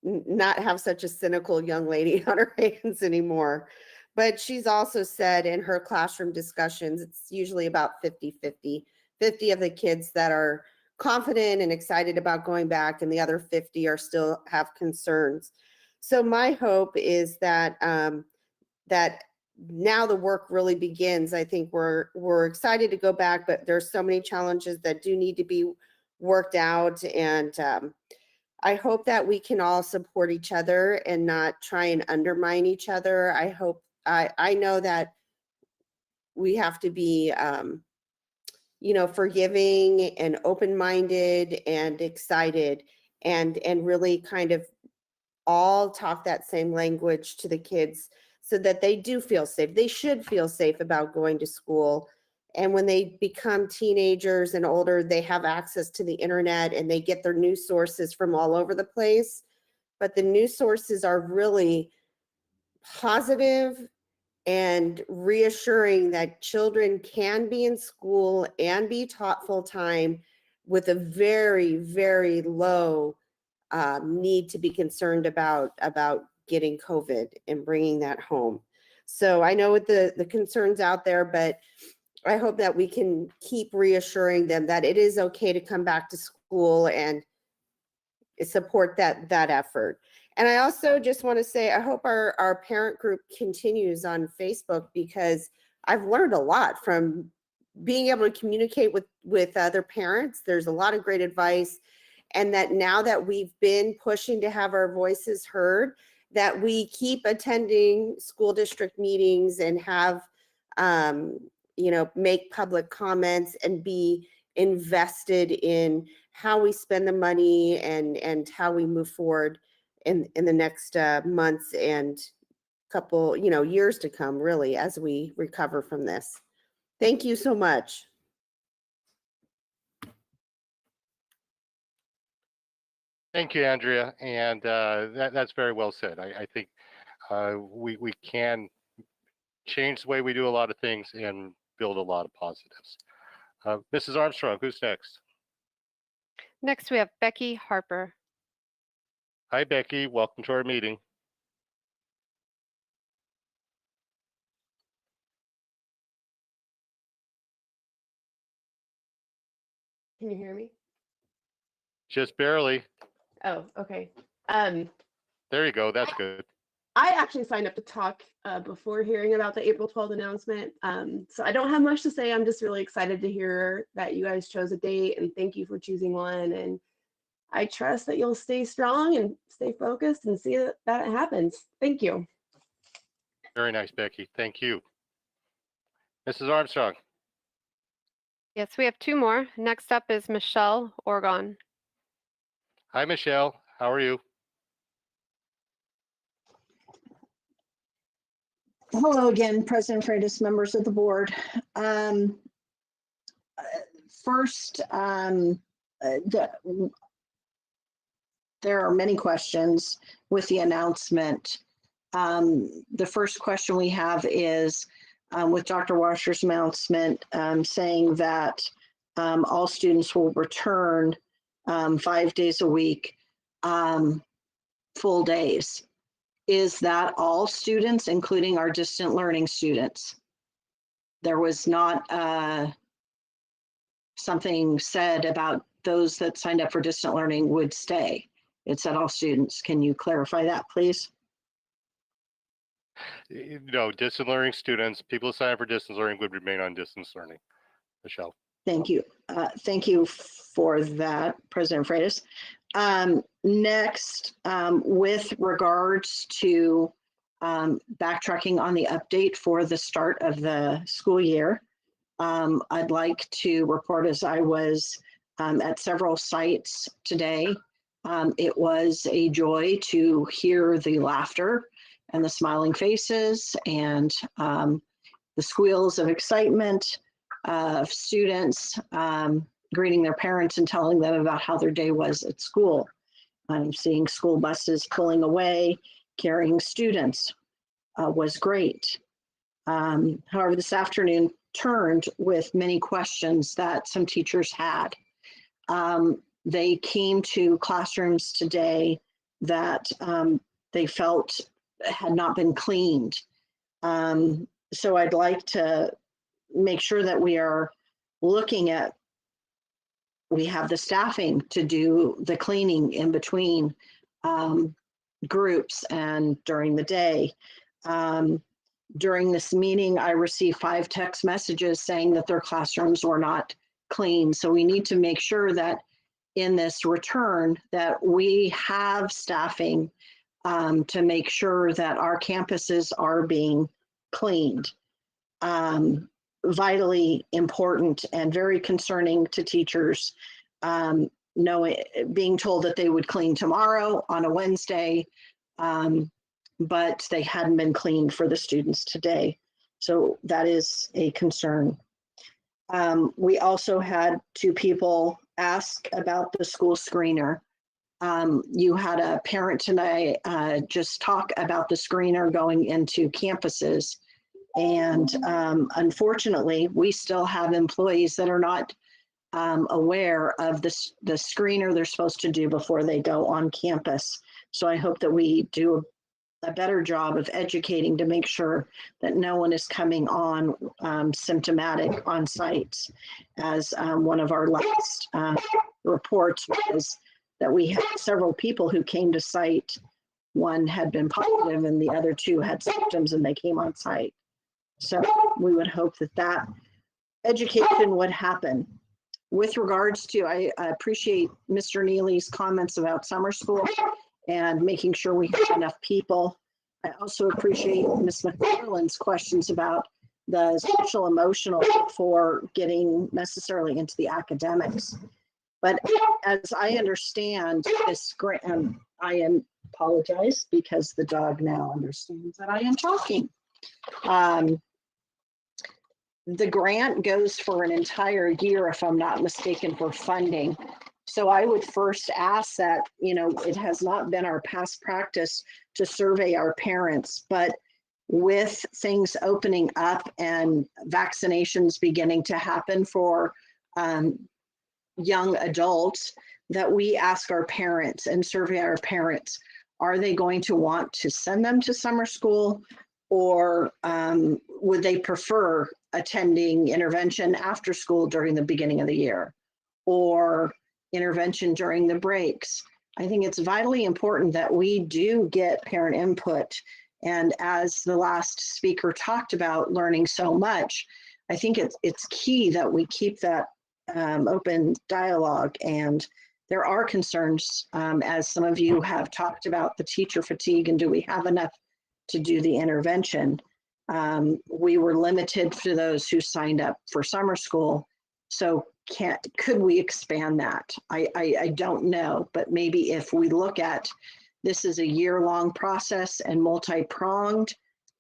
not have such a cynical young lady on her hands anymore. But she's also said in her classroom discussions, it's usually about 50-50. 50 of the kids that are confident and excited about going back, and the other 50 are still have concerns. So my hope is that that now the work really begins. I think we're excited to go back, but there's so many challenges that do need to be worked out. And I hope that we can all support each other and not try and undermine each other. I know that we have to be, forgiving and open-minded and excited and really kind of all talk that same language to the kids so that they do feel safe. They should feel safe about going to school. And when they become teenagers and older, they have access to the internet and they get their news sources from all over the place. But the news sources are really positive and reassuring that children can be in school and be taught full time with a very, very low need to be concerned about getting COVID and bringing that home. So I know with the concerns out there, but I hope that we can keep reassuring them that it is okay to come back to school and support that effort. And I also just want to say, I hope our parent group continues on Facebook, because I've learned a lot from being able to communicate with other parents. There's a lot of great advice. And that now that we've been pushing to have our voices heard, that we keep attending school district meetings and have, make public comments and be invested in how we spend the money and how we move forward in the next months and couple, years to come, really, as we recover from this. Thank you so much. Thank you, Andrea. And that's very well said. I think we can change the way we do a lot of things and build a lot of positives. Mrs. Armstrong, who's next? Next, we have Becky Harper. Hi, Becky. Welcome to our meeting. Can you hear me? Just barely. Oh, okay. There you go. That's good. I actually signed up to talk before hearing about the April 12th announcement. So I don't have much to say. I'm just really excited to hear that you guys chose a date, and thank you for choosing one. And I trust that you'll stay strong and stay focused and see that it happens. Thank you. Very nice, Becky. Thank you. Mrs. Armstrong. Yes, we have two more. Next up is Michelle Orgon. Hi, Michelle. How are you? Hello again, President Freitas, members of the board. First, there are many questions with the announcement. The first question we have is with Dr. Washer's announcement saying that all students will return 5 days a week, full days. Is that all students, including our distant learning students? There was not something said about those that signed up for distant learning would stay. It said all students. Can you clarify that, please? No, distant learning students, people who sign up for distance learning would remain on distance learning. Michelle. Thank you. Thank you for that, President Freitas. Next, with regards to backtracking on the update for the start of the school year, I'd like to report as I was at several sites today. It was a joy to hear the laughter and the smiling faces and the squeals of excitement of students greeting their parents and telling them about how their day was at school. Seeing school buses pulling away, carrying students was great. However, this afternoon turned with many questions that some teachers had. They came to classrooms today that they felt had not been cleaned. So I'd like to make sure that we are looking at, we have the staffing to do the cleaning in between groups and during the day. During this meeting, I received 5 text messages saying that their classrooms were not clean. So we need to make sure that in this return that we have staffing to make sure that our campuses are being cleaned. Vitally important and very concerning to teachers, being told that they would clean tomorrow on a Wednesday, but they hadn't been cleaned for the students today. So that is a concern. We also had 2 people ask about the school screener. You had a parent tonight just talk about the screener going into campuses. And unfortunately, we still have employees that are not aware of the screener they're supposed to do before they go on campus. So I hope that we do a better job of educating to make sure that no one is coming on symptomatic on sites. As one of our last reports was that we had several people who came to site. One had been positive and the other 2 had symptoms and they came on site. So we would hope that that education would happen. With regards to, I appreciate Mr. Neely's comments about summer school and making sure we have enough people. I also appreciate Ms. McFarland's questions about the social emotional for getting necessarily into the academics. But as I understand this grant, I apologize because the dog now understands that I am talking. The grant goes for an entire year, if I'm not mistaken, for funding. So I would first ask that, it has not been our past practice to survey our parents, but with things opening up and vaccinations beginning to happen for young adults, that we ask our parents and survey our parents. Are they going to want to send them to summer school, or would they prefer attending intervention after school during the beginning of the year? or intervention during the breaks. I think it's vitally important that we do get parent input. And as the last speaker talked about learning so much, I think it's key that we keep that open dialogue. And there are concerns, as some of you have talked about, the teacher fatigue and do we have enough to do the intervention. We were limited to those who signed up for summer school. So could we expand that? I don't know, but maybe if we look at this is a year-long process and multi-pronged,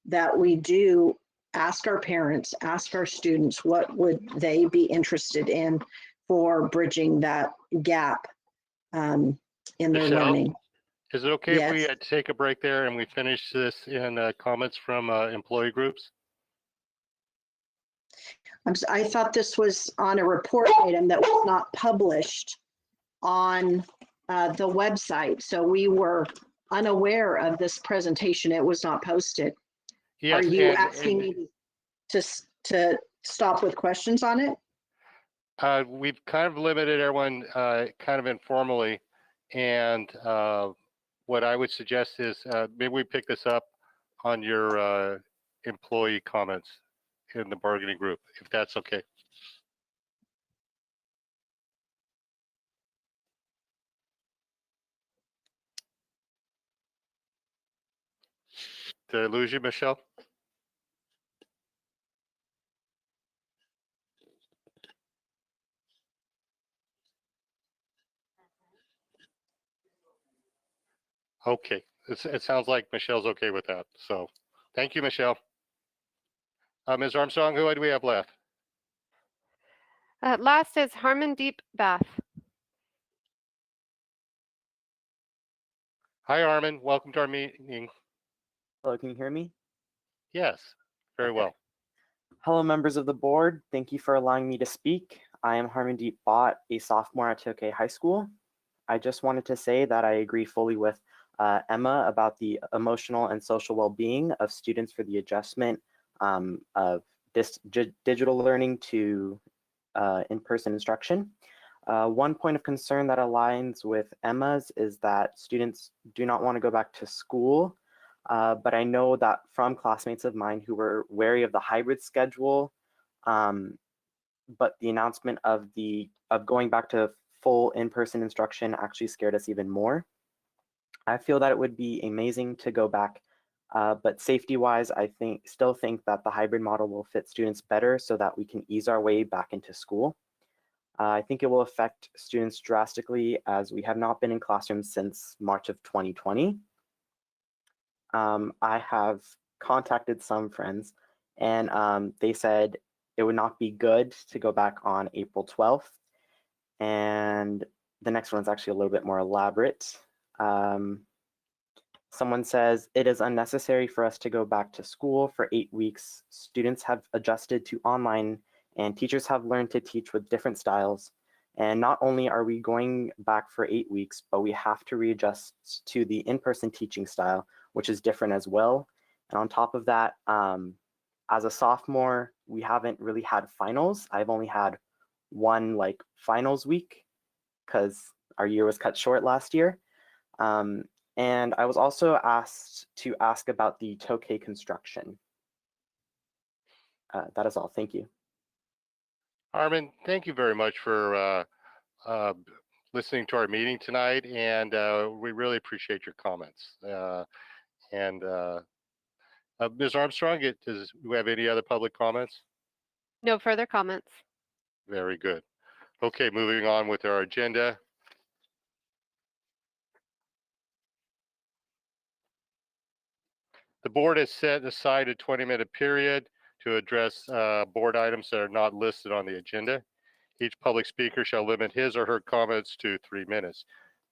that we do ask our parents, ask our students, what would they be interested in for bridging that gap in their Michelle, learning. is it okay if we Yes. take a break there and we finish this in comments from employee groups? I thought this was on a report item that was not published on the website. So we were unaware of this presentation. It was not posted. Yes, Are you asking me to stop with questions on it? We've kind of limited everyone kind of informally. And what I would suggest is maybe we pick this up on your employee comments in the bargaining group, if that's okay. Did I lose you, Michelle? Okay, it sounds like Michelle's okay with that. So thank you, Michelle. Ms. Armstrong, who do we have left? Last is Harmandeep Bath. Hi, Armin. Welcome to our meeting. Hello, can you hear me? Yes, very well. Hello, members of the board. Thank you for allowing me to speak. I am Harmandeep Bhatt, a sophomore at Tokay High School. I just wanted to say that I agree fully with Emma about the emotional and social well-being of students for the adjustment of this digital learning to in-person instruction. One point of concern that aligns with Emma's is that students do not want to go back to school, but I know that from classmates of mine who were wary of the hybrid schedule, but the announcement of going back to full in-person instruction actually scared us even more. I feel that it would be amazing to go back, but safety-wise, I still think that the hybrid model will fit students better so that we can ease our way back into school. I think it will affect students drastically as we have not been in classrooms since March of 2020. I have contacted some friends and they said it would not be good to go back on April 12th. And the next one's actually a little bit more elaborate. Someone says, it is unnecessary for us to go back to school for 8 weeks. Students have adjusted to online and teachers have learned to teach with different styles. And not only are we going back for 8 weeks, but we have to readjust to the in-person teaching style, which is different as well. And on top of that, as a sophomore, we haven't really had finals. I've only had one finals week because our year was cut short last year. And I was also asked to ask about the Tokay construction. That is all. Thank you. Armin, thank you very much for listening to our meeting tonight, and we really appreciate your comments. Ms. Armstrong, do we have any other public comments? No further comments. Very good. Okay, moving on with our agenda. The board has set aside a 20-minute period to address board items that are not listed on the agenda. Each public speaker shall limit his or her comments to 3 minutes.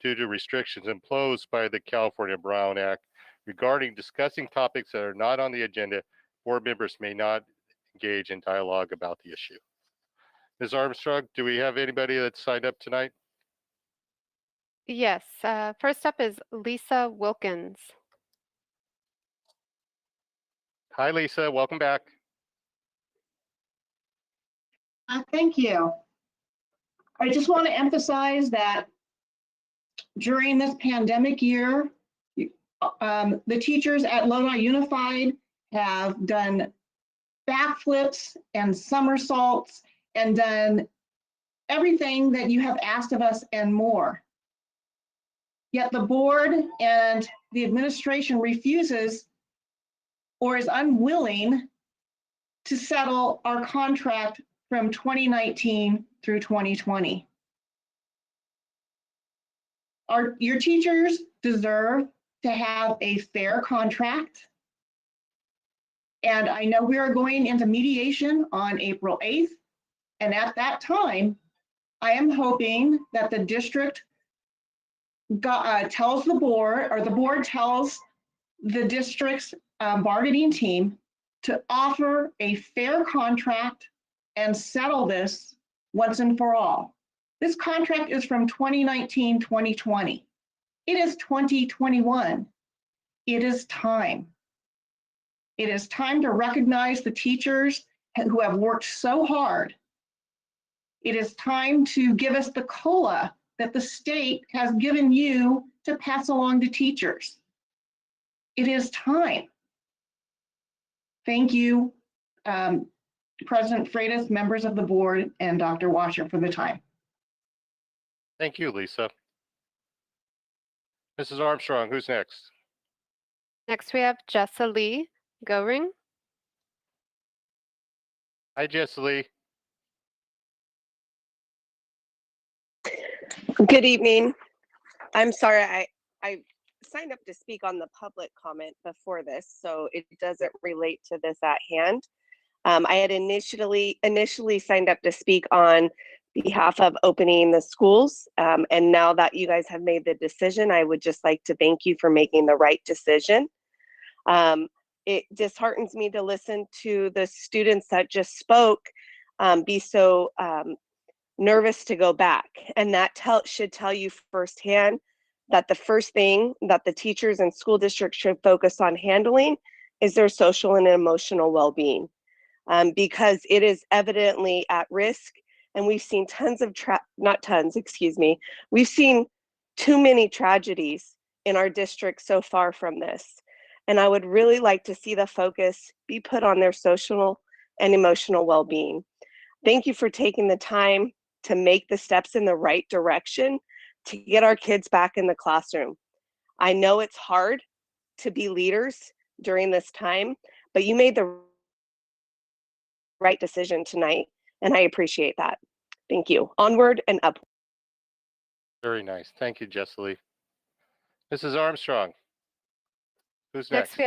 Due to restrictions imposed by the California Brown Act regarding discussing topics that are not on the agenda, board members may not engage in dialogue about the issue. Ms. Armstrong, do we have anybody that signed up tonight? Yes, first up is Lisa Wilkins. Hi, Lisa, welcome back. Thank you. I just want to emphasize that during this pandemic year, the teachers at Lodi Unified have done backflips and somersaults and done everything that you have asked of us and more. Yet the board and the administration refuses or is unwilling to settle our contract from 2019 through 2020. Your teachers deserve to have a fair contract. And I know we are going into mediation on April 8th. And at that time, I am hoping that the district tells the board, or the board tells the district's bargaining team to offer a fair contract and settle this once and for all. This contract is from 2019-2020. It is 2021. It is time. It is time to recognize the teachers who have worked so hard. It is time to give us the COLA that the state has given you to pass along to teachers. It is time. Thank you, President Freitas, members of the board, and Dr. Washer for the time. Thank you, Lisa. Mrs. Armstrong, who's next? Next, we have Jessa Lee Goring. Hi, Jessa Lee. Good evening. I'm sorry, I signed up to speak on the public comment before this, so it doesn't relate to this at hand. I had initially signed up to speak on behalf of opening the schools, and now that you guys have made the decision, I would just like to thank you for making the right decision. It disheartens me to listen to the students that just spoke be so nervous to go back, and that should tell you firsthand that the first thing that the teachers and school districts should focus on handling is their social and emotional well-being, because it is evidently at risk. And we've seen we've seen too many tragedies in our district so far from this. And I would really like to see the focus be put on their social and emotional well-being. Thank you for taking the time to make the steps in the right direction to get our kids back in the classroom. I know it's hard to be leaders during this time, but you made the right decision tonight, and I appreciate that. Thank you. Onward and upward. Very nice. Thank you, Jessa Lee. Mrs. Armstrong, who's next?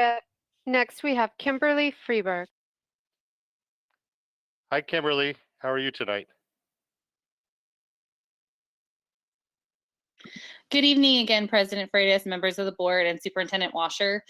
Next, we have Kimberly Freeberg. Hi, Kimberly. How are you tonight? Good evening again, President Freitas, members of the board, and Superintendent Washer.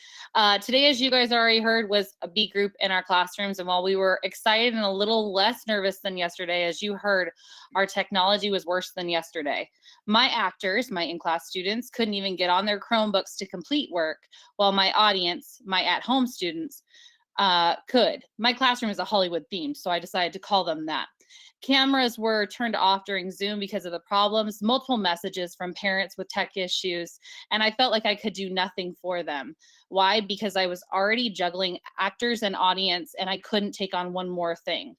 Today, as you guys already heard, was a B group in our classrooms, and while we were excited and a little less nervous than yesterday, as you heard, our technology was worse than yesterday. My actors, my in-class students, couldn't even get on their Chromebooks to complete work, while my audience, my at-home students, could. My classroom is a Hollywood themed, so I decided to call them that. Cameras were turned off during Zoom because of the problems, multiple messages from parents with tech issues, and I felt like I could do nothing for them. Why? Because I was already juggling actors and audience, and I couldn't take on one more thing.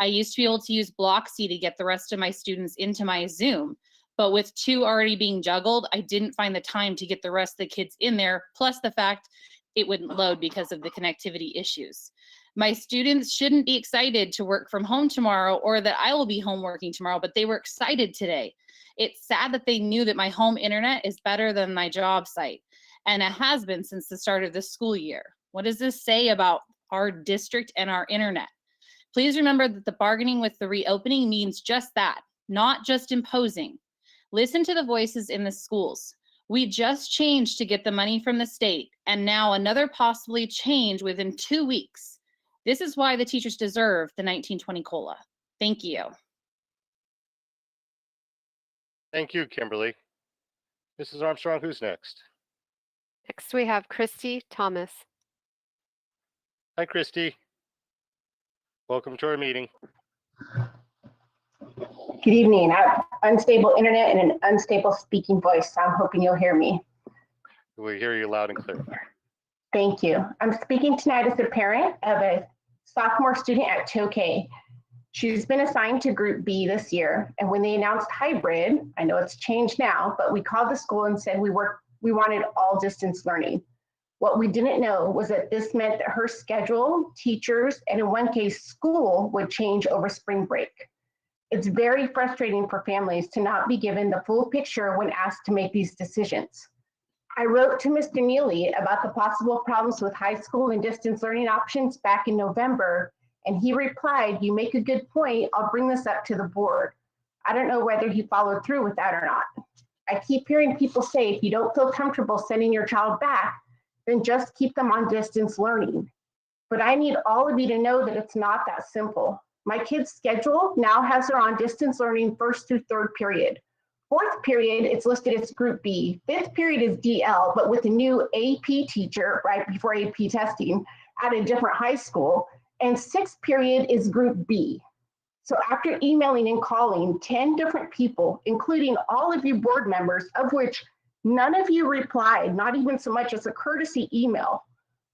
I used to be able to use Blocksy to get the rest of my students into my Zoom, but with two already being juggled, I didn't find the time to get the rest of the kids in there, plus the fact it wouldn't load because of the connectivity issues. My students shouldn't be excited to work from home tomorrow or that I will be home working tomorrow, but they were excited today. It's sad that they knew that my home internet is better than my job site, and it has been since the start of the school year. What does this say about our district and our internet? Please remember that the bargaining with the reopening means just that, not just imposing. Listen to the voices in the schools. We just changed to get the money from the state, and now another possibly change within 2 weeks. This is why the teachers deserve the 1920 COLA. Thank you. Thank you, Kimberly. Mrs. Armstrong, who's next? Next, we have Christy Thomas. Hi, Christy. Welcome to our meeting. Good evening. I have unstable internet and an unstable speaking voice, so I'm hoping you'll hear me. We hear you loud and clear. Thank you. I'm speaking tonight as a parent of a sophomore student at Tokay. She's been assigned to Group B this year, and when they announced hybrid, I know it's changed now, but we called the school and said we wanted all distance learning. What we didn't know was that this meant that her schedule, teachers, and in one case, school would change over spring break. It's very frustrating for families to not be given the full picture when asked to make these decisions. I wrote to Mr. Neely about the possible problems with high school and distance learning options back in November, and he replied, "You make a good point. I'll bring this up to the board." I don't know whether he followed through with that or not. I keep hearing people say, if you don't feel comfortable sending your child back, then just keep them on distance learning. But I need all of you to know that it's not that simple. My kid's schedule now has her on distance learning first through third period. Fourth period, it's listed as Group B. Fifth period is DL, but with a new AP teacher right before AP testing at a different high school. And sixth period is Group B. So after emailing and calling 10 different people, including all of you board members, of which none of you replied, not even so much as a courtesy email,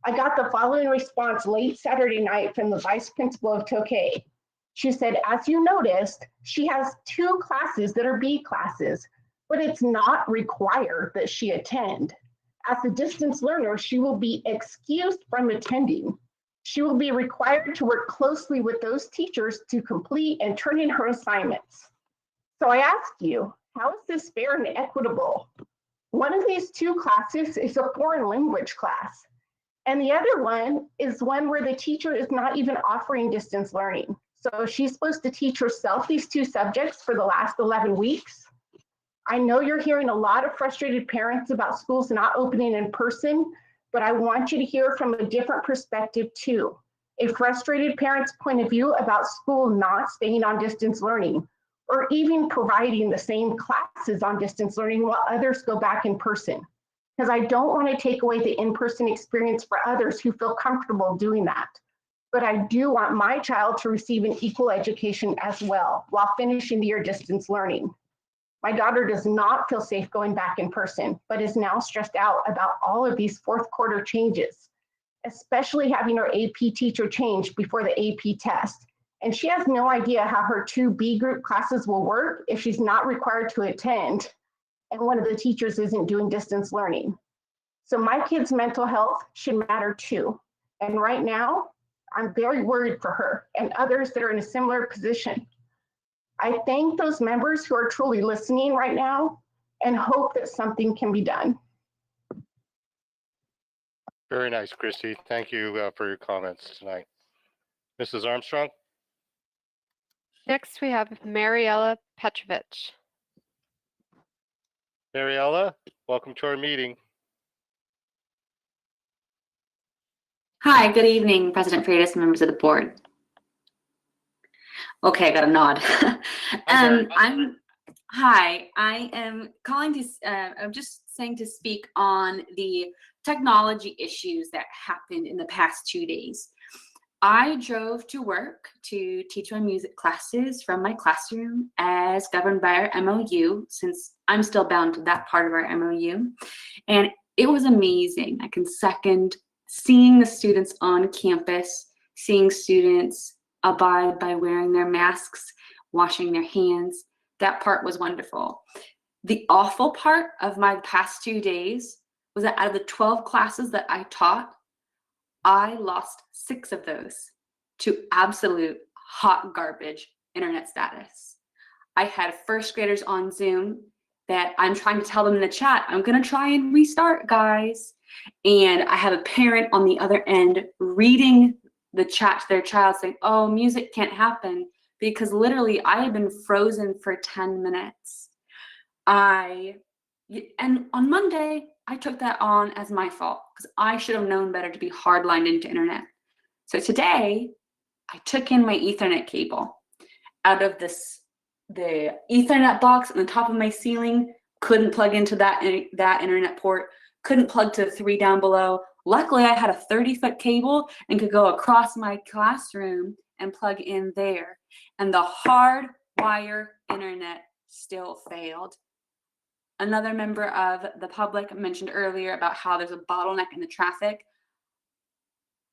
I got the following response late Saturday night from the vice principal of Tokay. She said, as you noticed, she has 2 classes that are B classes, but it's not required that she attend. As a distance learner, she will be excused from attending. She will be required to work closely with those teachers to complete and turn in her assignments. So I ask you, how is this fair and equitable? One of these 2 classes is a foreign language class, and the other one is one where the teacher is not even offering distance learning. So she's supposed to teach herself these 2 subjects for the last 11 weeks. I know you're hearing a lot of frustrated parents about schools not opening in person, but I want you to hear from a different perspective too. A frustrated parent's point of view about school not staying on distance learning, or even providing the same classes on distance learning while others go back in person. Because I don't want to take away the in-person experience for others who feel comfortable doing that. But I do want my child to receive an equal education as well while finishing the year distance learning. My daughter does not feel safe going back in person, but is now stressed out about all of these fourth quarter changes, especially having her AP teacher change before the AP test. And she has no idea how her 2 B group classes will work if she's not required to attend and one of the teachers isn't doing distance learning. So my kid's mental health should matter too. And right now, I'm very worried for her and others that are in a similar position. I thank those members who are truly listening right now and hope that something can be done. Very nice, Christy. Thank you for your comments tonight. Mrs. Armstrong? Next, we have Mariella Petrovich. Mariella, welcome to our meeting. Hi, good evening, President Freitas and members of the board. Okay, I got a nod. I am calling to, I'm just saying to speak on the technology issues that happened in the past 2 days. I drove to work to teach my music classes from my classroom as governed by our MOU, since I'm still bound to that part of our MOU. And it was amazing. I can second seeing the students on campus, seeing students abide by wearing their masks, washing their hands. That part was wonderful. The awful part of my past 2 days was that out of the 12 classes that I taught, I lost 6 of those to absolute hot garbage internet status. I had first graders on Zoom that I'm trying to tell them in the chat, I'm gonna try and restart, guys. And I have a parent on the other end reading the chat to their child saying, oh, music can't happen, because literally I had been frozen for 10 minutes. And on Monday, I took that on as my fault because I should have known better to be hardlined into internet. So today, I took in my Ethernet cable out of the Ethernet box on the top of my ceiling, couldn't plug into that internet port, couldn't plug to the 3 down below. Luckily, I had a 30-foot cable and could go across my classroom and plug in there. And the hard wire internet still failed. Another member of the public mentioned earlier about how there's a bottleneck in the traffic.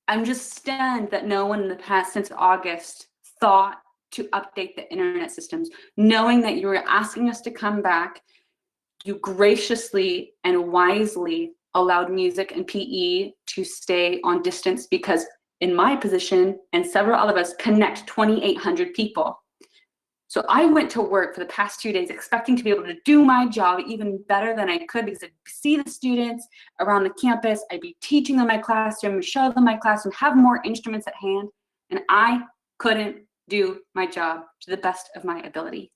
I'm just stunned that no one in the past since August thought to update the internet systems, knowing that you were asking us to come back. You graciously and wisely allowed music and PE to stay on distance because in my position and several other of us connect 2,800 people. So I went to work for the past 2 days expecting to be able to do my job even better than I could because I'd see the students around the campus, I'd be teaching them my classroom, show them my classroom, have more instruments at hand, and I couldn't do my job to the best of my ability.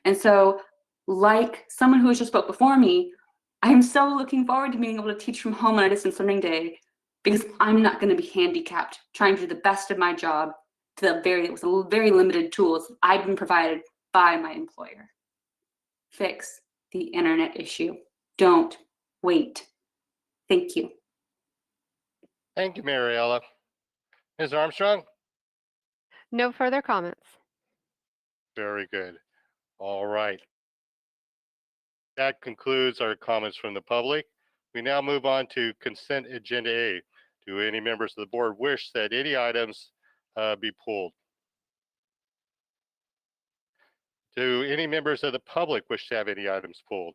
And so, like someone who just spoke before me, I'm so looking forward to being able to teach from home on a distance learning day because I'm not going to be handicapped trying to do the best of my job with very limited tools I've been provided by my employer. Fix the internet issue. Don't wait. Thank you. Thank you, Mariella. Ms. Armstrong? No further comments. Very good. All right. That concludes our comments from the public. We now move on to consent agenda A. Do any members of the board wish that any items be pulled? Do any members of the public wish to have any items pulled?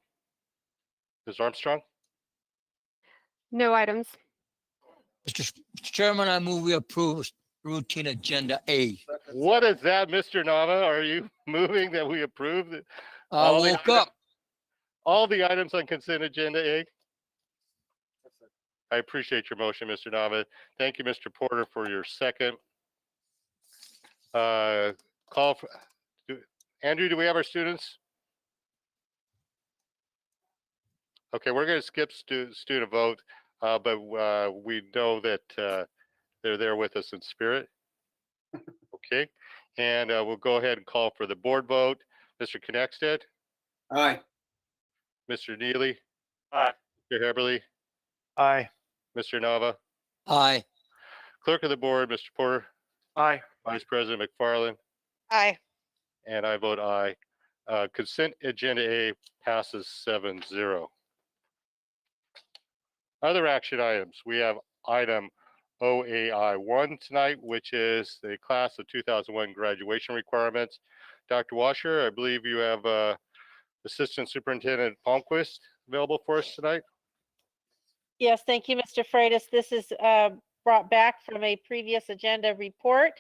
Ms. Armstrong? No items. Mr. Chairman, I move we approve routine agenda A. What is that, Mr. Nava? Are you moving that we approve I woke up. all the items on consent agenda A? I appreciate your motion, Mr. Nava. Thank you, Mr. Porter, for your second. Call for, Andrew, do we have our students? Okay, we're going to skip student vote, but we know that they're there with us in spirit. Okay, and we'll go ahead and call for the board vote. Mr. Knackstedt? Aye. Mr. Neely? Aye. Mr. Heberly? Aye. Mr. Nava? Aye. Clerk of the board, Mr. Porter? Aye. Vice President McFarland? Aye. And I vote aye. Consent agenda A passes 7-0. Other action items. We have item OAI1 tonight, which is the class of 2001 graduation requirements. Dr. Washer, I believe you have Assistant Superintendent Palmquist available for us tonight. Yes, thank you, Mr. Freitas. This is brought back from a previous agenda report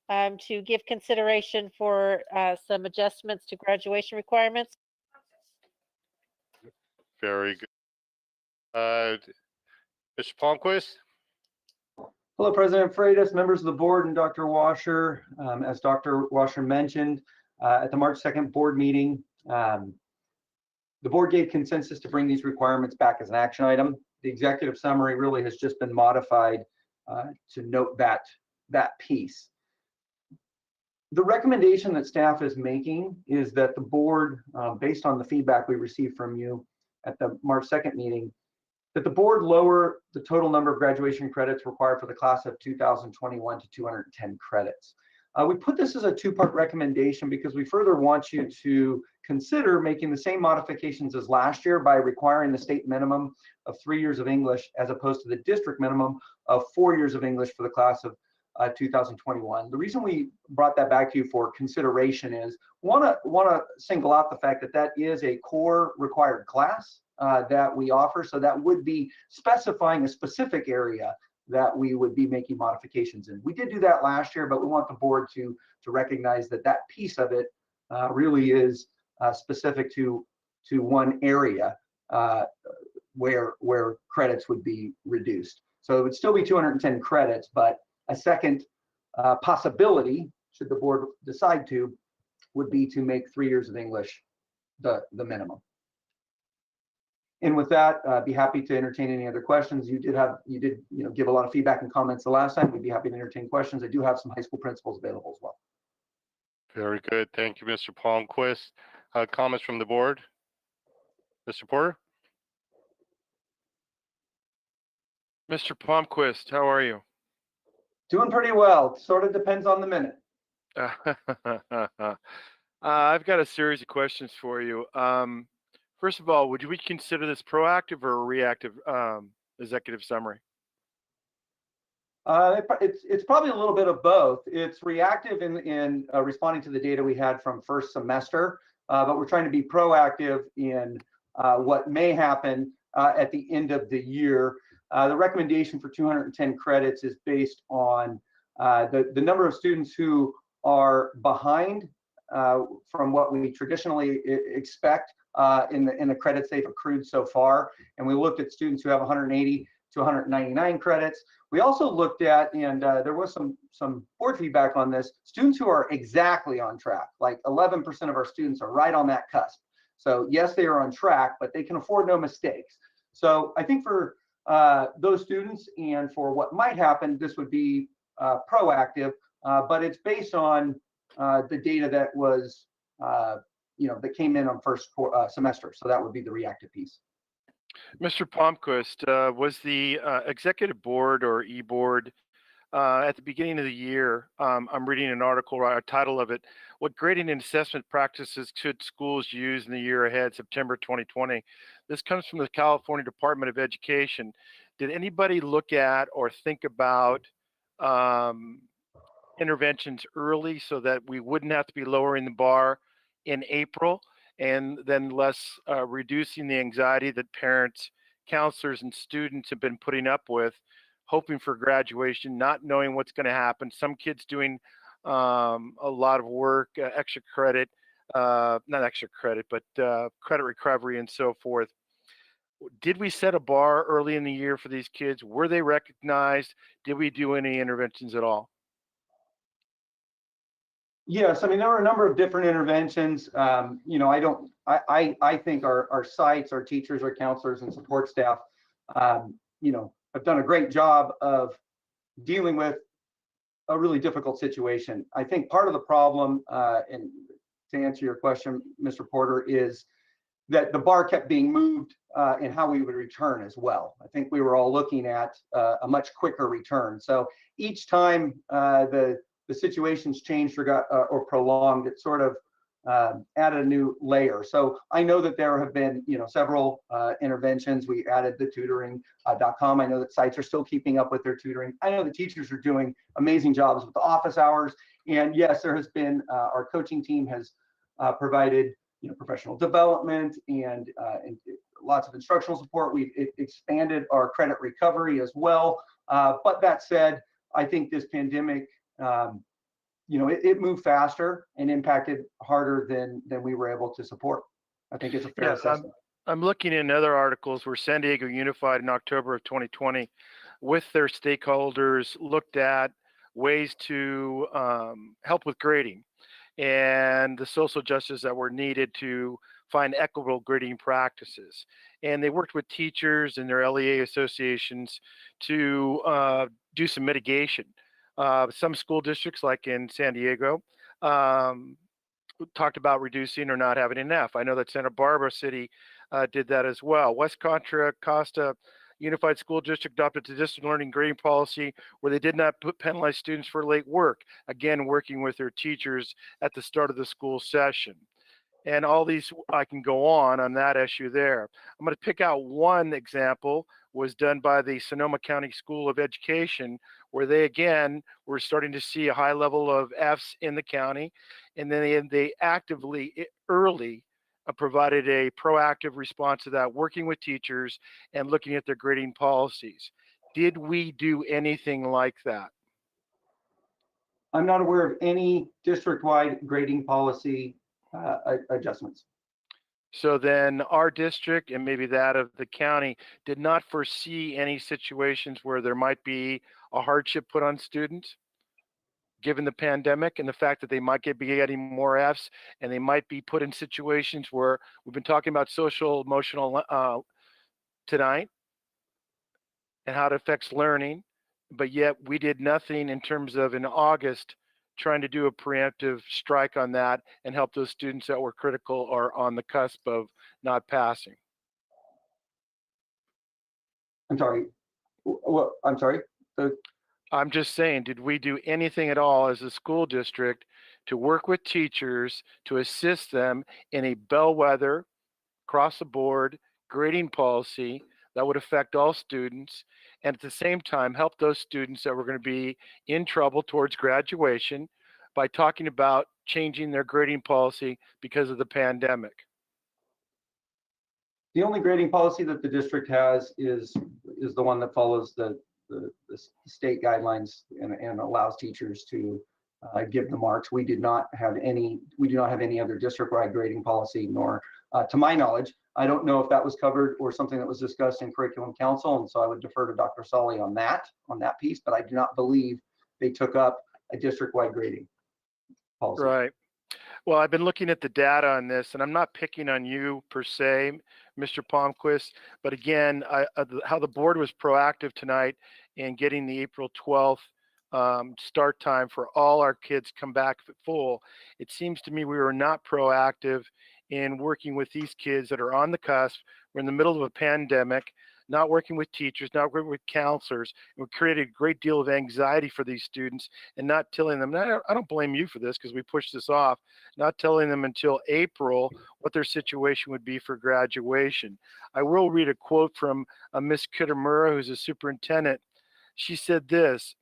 to give consideration for some adjustments to graduation requirements. Very good. Mr. Palmquist? Hello, President Freitas, members of the board, and Dr. Washer. As Dr. Washer mentioned, at the March 2nd board meeting, the board gave consensus to bring these requirements back as an action item. The executive summary really has just been modified to note that piece. The recommendation that staff is making is that the board, based on the feedback we received from you at the March 2nd meeting, that the board lower the total number of graduation credits required for the class of 2021 to 210 credits. We put this as a two-part recommendation because we further want you to consider making the same modifications as last year by requiring the state minimum of 3 years of English as opposed to the district minimum of 4 years of English for the class of 2021. The reason we brought that back to you for consideration is want to single out the fact that that is a core required class that we offer. So that would be specifying a specific area that we would be making modifications in. We did do that last year, but we want the board to recognize that that piece of it really is specific to one area where credits would be reduced. So it would still be 210 credits, but a second possibility, should the board decide to, would be to make 3 years of English the minimum. And with that, be happy to entertain any other questions. You did give a lot of feedback and comments the last time. We'd be happy to entertain questions. I do have some high school principals available as well. Very good. Thank you, Mr. Palmquist. Comments from the board? Mr. Porter? Mr. Palmquist, how are you? Doing pretty well. Sort of depends on the minute. I've got a series of questions for you. First of all, would we consider this proactive or reactive executive summary? It's probably a little bit of both. It's reactive in responding to the data we had from first semester, but we're trying to be proactive in what may happen at the end of the year. The recommendation for 210 credits is based on the number of students who are behind from what we traditionally expect in the credits they've accrued so far. And we looked at students who have 180 to 199 credits. We also looked at, and there was some board feedback on this, students who are exactly on track. Like 11% of our students are right on that cusp. So yes, they are on track, but they can afford no mistakes. So I think for those students and for what might happen, this would be proactive, but it's based on the data that was, that came in on first semester. So that would be the reactive piece. Mr. Palmquist, was the executive board or e-board at the beginning of the year, I'm reading an article, a title of it, what grading and assessment practices should schools use in the year ahead, September 2020? This comes from the California Department of Education. Did anybody look at or think about interventions early so that we wouldn't have to be lowering the bar in April, and then less reducing the anxiety that parents, counselors, and students have been putting up with, hoping for graduation, not knowing what's going to happen. Some kids doing a lot of work, extra credit, not extra credit, but credit recovery and so forth. Did we set a bar early in the year for these kids? Were they recognized? Did we do any interventions at all? Yes, I mean, there were a number of different interventions. I think our sites, our teachers, our counselors, and support staff, have done a great job of dealing with a really difficult situation. I think part of the problem, and to answer your question, Mr. Porter, is that the bar kept being moved in how we would return as well. I think we were all looking at a much quicker return. So each time the situations changed or got or prolonged, it sort of added a new layer. So I know that there have been, several interventions. We added the tutoring.com. I know that sites are still keeping up with their tutoring. I know the teachers are doing amazing jobs with the office hours. And yes, there has been, our coaching team has provided, professional development and lots of instructional support. We've expanded our credit recovery as well. But that said, I think this pandemic, it moved faster and impacted harder than we were able to support. I think it's a fair assessment. I'm looking in other articles where San Diego Unified in October of 2020 with their stakeholders looked at ways to help with grading and the social justice that were needed to find equitable grading practices. And they worked with teachers and their LEA associations to do some mitigation. Some school districts, like in San Diego, talked about reducing or not having enough. I know that Santa Barbara City did that as well. West Contra Costa Unified School District adopted the distance learning grading policy where they did not penalize students for late work, again, working with their teachers at the start of the school session. And all these, I can go on that issue there. I'm going to pick out one example, was done by the Sonoma County School of Education, where they, again, were starting to see a high level of Fs in the county. And then they actively, early, provided a proactive response to that, working with teachers and looking at their grading policies. Did we do anything like that? I'm not aware of any district-wide grading policy adjustments. So then our district and maybe that of the county did not foresee any situations where there might be a hardship put on students, given the pandemic and the fact that they might be getting more Fs and they might be put in situations where we've been talking about social emotional tonight and how it affects learning, but yet we did nothing in terms of in August trying to do a preemptive strike on that and help those students that were critical or on the cusp of not passing. I'm sorry. Well, I'm sorry. I'm just saying, did we do anything at all as a school district to work with teachers to assist them in a bellwether, across the board grading policy that would affect all students, and at the same time help those students that were going to be in trouble towards graduation by talking about changing their grading policy because of the pandemic. The only grading policy that the district has is the one that follows the state guidelines and allows teachers to give the marks. We do not have any other district-wide grading policy, nor to my knowledge. I don't know if that was covered or something that was discussed in curriculum council, and so I would defer to Dr. Solly on that piece, but I do not believe they took up a district-wide grading policy. Right. Well, I've been looking at the data on this, and I'm not picking on you per se, Mr. Palmquist, but again, how the board was proactive tonight in getting the April 12th start time for all our kids come back full. It seems to me we were not proactive in working with these kids that are on the cusp. We're in the middle of a pandemic, not working with teachers, not working with counselors. And we created a great deal of anxiety for these students and not telling them, I don't blame you for this because we pushed this off, not telling them until April what their situation would be for graduation. I will read a quote from Miss Kitamura, who's a superintendent. She said this: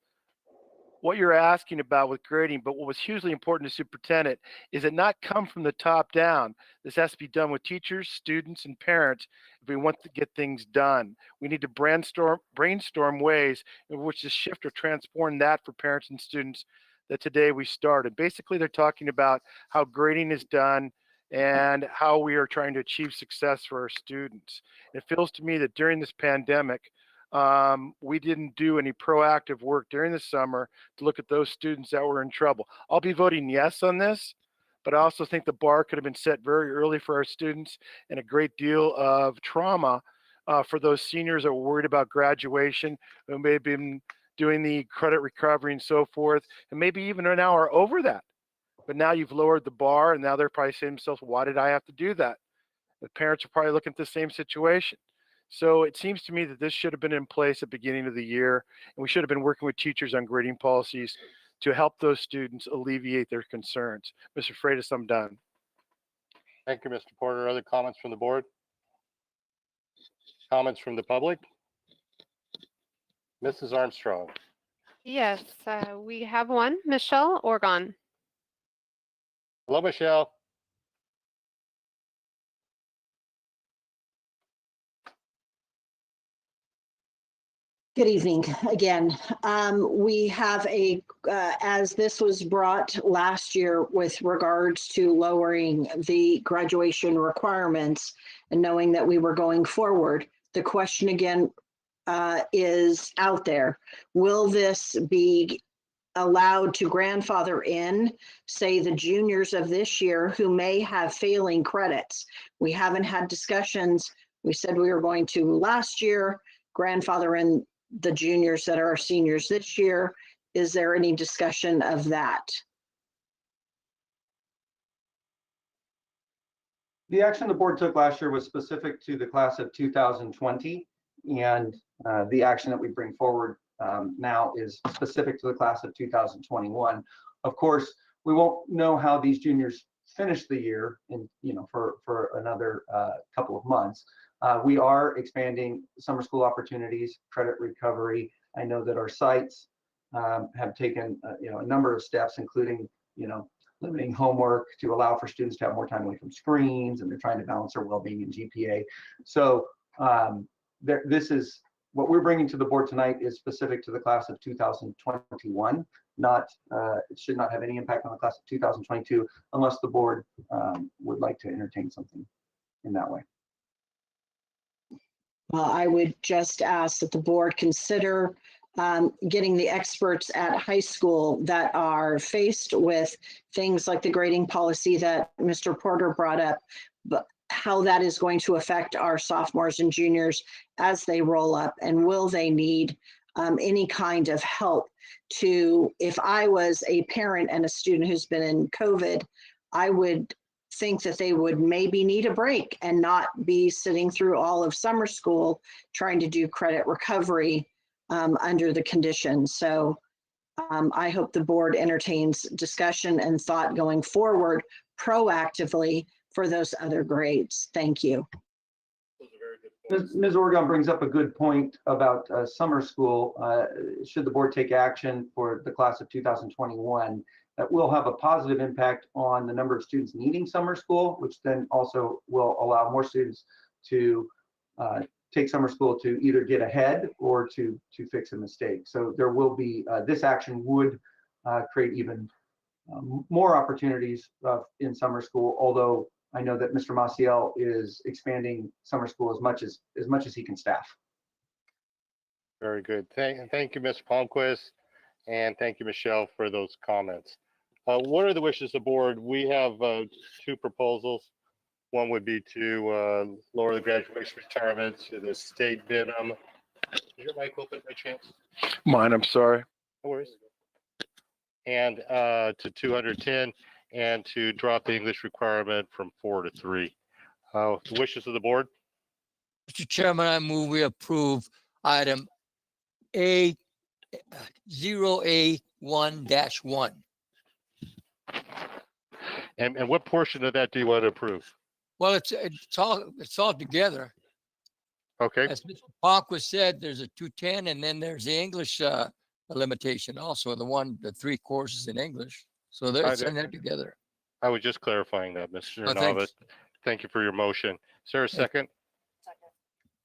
what you're asking about with grading, but what was hugely important to superintendent is it not come from the top down. This has to be done with teachers, students, and parents if we want to get things done. We need to brainstorm ways in which to shift or transform that for parents and students that today we started. Basically, they're talking about how grading is done and how we are trying to achieve success for our students. It feels to me that during this pandemic, we didn't do any proactive work during the summer to look at those students that were in trouble. I'll be voting yes on this, but I also think the bar could have been set very early for our students, and a great deal of trauma for those seniors that were worried about graduation, who may have been doing the credit recovery and so forth, and maybe even an hour over that. But now you've lowered the bar, and now they're probably saying to themselves, why did I have to do that? The parents are probably looking at the same situation. So it seems to me that this should have been in place at the beginning of the year, and we should have been working with teachers on grading policies to help those students alleviate their concerns. Mr. Freitas, I'm done. Thank you, Mr. Porter. Other comments from the board? Comments from the public? Mrs. Armstrong. Yes, we have one. Michelle Orgon. Hello, Michelle. Good evening again. We have as this was brought last year with regards to lowering the graduation requirements and knowing that we were going forward, the question again is out there. Will this be allowed to grandfather in, say, the juniors of this year who may have failing credits? We haven't had discussions. We said we were going to last year grandfather in the juniors that are seniors this year. Is there any discussion of that? The action the board took last year was specific to the class of 2020, and the action that we bring forward now is specific to the class of 2021. Of course, we won't know how these juniors finish the year in, for another couple of months. We are expanding summer school opportunities, credit recovery. I know that our sites have taken a number of steps, including limiting homework to allow for students to have more time away from screens, and they're trying to balance their well-being and GPA. So this is what we're bringing to the board tonight is specific to the class of 2021. It should not have any impact on the class of 2022 unless the board would like to entertain something in that way. I would just ask that the board consider getting the experts at high school that are faced with things like the grading policy that Mr. Porter brought up, but how that is going to affect our sophomores and juniors as they roll up, and will they need any kind of help to, if I was a parent and a student who's been in COVID, I would think that they would maybe need a break and not be sitting through all of summer school trying to do credit recovery under the conditions. So I hope the board entertains discussion and thought going forward proactively for those other grades. Thank you. Ms. Oregon brings up a good point about summer school. Should the board take action for the class of 2021, that will have a positive impact on the number of students needing summer school, which then also will allow more students to take summer school to either get ahead or to fix a mistake. So there will be, this action would create even more opportunities in summer school, although I know that Mr. Maciel is expanding summer school as much as he can staff. Very good. Thank you, Mr. Palmquist, and thank you, Michelle, for those comments. What are the wishes of the board? We have two proposals. One would be to lower the graduation retirement to the state minimum. Is your mic open by chance? Mine, I'm sorry. No worries. And to 210, and to drop the English requirement from 4 to 3. The wishes of the board? Mr. Chairman, I move we approve item A 0A1-1. And what portion of that do you want to approve? Well, it's all together. Okay. As Mr. Palmquist said, there's a 210, and then there's the English limitation also, the 3 courses in English. So it's in there together. I was just clarifying that, Mr. Nava. Thanks. Thank you for your motion. Is there a second? Second.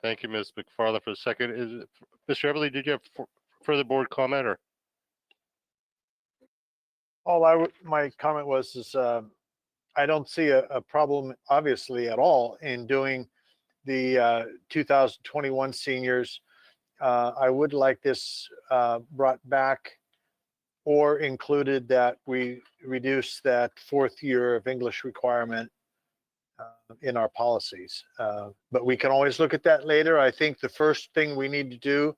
Thank you, Ms. McFarland, for the second. Mr. Everly, did you have further board comment, or? My comment was I don't see a problem, obviously, at all in doing the 2021 seniors. I would like this brought back or included, that we reduce that 4th year of English requirement in our policies. But we can always look at that later. I think the first thing we need to do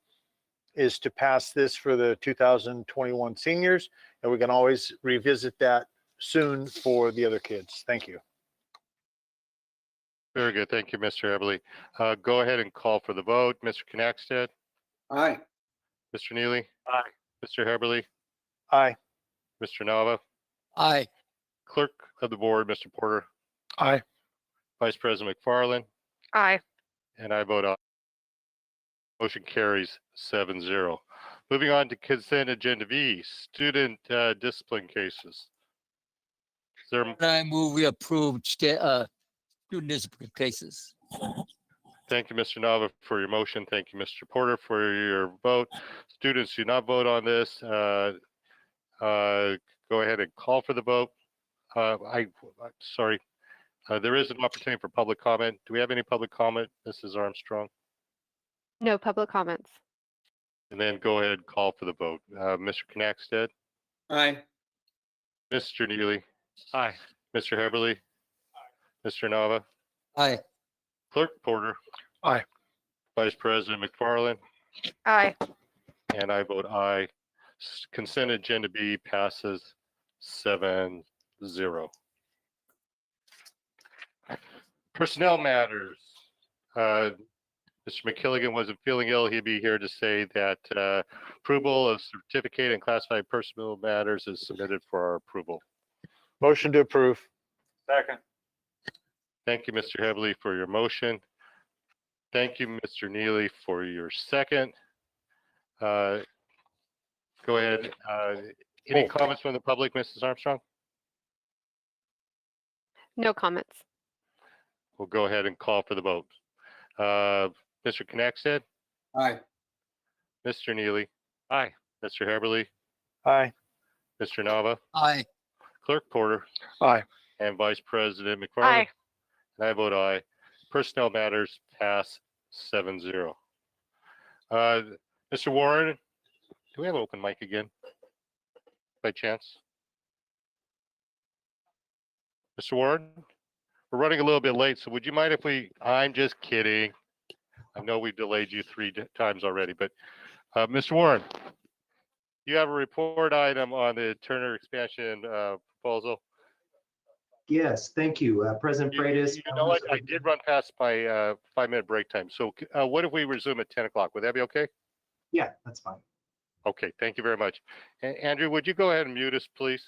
is to pass this for the 2021 seniors, and we can always revisit that soon for the other kids. Thank you. Very good. Thank you, Mr. Everly. Go ahead and call for the vote. Mr. Knackstead? Aye. Mr. Neely? Aye. Mr. Heberly? Aye. Mr. Nava? Aye. Clerk of the board, Mr. Porter? Aye. Vice President McFarland? Aye. And I vote aye. Motion carries 7-0. Moving on to consent agenda V, student discipline cases. Is there? I move we approve student discipline cases. Thank you, Mr. Nava, for your motion. Thank you, Mr. Porter, for your vote. Students do not vote on this. Go ahead and call for the vote. Sorry. There is an opportunity for public comment. Do we have any public comment, Mrs. Armstrong? No public comments. And then go ahead and call for the vote. Mr. Knackstead? Aye. Mr. Neely? Aye. Mr. Heberly? Aye. Mr. Nava? Aye. Clerk Porter? Aye. Vice President McFarland? Aye. And I vote aye. Consent agenda B passes 7-0. Personnel matters. Mr. McKilligan wasn't feeling ill. He'd be here to say that approval of certificate and classified personnel matters is submitted for our approval. Motion to approve. Second. Thank you, Mr. Heberly, for your motion. Thank you, Mr. Neely, for your second. Go ahead. Any comments from the public, Mrs. Armstrong? No comments. We'll go ahead and call for the vote. Mr. Knackstead? Aye. Mr. Neely? Aye. Mr. Heberly? Aye. Mr. Nava? Aye. Clerk Porter? Aye. And Vice President McFarland? Aye. And I vote aye. Personnel matters pass 7-0. Mr. Warren, do we have open mic again by chance? Mr. Warren, we're running a little bit late, so would you mind if I'm just kidding. I know we've delayed you 3 times already, but Mr. Warren, you have a report item on the Turner expansion proposal. Yes, thank you, President Freitas. You know what? I did run past my 5-minute break time. So what if we resume at 10 o'clock? Would that be okay? Yeah, that's fine. Okay, thank you very much. Andrew, would you go ahead and mute us, please?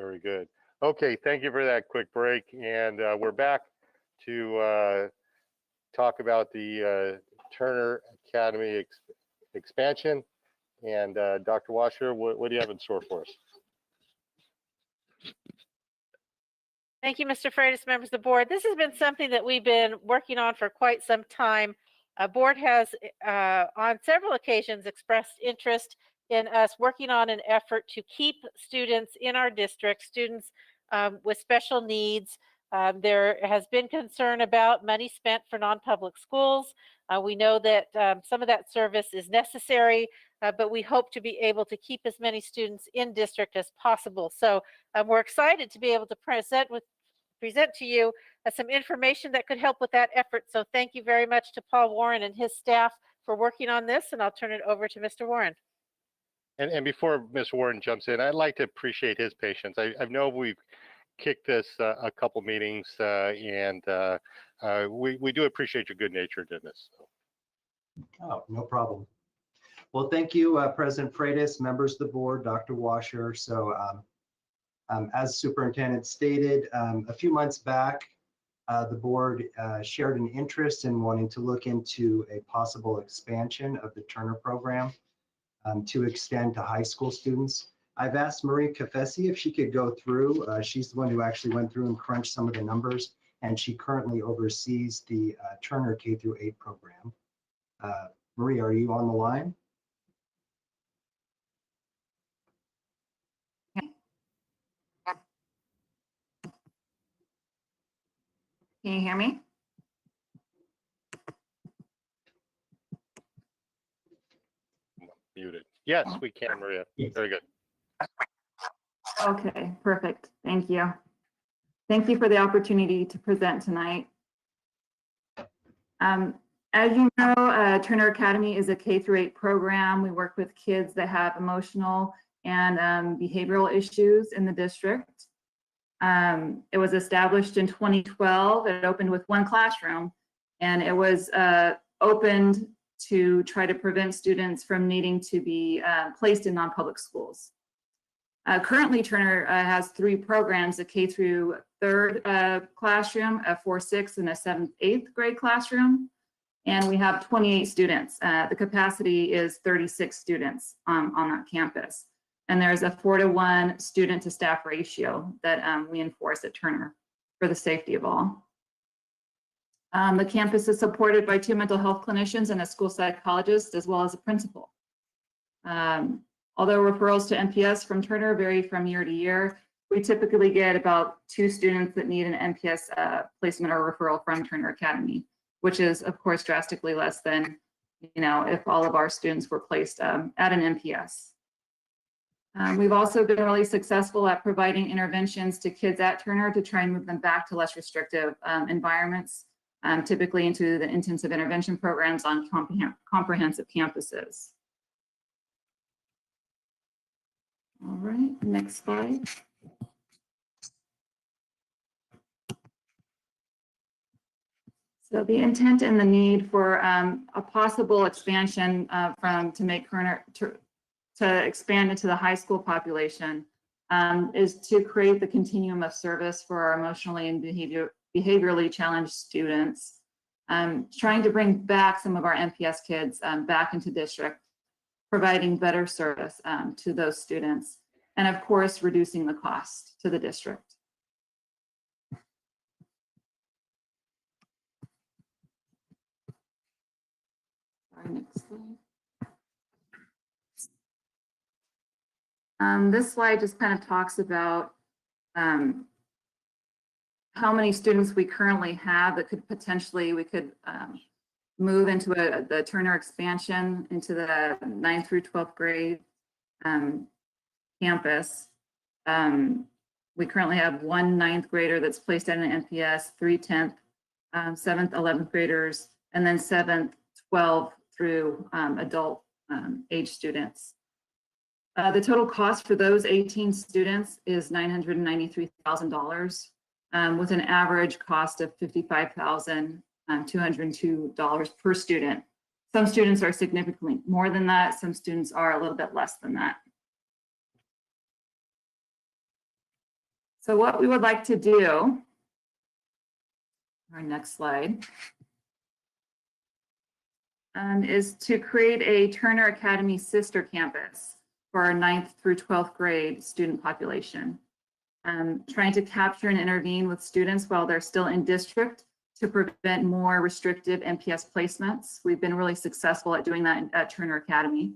Very good. Okay, thank you for that quick break. And we're back to talk about the Turner Academy expansion. And Dr. Washer, what do you have in store for us? Thank you, Mr. Freitas, members of the board. This has been something that we've been working on for quite some time. Board has on several occasions expressed interest in us working on an effort to keep students in our district, students with special needs. There has been concern about money spent for non-public schools. We know that some of that service is necessary, but we hope to be able to keep as many students in district as possible. So we're excited to be able to present to you some information that could help with that effort. So thank you very much to Paul Warren and his staff for working on this, and I'll turn it over to Mr. Warren. And before Ms. Warren jumps in, I'd like to appreciate his patience. I know we've kicked this a couple meetings, and we do appreciate your good nature in this. So. Oh, no problem. Well, thank you, President Freitas, members of the board, Dr. Washer. So as Superintendent stated, a few months back, the board shared an interest in wanting to look into a possible expansion of the Turner program to extend to high school students. I've asked Marie Cafesi if she could go through. She's the one who actually went through and crunched some of the numbers, and she currently oversees the Turner K-8 program. Marie, are you on the line? Can you hear me? Muted. Yes, we can, Maria. Very good. Okay, perfect. Thank you. Thank you for the opportunity to present tonight. As you know, Turner Academy is a K-8 program. We work with kids that have emotional and behavioral issues in the district. It was established in 2012. It opened with one classroom, and it was opened to try to prevent students from needing to be placed in non-public schools. Currently, Turner has 3 programs, a K through 3rd classroom, a 4th, 6th, and a 7th, 8th grade classroom. And we have 28 students. The capacity is 36 students on that campus. And there's a 4-to-1 student to staff ratio that we enforce at Turner for the safety of all. The campus is supported by 2 mental health clinicians and a school psychologist, as well as a principal. Although referrals to NPS from Turner vary from year to year, we typically get about 2 students that need an NPS placement or referral from Turner Academy, which is, of course, drastically less than, if all of our students were placed at an NPS. We've also been really successful at providing interventions to kids at Turner to try and move them back to less restrictive environments, typically into the intensive intervention programs on comprehensive campuses. All right, next slide. So the intent and the need for a possible expansion to make Turner to expand into the high school population is to create the continuum of service for our emotionally and behaviorally challenged students, trying to bring back some of our NPS kids back into district, providing better service to those students, and of course, reducing the cost to the district. Next slide. This slide just kind of talks about how many students we currently have that could potentially, we could move into the Turner expansion into the 9th through 12th grade campus. We currently have 1 9th grader that's placed at an NPS, 3 10th, 7th, 11th graders, and then 7th, 12th through adult age students. The total cost for those 18 students is $993,000 with an average cost of $55,202 per student. Some students are significantly more than that. Some students are a little bit less than that. So what we would like to do, our next slide, is to create a Turner Academy sister campus for our 9th through 12th grade student population. Trying to capture and intervene with students while they're still in district to prevent more restrictive MPS placements. We've been really successful at doing that at Turner Academy.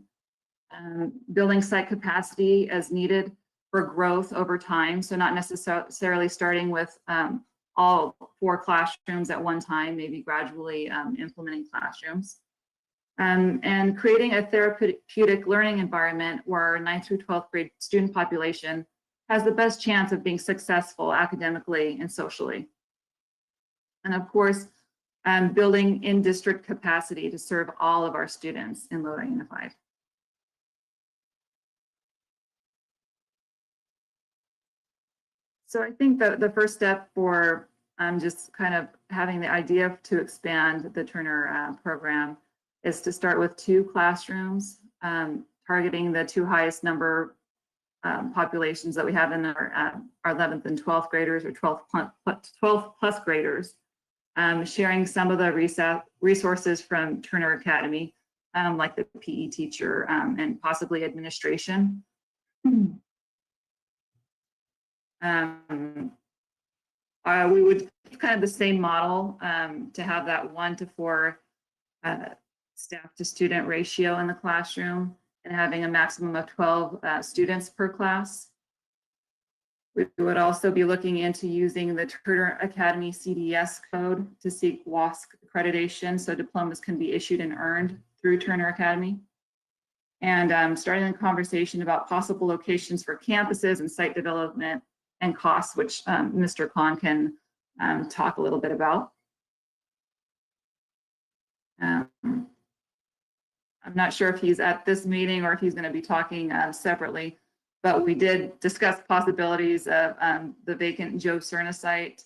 Building site capacity as needed for growth over time. So not necessarily starting with all 4 classrooms at one time, maybe gradually implementing classrooms. And creating a therapeutic learning environment where our 9th through 12th grade student population has the best chance of being successful academically and socially. And of course, building in-district capacity to serve all of our students in Lodi Unified. So I think that the first step for just kind of having the idea to expand the Turner program is to start with 2 classrooms, targeting the 2 highest number populations that we have in our 11th and 12th graders, or 12 plus graders, sharing some of the resources from Turner Academy, like the PE teacher and possibly administration. We would kind of the same model to have that 1-to-4 staff to student ratio in the classroom and having a maximum of 12 students per class. We would also be looking into using the Turner Academy CDS code to seek WASC accreditation so diplomas can be issued and earned through Turner Academy. And starting a conversation about possible locations for campuses and site development and costs, which Mr. Khan can talk a little bit about. I'm not sure if he's at this meeting or if he's going to be talking separately, but we did discuss possibilities of the vacant Joe Cerna site.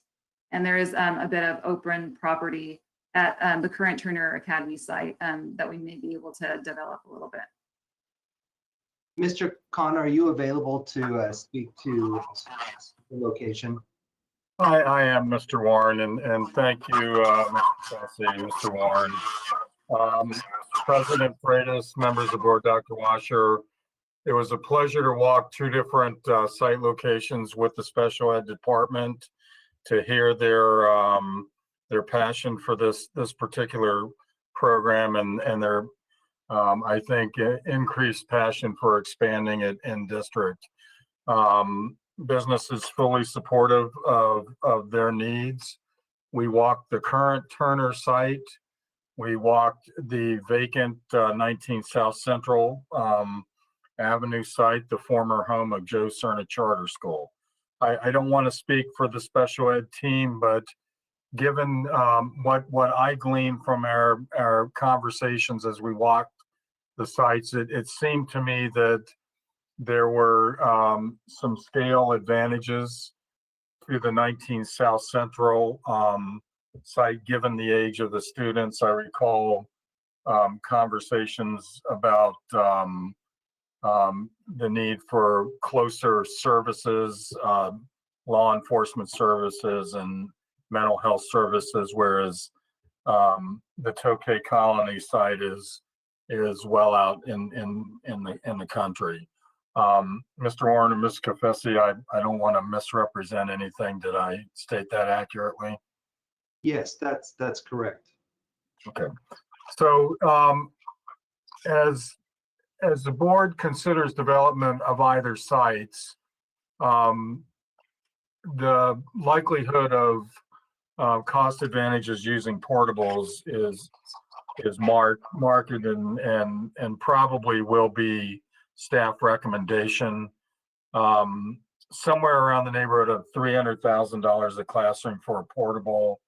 And there is a bit of open property at the current Turner Academy site that we may be able to develop a little bit. Mr. Khan, are you available to speak to the location? I am, Mr. Warren, and thank you, Mr. Kelsey, Mr. Warren. President Freitas, members of the board, Dr. Washer, it was a pleasure to walk 2 different site locations with the special ed department to hear their passion for this particular program and their I think increased passion for expanding it in district. Business is fully supportive of their needs. We walked the current Turner site. We walked the vacant 19 South Central Avenue site, the former home of Joe Cerna Charter School. I don't want to speak for the special ed team, but given what I gleaned from our conversations as we walked the sites, it seemed to me that there were some scale advantages to the 19 South Central site, given the age of the students. I recall conversations about the need for closer services, law enforcement services and mental health services, whereas the Tokay Colony site is well out in the country. Mr. Warren and Ms. Confessi, I don't want to misrepresent anything. Did I state that accurately? Yes, that's correct. Okay. So as the board considers development of either sites, the likelihood of cost advantages using portables is marked and probably will be staff recommendation. Somewhere around the neighborhood of $300,000 a classroom for a portable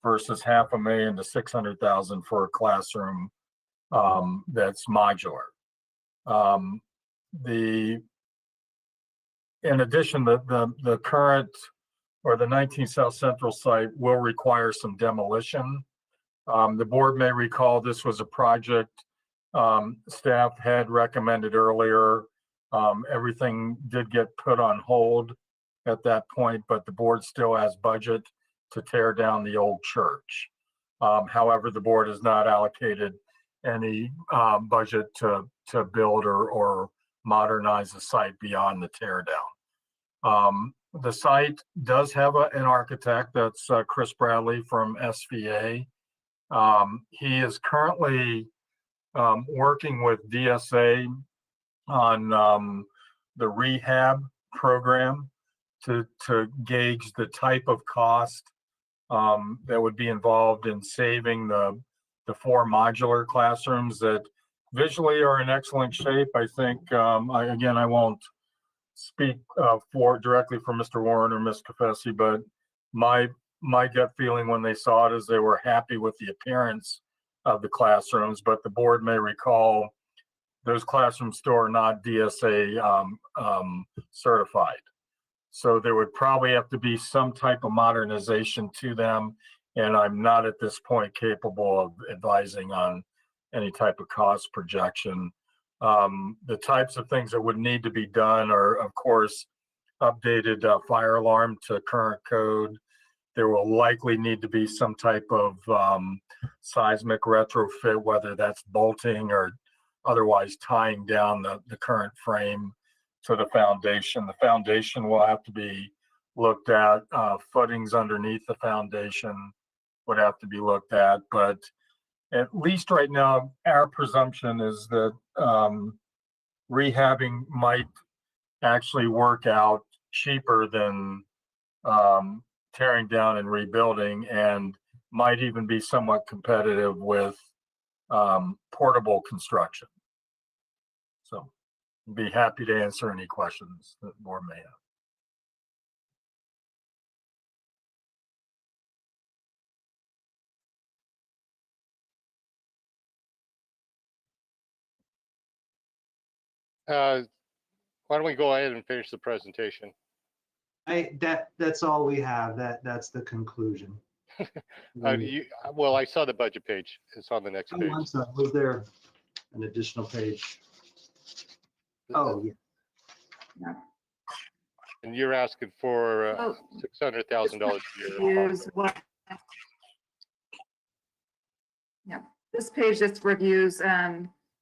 versus $500,000 to $600,000 for a classroom that's modular. In addition, the current or the 19 South Central site will require some demolition. The board may recall this was a project staff had recommended earlier. Everything did get put on hold at that point, but the board still has budget to tear down the old church. However, the board has not allocated any budget to build or modernize the site beyond the tear down. The site does have an architect, that's Chris Bradley from SVA. He is currently working with DSA on the rehab program to gauge the type of cost that would be involved in saving the 4 modular classrooms that visually are in excellent shape. I think, I won't speak directly for Mr. Warren or Ms. Cafesi, but my gut feeling when they saw it is they were happy with the appearance of the classrooms, but the board may recall those classrooms still are not DSA certified. So there would probably have to be some type of modernization to them. And I'm not at this point capable of advising on any type of cost projection. The types of things that would need to be done are, of course, updated fire alarm to current code. There will likely need to be some type of seismic retrofit, whether that's bolting or otherwise tying down the current frame to the foundation. The foundation will have to be looked at. Footings underneath the foundation would have to be looked at. But at least right now, our presumption is that rehabbing might actually work out cheaper than tearing down and rebuilding, and might even be somewhat competitive with portable construction. So I'd be happy to answer any questions that the board may have. Why don't we go ahead and finish the presentation? That's all we have. That's the conclusion. Well, I saw the budget page. It's on the next page. I'm sorry. Was there an additional page? Oh, yeah. And you're asking for $600,000 a year. Yeah, this page just reviews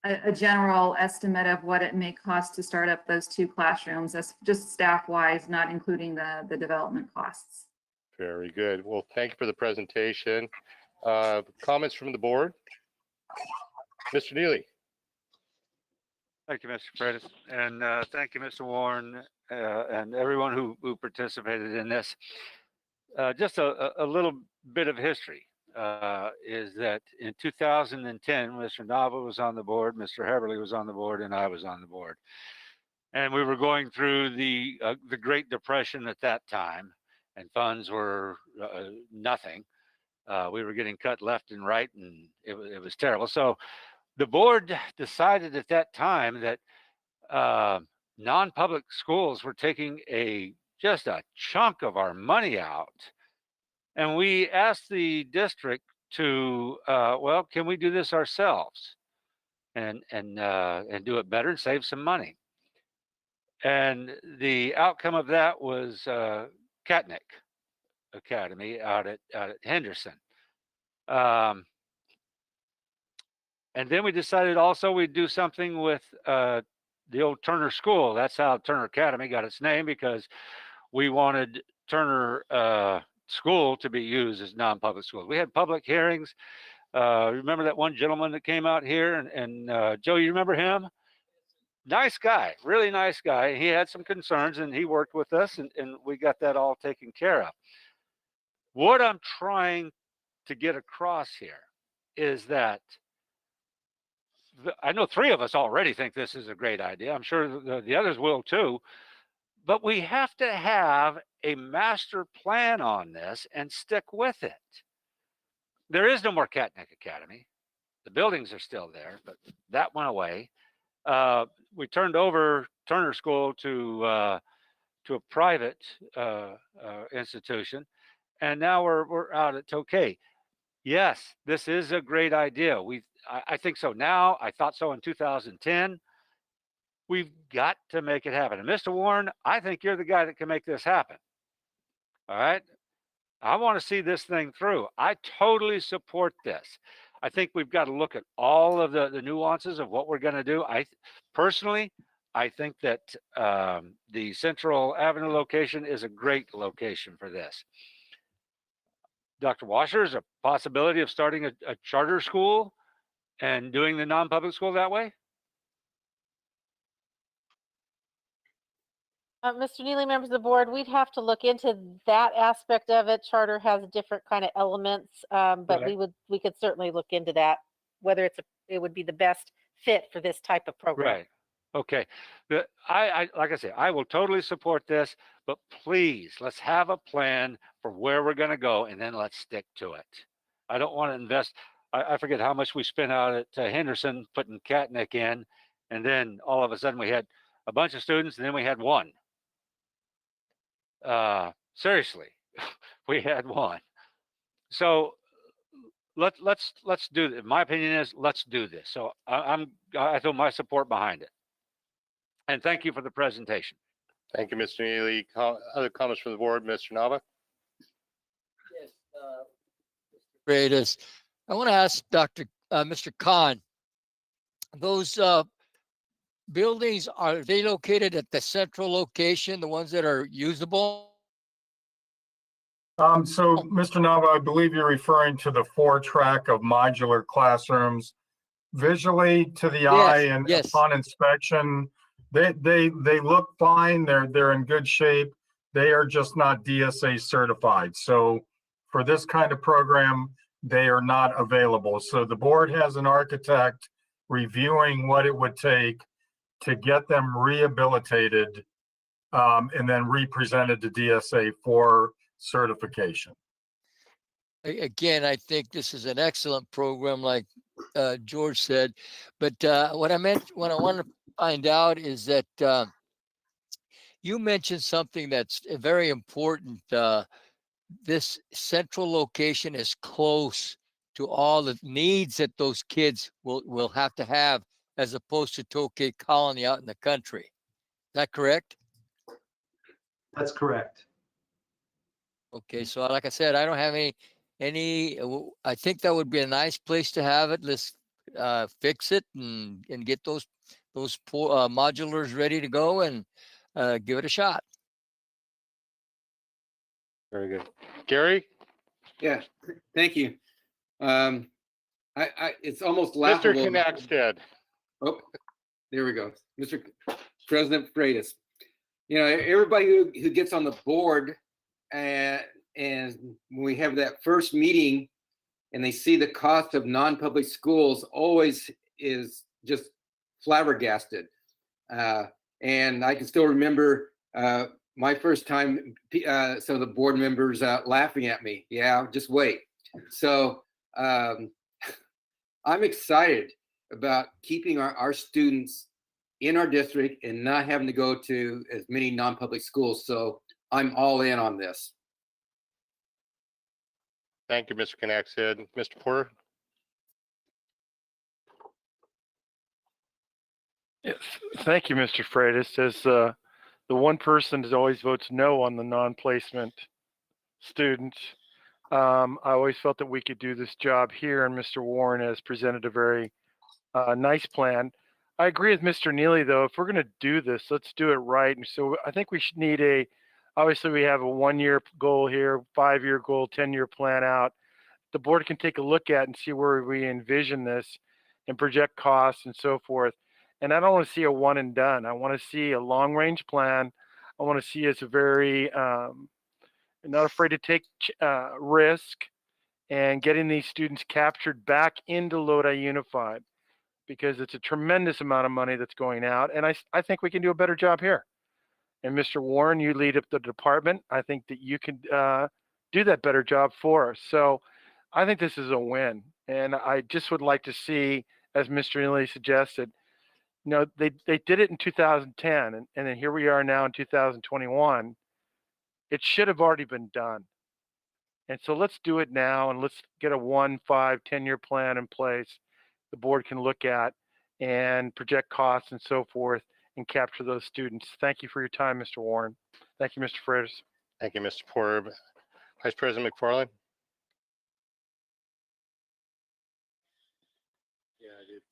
a general estimate of what it may cost to start up those 2 classrooms. That's just staff-wise, not including the development costs. Very good. Well, thank you for the presentation. Comments from the board? Mr. Neely. Thank you, Mr. Freitas, and thank you, Mr. Warren, and everyone who participated in this. Just a little bit of history is that in 2010, Mr. Nava was on the board, Mr. Heberly was on the board, and I was on the board. And we were going through the Great Depression at that time, and funds were nothing. We were getting cut left and right, and it was terrible. So the board decided at that time that non-public schools were taking just a chunk of our money out. And we asked the district to, well, can we do this ourselves and do it better and save some money? And the outcome of that was Katnick Academy out at Henderson. And then we decided also we'd do something with the old Turner School. That's how Turner Academy got its name, because we wanted Turner School to be used as non-public schools. We had public hearings. Remember that one gentleman that came out here, and Joe, you remember him? Nice guy, really nice guy. He had some concerns and he worked with us, and we got that all taken care of. What I'm trying to get across here is that I know 3 of us already think this is a great idea. I'm sure the others will too. But we have to have a master plan on this and stick with it. There is no more Katnick Academy. The buildings are still there, but that went away. We turned over Turner School to a private institution, and now we're out at Tokay. Yes, this is a great idea. I think so now. I thought so in 2010. We've got to make it happen. And Mr. Warren, I think you're the guy that can make this happen. All right. I want to see this thing through. I totally support this. I think we've got to look at all of the nuances of what we're going to do. Personally, I think that the Central Avenue location is a great location for this. Dr. Washer, is a possibility of starting a charter school and doing the non-public school that way? Mr. Neely, members of the board, we'd have to look into that aspect of it. Charter has different kind of elements, but Okay. we could certainly look into that, whether it would be the best fit for this type of program. Right. Okay. I like I say, I will totally support this, but please let's have a plan for where we're going to go, and then let's stick to it. I don't want to invest. I forget how much we spent out at Henderson putting Katnick in, and then all of a sudden we had a bunch of students, and then we had one. Seriously, we had one. So let's do it. My opinion is let's do this. So I throw my support behind it. And thank you for the presentation. Thank you, Mr. Neely. Other comments from the board, Mr. Nava? Yes, Freitas. I want to ask Mr. Khan, those buildings, are they located at the central location, the ones that are usable? So Mr. Nava, I believe you're referring to the 4-track of modular classrooms. Visually to the eye and upon inspection, they look fine. They're in good shape. They are just not DSA certified. So for this kind of program, they are not available. So the board has an architect reviewing what it would take to get them rehabilitated and then represented to DSA for certification. Again, I think this is an excellent program, like George said. But what I want to find out is that you mentioned something that's very important. This central location is close to all the needs that those kids will have to have, as opposed to Tokay Colony out in the country. Is that correct? That's correct. Okay, so like I said, I don't have any. I think that would be a nice place to have it. Let's fix it and get those modulars ready to go and give it a shot. Very good. Gary? Yeah, thank you. It's almost laughable. Mr. Knackstead. Oh, there we go. Mr. President Freitas. You know, everybody who gets on the board and when we have that first meeting and they see the cost of non-public schools, always is just flabbergasted. And I can still remember my first time, some of the board members laughing at me. Yeah, just wait. So I'm excited about keeping our students in our district and not having to go to as many non-public schools. So I'm all in on this. Thank you, Mr. Knackstead. Mr. Porter? Yes, thank you, Mr. Freitas. As the one person that always votes no on the non-placement students, I always felt that we could do this job here, and Mr. Warren has presented a very nice plan. I agree with Mr. Neely, though. If we're going to do this, let's do it right. And so I think we should need obviously we have a 1-year goal here, 5-year goal, 10-year plan out. The board can take a look at and see where we envision this and project costs and so forth. And I don't want to see a one and done. I want to see a long range plan. I want to see us a very, not afraid to take risk and getting these students captured back into Lodi Unified, because it's a tremendous amount of money that's going out. And I think we can do a better job here. And Mr. Warren, you lead up the department. I think that you can do that better job for us. So I think this is a win. And I just would like to see, as Mr. Neely suggested, you know, they did it in 2010, and then here we are now in 2021. It should have already been done. And so let's do it now, and let's get a 1, 5, 10-year plan in place the board can look at and project costs and so forth, and capture those students. Thank you for your time, Mr. Warren. Thank you, Mr. Freitas. Thank you, Mr. Porter. Vice President McFarland? Yeah, I did.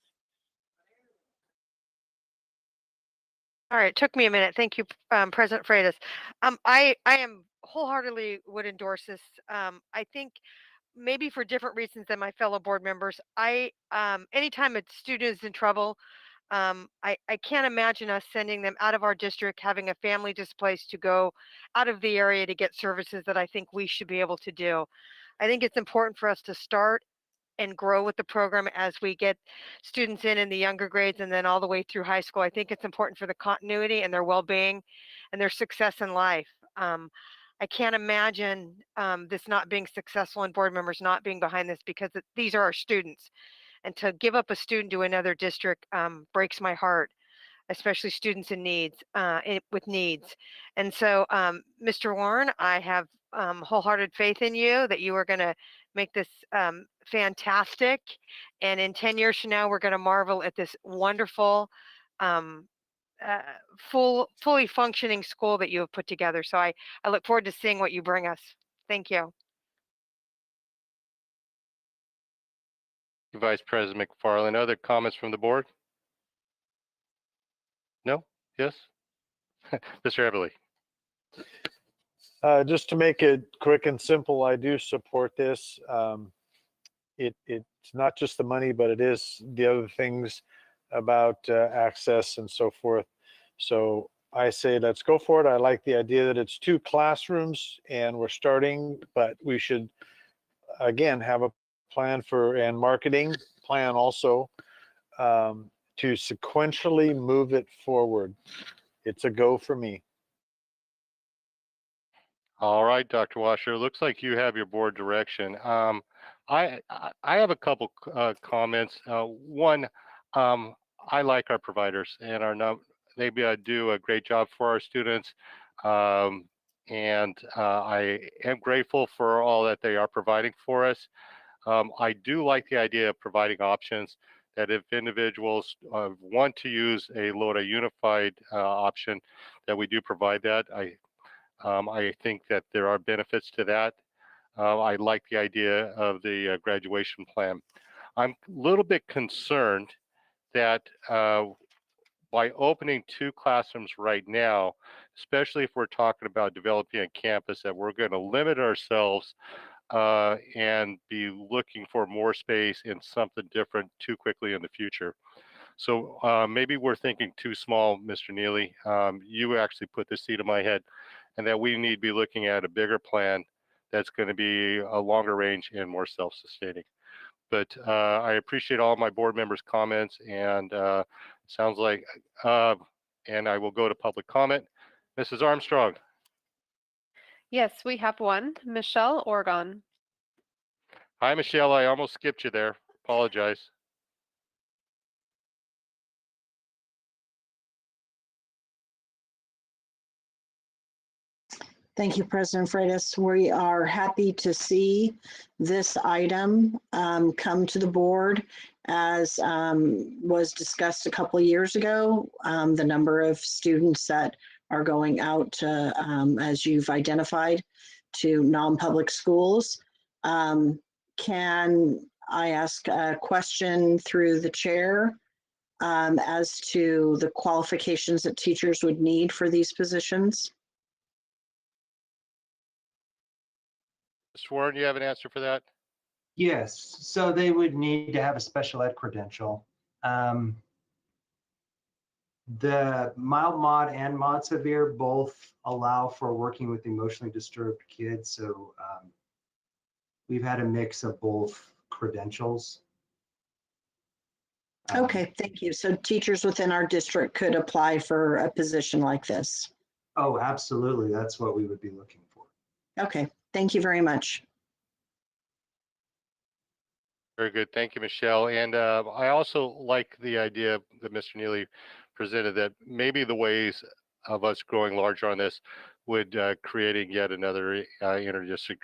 All right, took me a minute. Thank you, President Freitas. I am wholeheartedly would endorse this. I think maybe for different reasons than my fellow board members. Anytime a student is in trouble, I can't imagine us sending them out of our district, having a family displaced to go out of the area to get services that I think we should be able to do. I think it's important for us to start and grow with the program as we get students in the younger grades and then all the way through high school. I think it's important for the continuity and their well-being and their success in life. I can't imagine this not being successful and board members not being behind this because these are our students. And to give up a student to another district breaks my heart, especially students in needs, with needs. And so, Mr. Warren, I have wholehearted faith in you that you are going to make this fantastic. And in 10 years from now, we're going to marvel at this wonderful, fully functioning school that you have put together. So I look forward to seeing what you bring us. Thank you. Vice President McFarland, other comments from the board? No? Yes? Mr. Everly? Just to make it quick and simple, I do support this. It's not just the money, but it is the other things about access and so forth. So I say let's go for it. I like the idea that it's 2 classrooms and we're starting, but we should again have a plan and marketing plan also to sequentially move it forward. It's a go for me. All right, Dr. Washer, looks like you have your board direction. I have a couple comments. One, I like our providers and they do a great job for our students. And I am grateful for all that they are providing for us. I do like the idea of providing options that if individuals want to use a Lodi unified option, that we do provide that. I think that there are benefits to that. I like the idea of the graduation plan. I'm a little bit concerned that by opening 2 classrooms right now, especially if we're talking about developing a campus, that we're going to limit ourselves and be looking for more space in something different too quickly in the future. So maybe we're thinking too small, Mr. Neely. You actually put the seed in my head, and that we need to be looking at a bigger plan that's going to be a longer range and more self-sustaining. But I appreciate all my board members' comments, and sounds like, and I will go to public comment. Mrs. Armstrong. Yes, we have one. Michelle Oregon. Hi, Michelle. I almost skipped you there. Apologize. Thank you, President Freitas. We are happy to see this item come to the board. As was discussed a couple of years ago, the number of students that are going out to, as you've identified, to non-public schools. Can I ask a question through the chair as to the qualifications that teachers would need for these positions? Mr. Warren, you have an answer for that? Yes, so they would need to have a special ed credential. The mild mod and mod severe both allow for working with emotionally disturbed kids. So we've had a mix of both credentials. Okay, thank you. So teachers within our district could apply for a position like this? Oh, absolutely. That's what we would be looking for. Okay, thank you very much. Very good. Thank you, Michelle. And I also like the idea that Mr. Neely presented, that maybe the ways of us growing larger on this would creating yet another interdistrict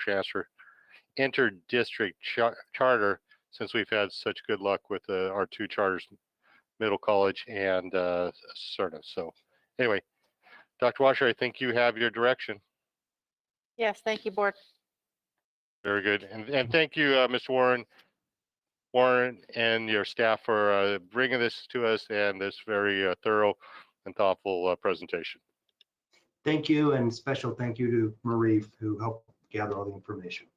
charter, since we've had such good luck with our 2 charters Middle College and Cerna. So anyway, Dr. Washer, I think you have your direction. Yes, thank you, board. Very good. And thank you, Mr. Warren and your staff for bringing this to us and this very thorough and thoughtful presentation. Thank you, and special thank you to Marie who helped gather all the information.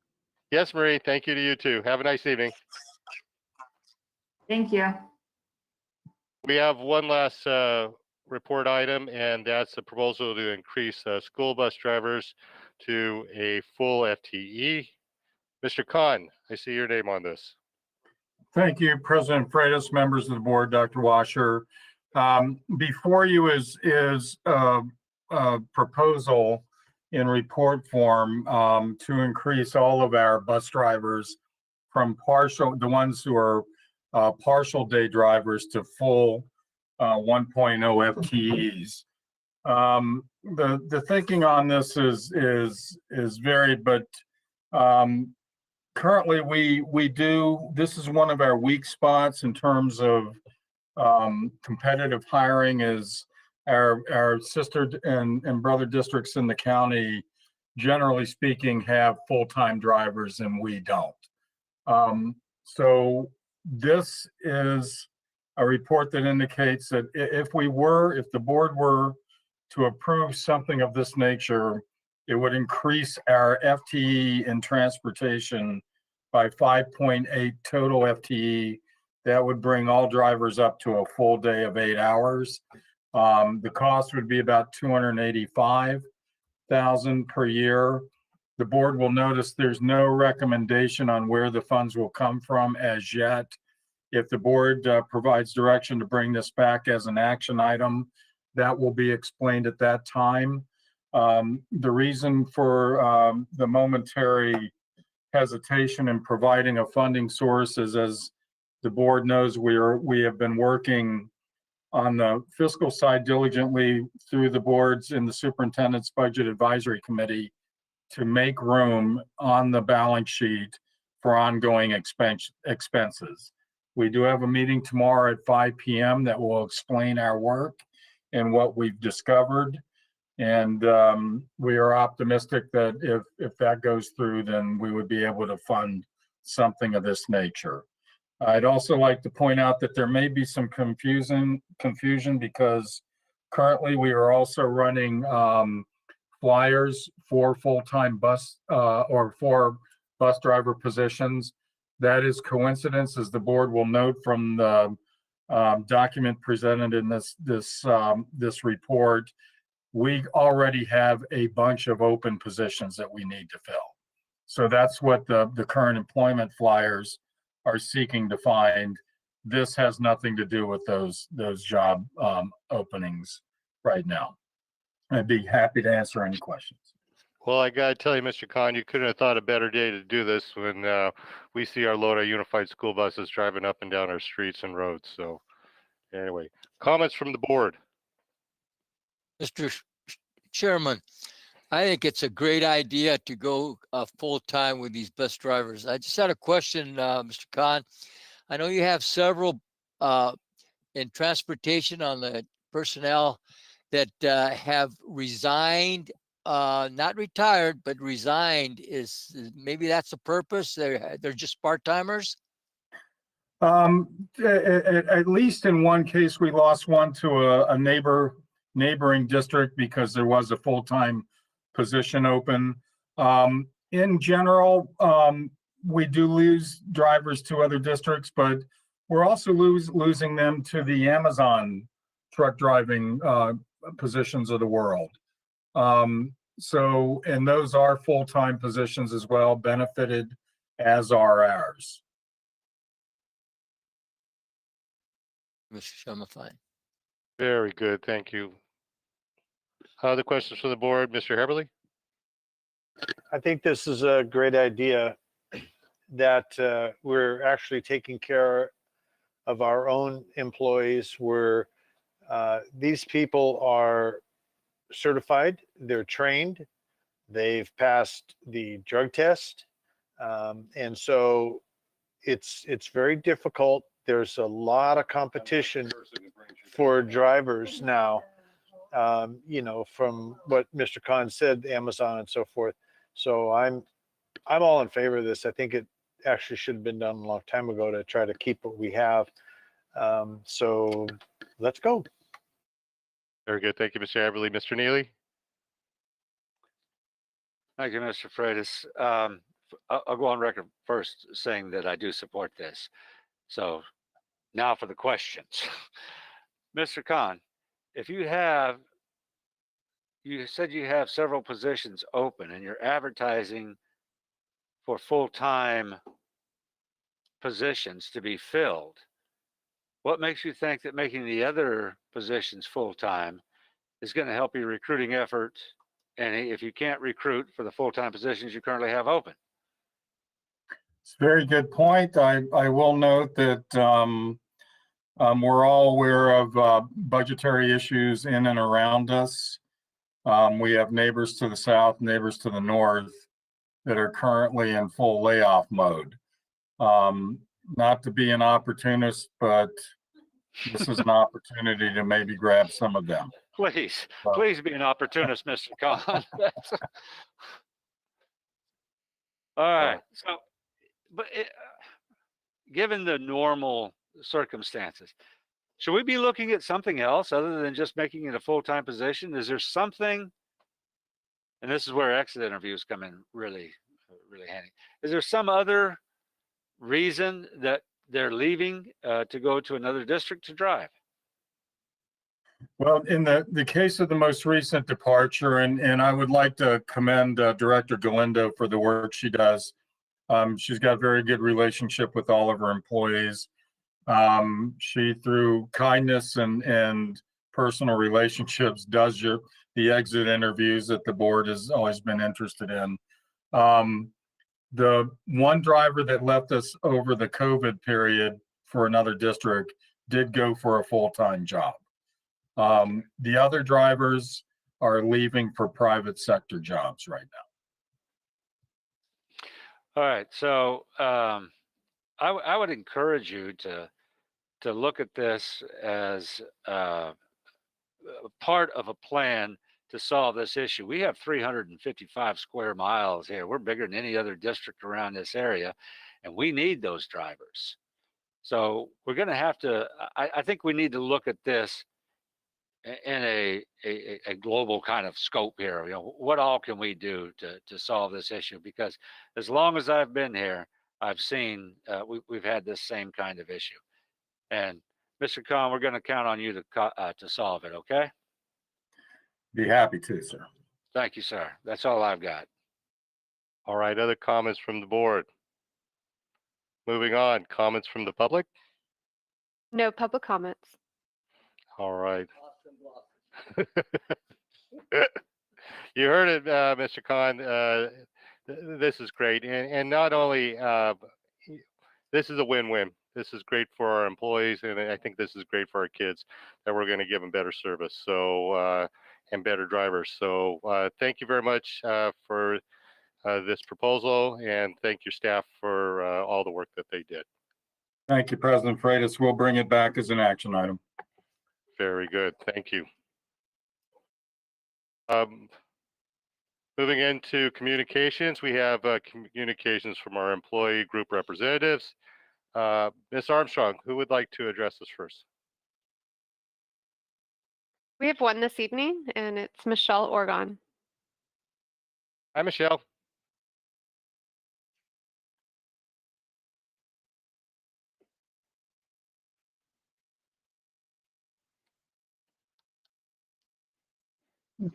Yes, Marie, thank you to you too. Have a nice evening. Thank you. We have one last report item, and that's a proposal to increase school bus drivers to a full FTE. Mr. Khan, I see your name on this. Thank you, President Freitas, members of the board, Dr. Washer. Before you is a proposal in report form to increase all of our bus drivers from the ones who are partial day drivers to full 1.0 FTEs. The thinking on this is varied, but currently this is one of our weak spots in terms of competitive hiring. Is our sister and brother districts in the county, generally speaking, have full-time drivers and we don't. So this is a report that indicates that if the board were to approve something of this nature, it would increase our FTE in transportation by 5.8 total FTE. That would bring all drivers up to a full day of 8 hours. The cost would be about $285,000 per year. The board will notice there's no recommendation on where the funds will come from as yet. If the board provides direction to bring this back as an action item, that will be explained at that time. The reason for the momentary hesitation in providing a funding source is, as the board knows, we have been working on the fiscal side diligently through the boards in the Superintendent's Budget Advisory Committee to make room on the balance sheet for ongoing expenses. We do have a meeting tomorrow at 5 p.m. that will explain our work and what we've discovered. And we are optimistic that if that goes through, then we would be able to fund something of this nature. I'd also like to point out that there may be some confusion because currently we are also running flyers for full-time bus or for bus driver positions. That is coincidence, as the board will note from the document presented in this report. We already have a bunch of open positions that we need to fill. So that's what the current employment flyers are seeking to find. This has nothing to do with those job openings right now. I'd be happy to answer any questions. Well, I got to tell you, Mr. Khan, you couldn't have thought a better day to do this when we see our Lodi Unified School buses driving up and down our streets and roads. So anyway, comments from the board. Mr. Chairman, I think it's a great idea to go full-time with these bus drivers. I just had a question, Mr. Khan. I know you have several in transportation on the personnel that have resigned, not retired, but resigned. Maybe that's the purpose? They're just part-timers? At least in one case, we lost one to a neighboring district because there was a full-time position open. In general, we do lose drivers to other districts, but we're also losing them to the Amazon truck driving positions of the world. So, and those are full-time positions as well, benefited as are ours. Mr. Chairman, fine. Very good, thank you. Other questions from the board, Mr. Heberly? I think this is a great idea that we're actually taking care of our own employees. These people are certified, they're trained, they've passed the drug test, and so it's very difficult there's a lot of competition for drivers now. You know, from what Mr. Khan said, Amazon and so forth. So I'm all in favor of this. I think it actually should have been done a long time ago to try to keep what we have. So let's go. Very good. Thank you, Mr. Everly. Mr. Neely? Thank you, Mr. Freitas. I'll go on record first saying that I do support this. So now for the questions. Mr. Khan, if you said you have several positions open and you're advertising for full-time positions to be filled, what makes you think that making the other positions full-time is going to help your recruiting effort? And if you can't recruit for the full-time positions you currently have open? It's a very good point. I will note that we're all aware of budgetary issues in and around us. We have neighbors to the south, neighbors to the north that are currently in full layoff mode. Not to be an opportunist, but this is an opportunity to maybe grab some of them. Please be an opportunist, Mr. Khan. All right. So, but given the normal circumstances, should we be looking at something else other than just making it a full-time position? Is there something, and this is where exit interviews come in really handy. Is there some other reason that they're leaving to go to another district to drive? Well, in the case of the most recent departure, and I would like to commend Director Galindo for the work she does. She's got a very good relationship with all of her employees. She, through kindness and personal relationships, does the exit interviews that the board has always been interested in. The one driver that left us over the COVID period for another district did go for a full-time job. The other drivers are leaving for private sector jobs right now. All right, so I would encourage you to look at this as part of a plan to solve this issue. We have 355 square miles here. We're bigger than any other district around this area, and we need those drivers. So we're going to have to. I think we need to look at this in a global kind of scope here. You know, what all can we do to solve this issue? Because as long as I've been here, I've seen we've had this same kind of issue. And Mr. Khan, we're going to count on you to solve it. Okay? Be happy to, sir. Thank you, sir. That's all I've got. All right. Other comments from the board? Moving on. Comments from the public? No public comments. All right. You heard it, Mr. Khan. This is great, and not only this is a win-win. This is great for our employees, and I think this is great for our kids that we're going to give them better service, so and better drivers. So thank you very much for this proposal, and thank your staff for all the work that they did. Thank you, President Freitas. We'll bring it back as an action item. Very good. Thank you. Moving into communications, we have communications from our employee group representatives. Ms. Armstrong, who would like to address us first? We have one this evening, and it's Michelle Orgon. Hi, Michelle.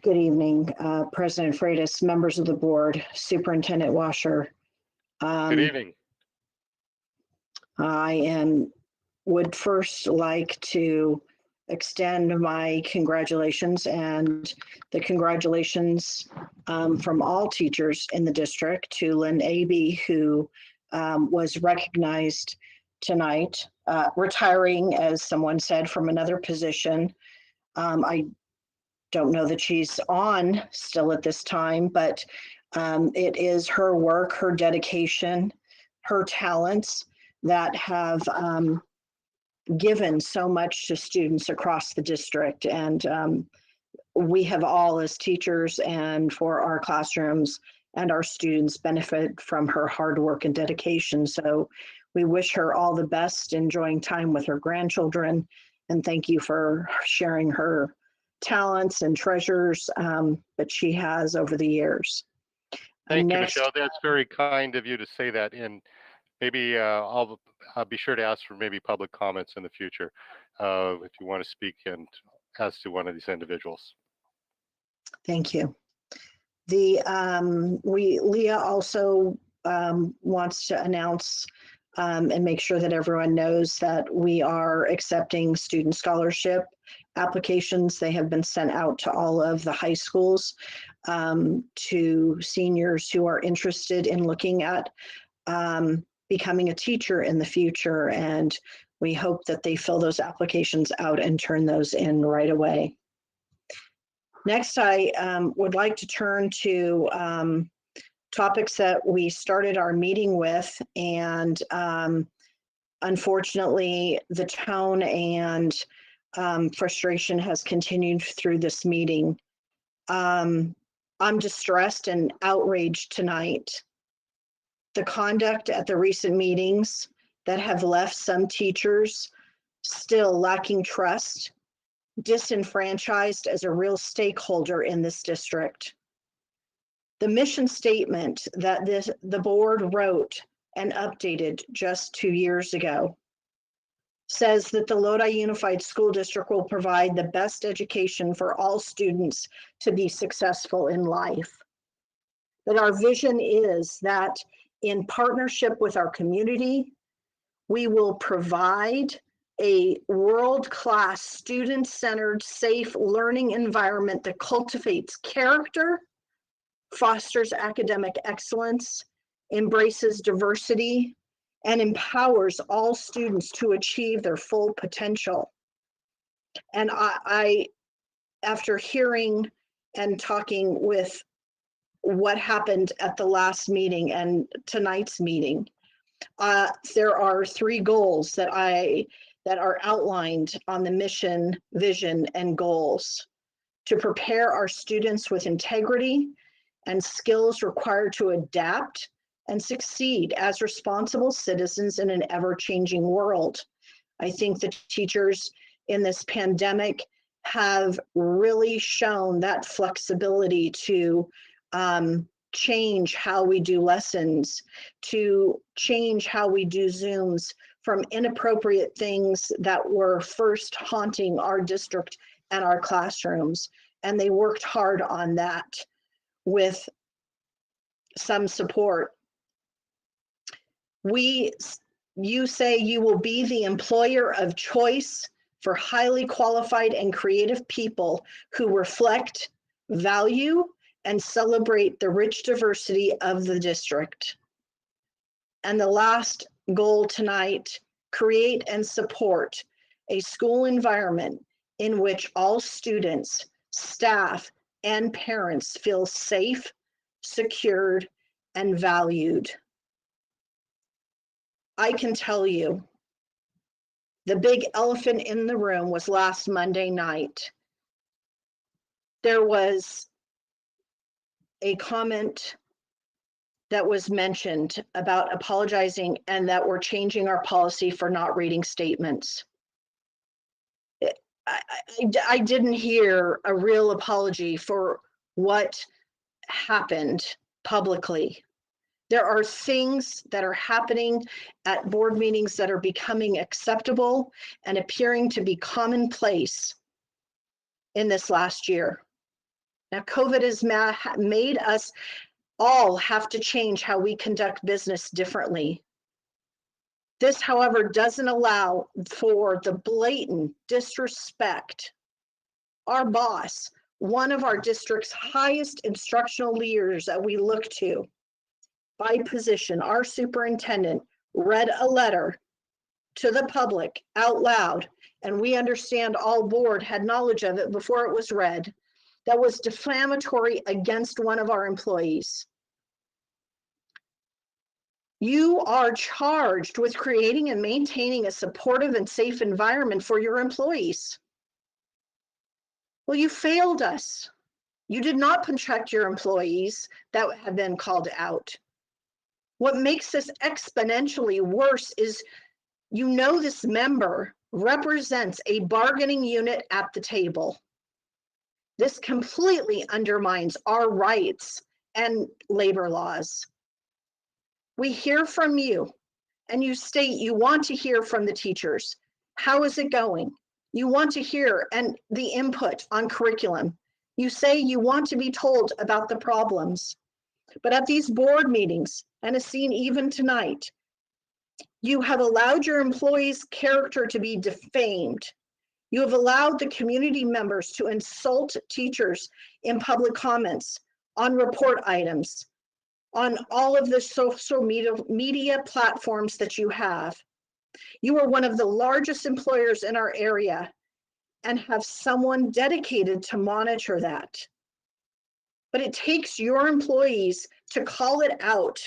Good evening, President Freitas, members of the board, Superintendent Washer. Good evening. I would first like to extend my congratulations and the congratulations from all teachers in the district to Lynn Abey, who was recognized tonight, retiring, as someone said, from another position. I don't know that she's on still at this time, but it is her work, her dedication, her talents that have given so much to students across the district. And we have all, as teachers and for our classrooms and our students, benefit from her hard work and dedication. So we wish her all the best, enjoying time with her grandchildren. And thank you for sharing her talents and treasures that she has over the years. Thank you, Michelle. That's very kind of you to say that. And maybe I'll be sure to ask for maybe public comments in the future if you want to speak and as to one of these individuals. Thank you. Leah also wants to announce and make sure that everyone knows that we are accepting student scholarship applications. They have been sent out to all of the high schools to seniors who are interested in looking at becoming a teacher in the future. And we hope that they fill those applications out and turn those in right away. Next, I would like to turn to topics that we started our meeting with, and unfortunately, the tone and frustration has continued through this meeting. I'm distressed and outraged tonight. The conduct at the recent meetings that have left some teachers still lacking trust, disenfranchised as a real stakeholder in this district. The mission statement that the board wrote and updated just 2 years ago says that the Lodi Unified School District will provide the best education for all students to be successful in life. That our vision is that in partnership with our community, we will provide a world-class, student-centered, safe learning environment that cultivates character, fosters academic excellence, embraces diversity, and empowers all students to achieve their full potential. And I after hearing and talking with what happened at the last meeting and tonight's meeting, there are 3 goals that are outlined on the mission, vision, and goals: to prepare our students with integrity and skills required to adapt and succeed as responsible citizens in an ever-changing world. I think the teachers in this pandemic have really shown that flexibility to change how we do lessons, to change how we do Zooms from inappropriate things that were first haunting our district and our classrooms. And they worked hard on that with some support. You say you will be the employer of choice for highly qualified and creative people who reflect, value, and celebrate the rich diversity of the district. And the last goal tonight: create and support a school environment in which all students, staff, and parents feel safe, secured, and valued. I can tell you, the big elephant in the room was last Monday night. There was a comment that was mentioned about apologizing and that we're changing our policy for not reading statements. I didn't hear a real apology for what happened publicly. There are things that are happening at board meetings that are becoming acceptable and appearing to be commonplace in this last year. Now, COVID has made us all have to change how we conduct business differently. This, however, doesn't allow for the blatant disrespect. Our boss, one of our district's highest instructional leaders that we look to by position, our superintendent, read a letter to the public out loud, and we understand all board had knowledge of it before it was read, that was defamatory against one of our employees. You are charged with creating and maintaining a supportive and safe environment for your employees. Well, you failed us. You did not protect your employees that have been called out. What makes this exponentially worse is this member represents a bargaining unit at the table. This completely undermines our rights and labor laws. We hear from you, and you state you want to hear from the teachers. How is it going? You want to hear and the input on curriculum. You say you want to be told about the problems. But at these board meetings, and as seen even tonight, you have allowed your employees' character to be defamed. You have allowed the community members to insult teachers in public comments, on report items, on all of the social media platforms that you have. You are one of the largest employers in our area and have someone dedicated to monitor that. But it takes your employees to call it out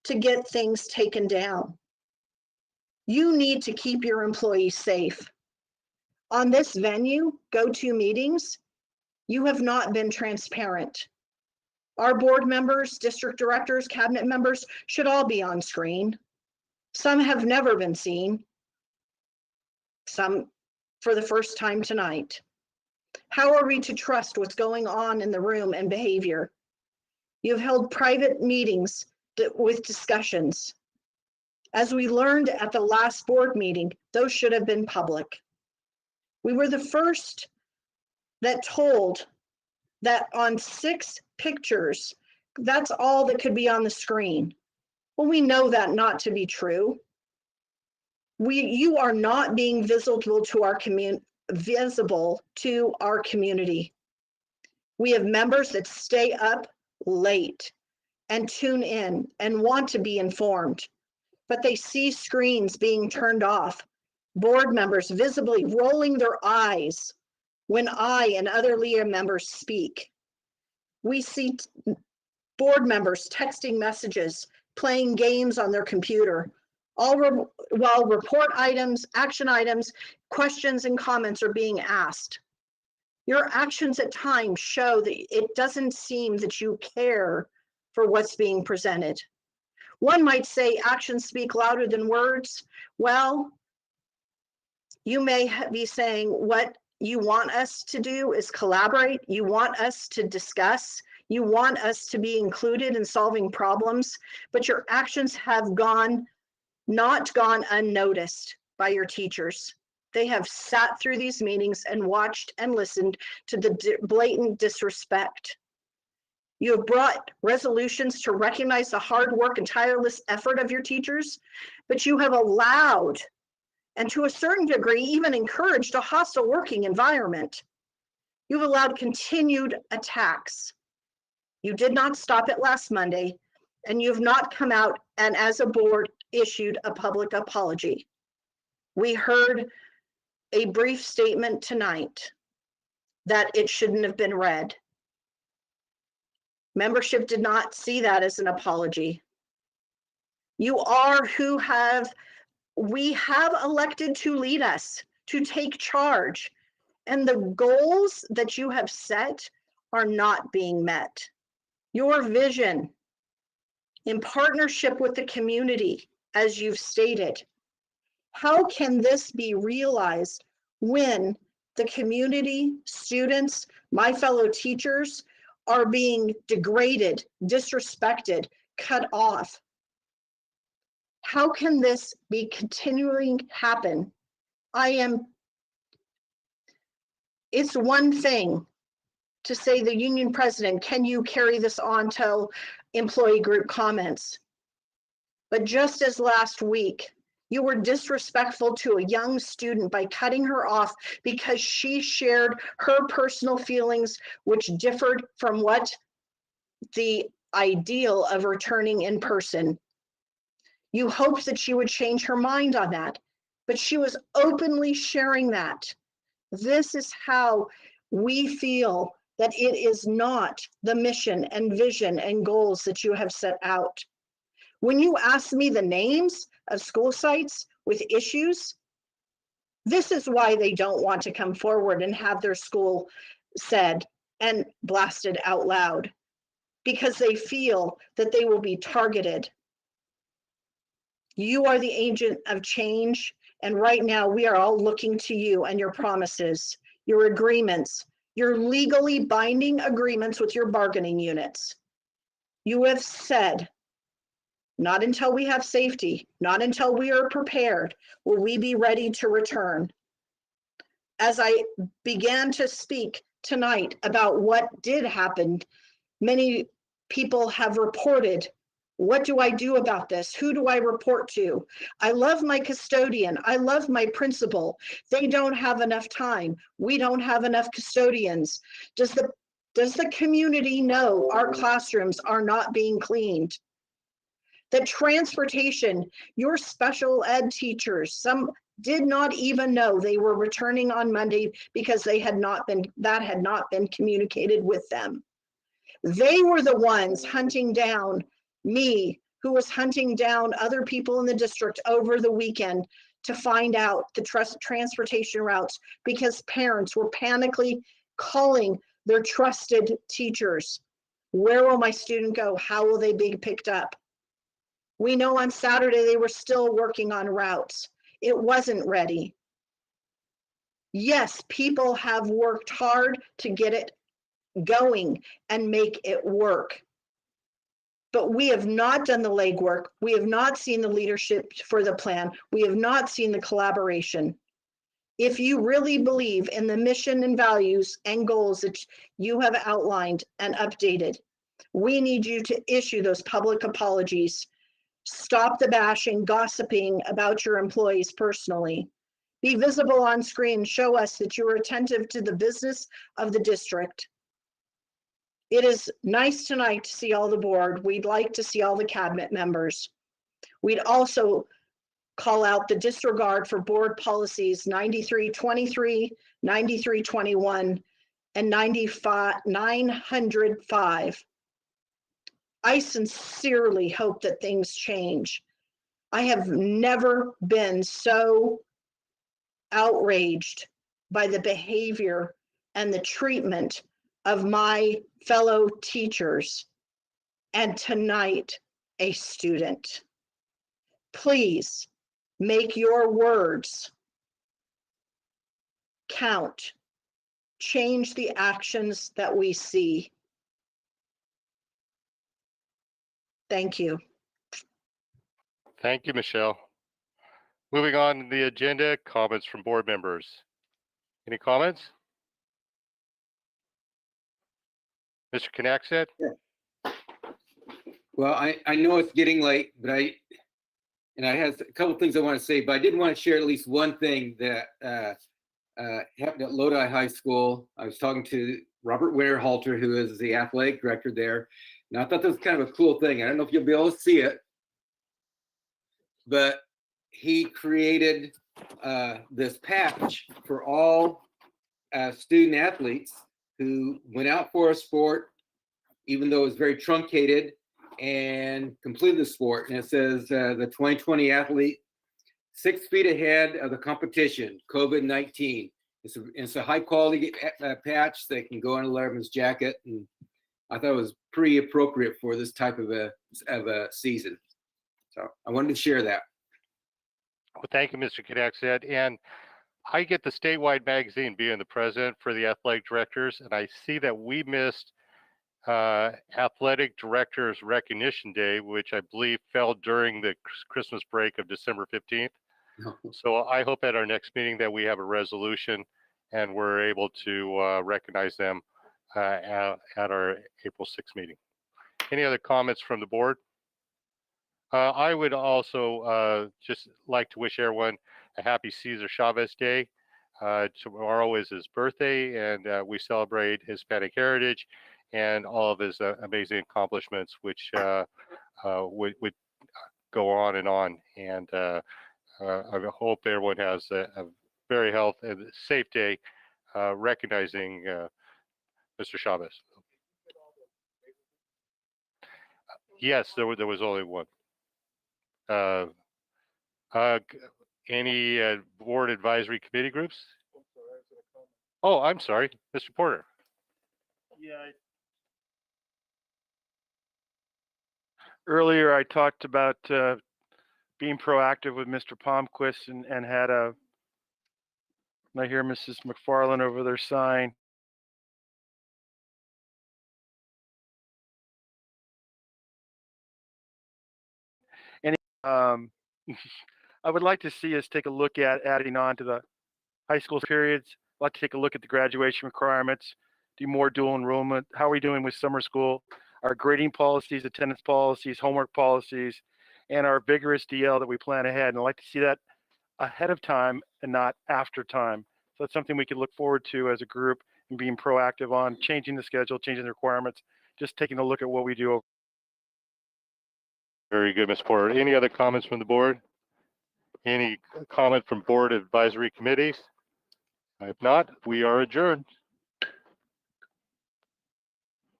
to get things taken down. You need to keep your employees safe. On this venue, go-to meetings, you have not been transparent. Our board members, district directors, cabinet members should all be on screen. Some have never been seen. Some for the first time tonight. How are we to trust what's going on in the room and behavior? You've held private meetings with discussions. As we learned at the last board meeting, those should have been public. We were the first that told that on 6 pictures, that's all that could be on the screen. Well, we know that not to be true. You are not being visible to our community. We have members that stay up late and tune in and want to be informed, but they see screens being turned off, board members visibly rolling their eyes when I and other LEA members speak. We see board members texting messages, playing games on their computer, while report items, action items, questions and comments are being asked. Your actions at times show that it doesn't seem that you care for what's being presented. One might say actions speak louder than words. Well, you may be saying what you want us to do is collaborate. You want us to discuss. You want us to be included in solving problems, but your actions have not gone unnoticed by your teachers. They have sat through these meetings and watched and listened to the blatant disrespect. You have brought resolutions to recognize the hard work and tireless effort of your teachers, but you have allowed, and to a certain degree, even encouraged a hostile working environment. You've allowed continued attacks. You did not stop it last Monday, and you have not come out and as a board issued a public apology. We heard a brief statement tonight that it shouldn't have been read. Membership did not see that as an apology. You are who we have elected to lead us, to take charge, and the goals that you have set are not being met. Your vision, in partnership with the community, as you've stated, how can this be realized when the community, students, my fellow teachers are being degraded, disrespected, cut off? How can this be continuing happen? It's one thing to say the union president, can you carry this on till employee group comments? But just as last week, you were disrespectful to a young student by cutting her off because she shared her personal feelings, which differed from what the ideal of returning in person. You hoped that she would change her mind on that, but she was openly sharing that. This is how we feel that it is not the mission and vision and goals that you have set out. When you ask me the names of school sites with issues, this is why they don't want to come forward and have their school said and blasted out loud, because they feel that they will be targeted. You are the agent of change, and right now we are all looking to you and your promises, your agreements, your legally binding agreements with your bargaining units. You have said, not until we have safety, not until we are prepared, will we be ready to return. As I began to speak tonight about what did happen, many people have reported, what do I do about this? Who do I report to? I love my custodian. I love my principal. They don't have enough time. We don't have enough custodians. Does the community know our classrooms are not being cleaned? The transportation, your special ed teachers, some did not even know they were returning on Monday because that had not been communicated with them. They were the ones hunting down me, who was hunting down other people in the district over the weekend to find out the transportation routes, because parents were panically calling their trusted teachers. Where will my student go? How will they be picked up? We know on Saturday they were still working on routes. It wasn't ready. Yes, people have worked hard to get it going and make it work. But we have not done the legwork. We have not seen the leadership for the plan. We have not seen the collaboration. If you really believe in the mission and values and goals that you have outlined and updated, we need you to issue those public apologies. Stop the bashing, gossiping about your employees personally. Be visible on screen. Show us that you are attentive to the business of the district. It is nice tonight to see all the board. We'd like to see all the cabinet members. We'd also call out the disregard for board policies 9323, 9321, and 905. I sincerely hope that things change. I have never been so outraged by the behavior and the treatment of my fellow teachers, and tonight a student. Please make your words count. Change the actions that we see. Thank you. Thank you, Michelle. Moving on to the agenda, comments from board members. Any comments? Mr. Knaxet? Well, I know it's getting late, but I have a couple things I want to say, but I did want to share at least one thing that happened at Lodi High School. I was talking to Robert Winterhalter, who is the athletic director there, and I thought that was kind of a cool thing. I don't know if you'll be able to see it, but he created this patch for all student athletes who went out for a sport, even though it was very truncated, and completed the sport. And it says the 2020 athlete 6 feet ahead of the competition, COVID-19. It's a high quality patch that can go on a Letterman's jacket. And I thought it was pretty appropriate for this type of a season. So I wanted to share that. Well, thank you, Mr. Knaxet. And I get the statewide magazine being the president for the athletic directors, and I see that we missed Athletic Directors Recognition Day, which I believe fell during the Christmas break of December 15th. So I hope at our next meeting that we have a resolution and we're able to recognize them at our April 6th meeting. Any other comments from the board? I would also just like to wish everyone a happy Cesar Chavez Day. Tomorrow is his birthday, and we celebrate Hispanic heritage and all of his amazing accomplishments, which would go on. And I hope everyone has a very healthy and safe day recognizing Mr. Chavez. Yes, there was only one. Any board advisory committee groups? Oh, I'm sorry, Mr. Porter. Yeah. Earlier, I talked about being proactive with Mr. Palmquist and had a, I hear Mrs. McFarland over there sign. And I would like to see us take a look at adding on to the high school periods. I'd like to take a look at the graduation requirements, do more dual enrollment. How are we doing with summer school? Our grading policies, attendance policies, homework policies, and our vigorous DL that we plan ahead. And I'd like to see that ahead of time and not after time. So that's something we could look forward to as a group and being proactive on changing the schedule, changing the requirements, just taking a look at what we do. Very good, Ms. Porter. Any other comments from the board? Any comment from board advisory committees? If not, we are adjourned.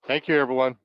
Thank you, everyone.